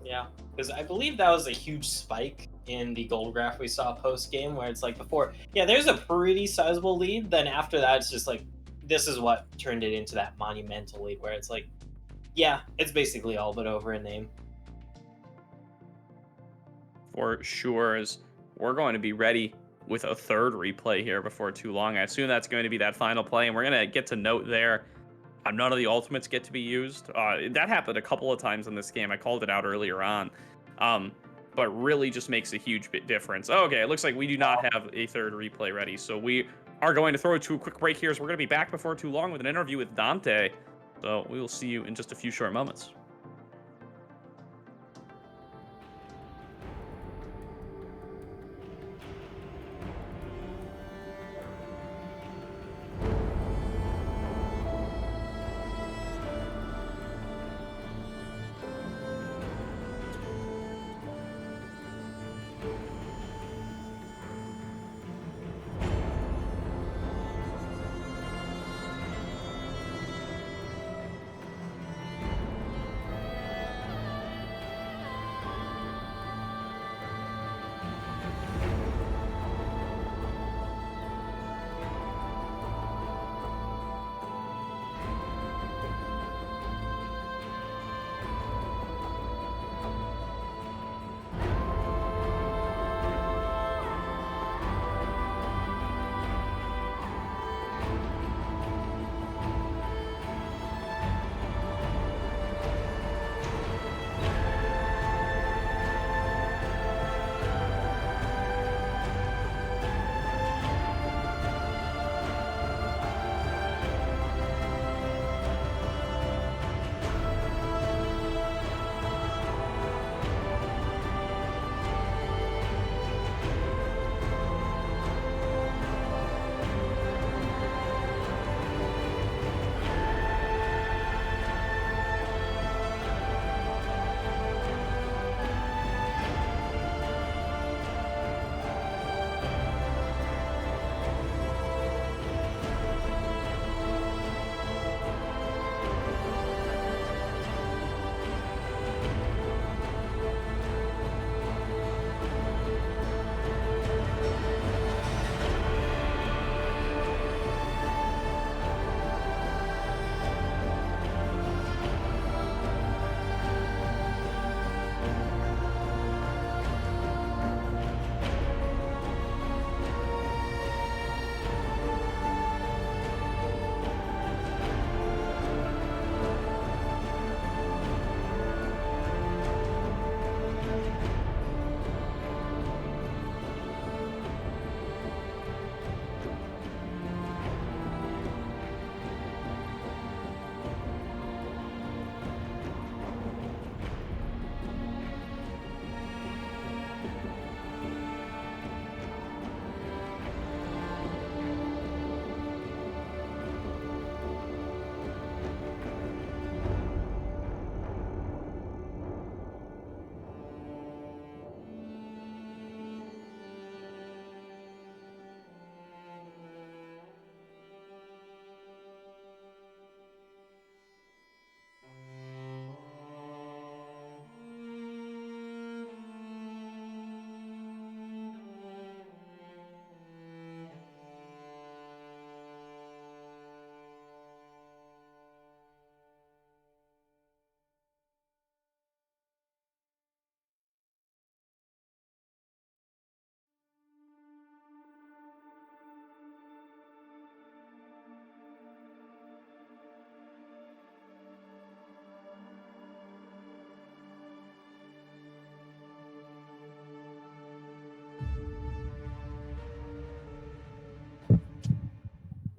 Yeah, because I believe that was a huge spike in the gold graph we saw post game, where it's like before, yeah, there's a pretty sizable lead. Then after that, it's just like this is what turned it into that monumental lead, where it's like, yeah, it's basically all but over in name. For sure, as we're going to be ready with a third replay here before too long. I assume that's going to be that final play, and we're going to get to note there. None of the ultimates get to be used. That happened a couple of times in this game. I called it out earlier on. But really just makes a huge bit difference. Okay, it looks like we do not have a third replay ready, so we are going to throw it to a quick break here, as we're going to be back before too long with an interview with Dante. So we will see you in just a few short moments.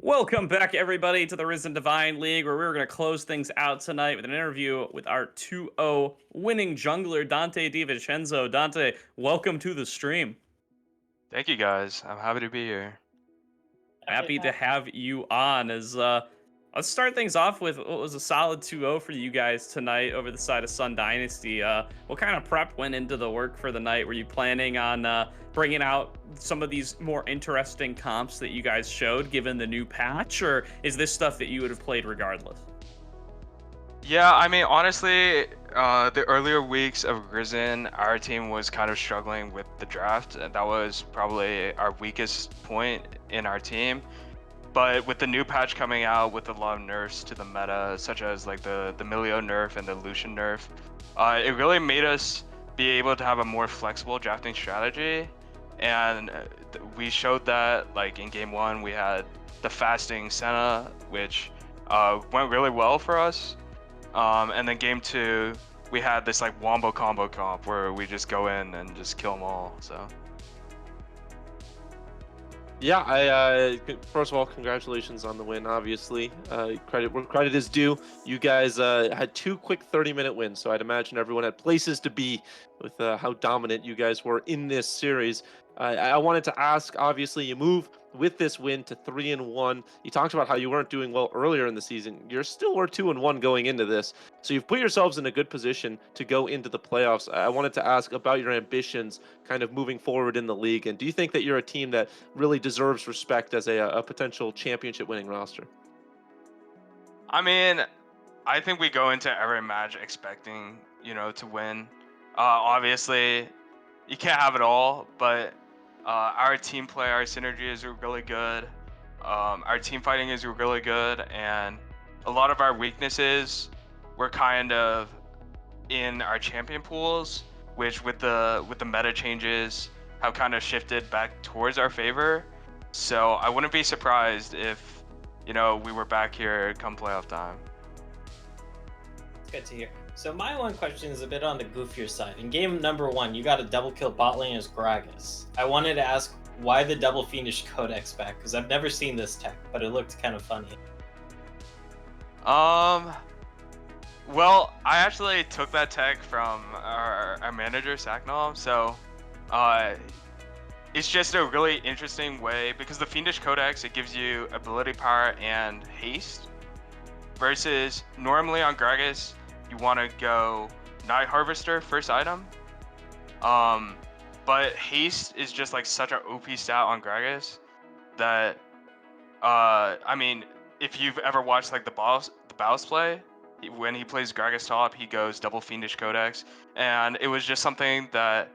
Welcome back, everybody, to the Risen Divine League, where we're going to close things out tonight with an interview with our 2-0 winning jungler, Dante DiVincenzo. Dante, welcome to the stream. Thank you guys. I'm happy to be here. Happy to have you on. Let's start things off with what was a solid 2-0 for you guys tonight over the side of Sun Dynasty. What kind of prep went into the work for the night? Were you planning on bringing out some of these more interesting comps that you guys showed given the new patch, or is this stuff that you would have played regardless? Yeah, I mean, honestly, the earlier weeks of Risen, our team was kind of struggling with the draft, and that was probably our weakest point in our team. But with the new patch coming out with a lot of nerfs to the meta, such as like the Milio nerf and the Lucian nerf, it really made us be able to have a more flexible drafting strategy. And we showed that, like in game one, we had the fasting Senna, which went really well for us. And then game two, we had this like wombo combo comp where we just go in and just kill them all. So. Yeah, I first of all, congratulations on the win. Obviously, credit where credit is due. You guys had 2 quick 30-minute wins, so I'd imagine everyone had places to be with how dominant you guys were in this series. I wanted to ask. Obviously, you move with this win to 3-1. You talked about how you weren't doing well earlier in the season. You're still were 2-1 going into this, so you've put yourselves in a good position to go into the playoffs. I wanted to ask about your ambitions, kind of moving forward in the league, and do you think that you're a team that really deserves respect as a potential championship-winning roster? I mean, I think we go into every match expecting, to win. Obviously, you can't have it all, but our team play, our synergy is really good. Our team fighting is really good, and a lot of our weaknesses were kind of in our champion pools, which with the meta changes have kind of shifted back towards our favor. So I wouldn't be surprised if, we were back here come playoff time. Good to hear. So my one question is a bit on the goofier side. In game number 1, you got a double kill bot lane as Gragas. I wanted to ask why the double Fiendish Codex back, because I've never seen this tech, but it looked kind of funny. Well, I actually took that tech from our manager, Saknal, so it's just a really interesting way, because the Fiendish Codex, it gives you ability power and haste, versus normally on Gragas, you want to go Night Harvester first item. But haste is just like such an OP stat on Gragas that, I mean, if you've ever watched like the Baus play, when he plays Gragas top, he goes double Fiendish Codex, and it was just something that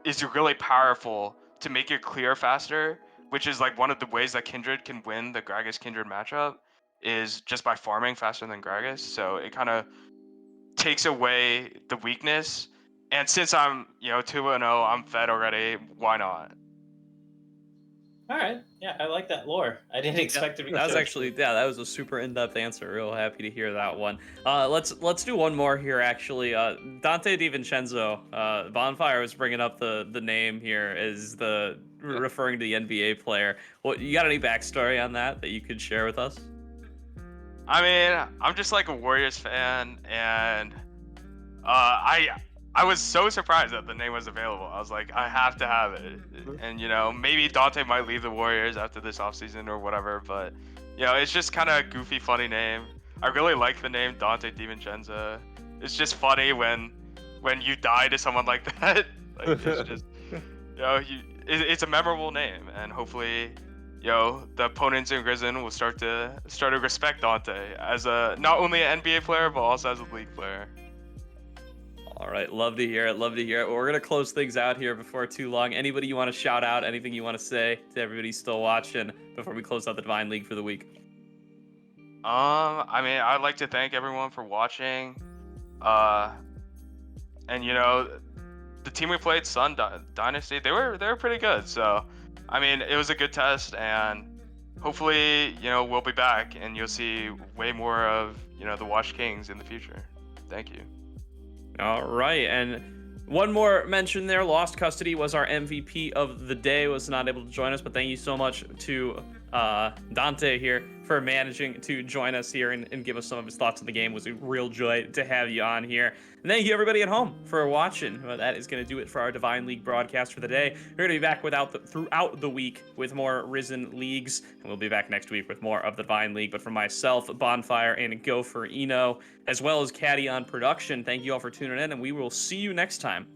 is really powerful to make it clear faster, which is like one of the ways that Kindred can win the Gragas Kindred matchup, is just by farming faster than Gragas. So it kind of takes away the weakness. And since I'm, 2-0, I'm fed already, why not? All right. Yeah, I like that lore. I didn't expect to be. That was actually, that was a super in-depth answer. Real happy to hear that one. Let's do one more here, actually. Dante DiVincenzo, Bonfire was bringing up the name here as referring to the NBA player. What, you got any backstory on that you could share with us? I mean, I'm just like a Warriors fan, and I was so surprised that the name was available. I was like, I have to have it. And, maybe Dante might leave the Warriors after this offseason or whatever, but, it's just kind of a goofy, funny name. I really like the name Dante DiVincenzo. It's just funny when you die to someone like that. Like, it's just, it's a memorable name, and hopefully, the opponents in Risen will start to respect Dante as not only an NBA player, but also as a league player. All right, love to hear it. Love to hear it. Well, we're gonna close things out here before too long. Anybody you want to shout out? Anything you want to say to everybody still watching before we close out the Divine League for the week? I mean, I'd like to thank everyone for watching. And the team we played, Sun Dynasty, they were pretty good. So, I mean, it was a good test, and hopefully, we'll be back, and you'll see way more of the Watch Kings in the future. Thank you. All right, and one more mention there. Lost Custody was our MVP of the day, was not able to join us, but thank you so much to Dante here for managing to join us here and give us some of his thoughts on the game. It was a real joy to have you on here. And thank you everybody at home for watching. Well, that is going to do it for our Divine League broadcast for the day. We're going to be back throughout the week with more Risen Leagues, and we'll be back next week with more of the Divine League. But for myself, Bonfire, and Gopher Eno, as well as Caddy on production, thank you all for tuning in, and we will see you next time.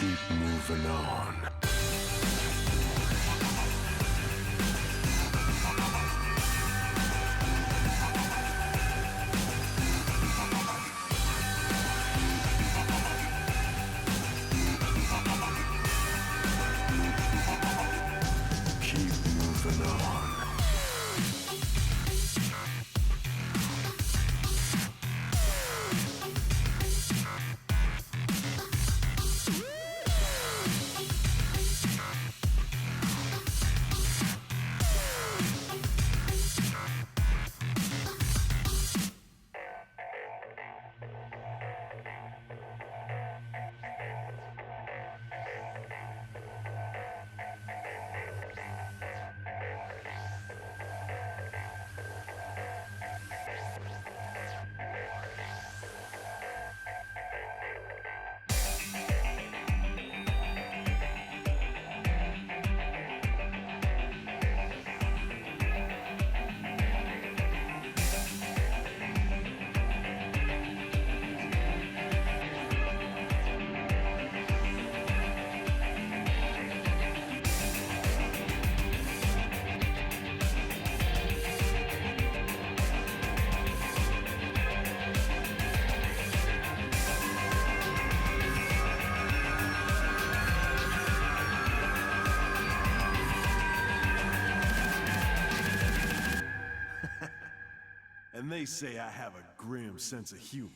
keep moving on. Keep moving on. And they say I have a grim sense of humor.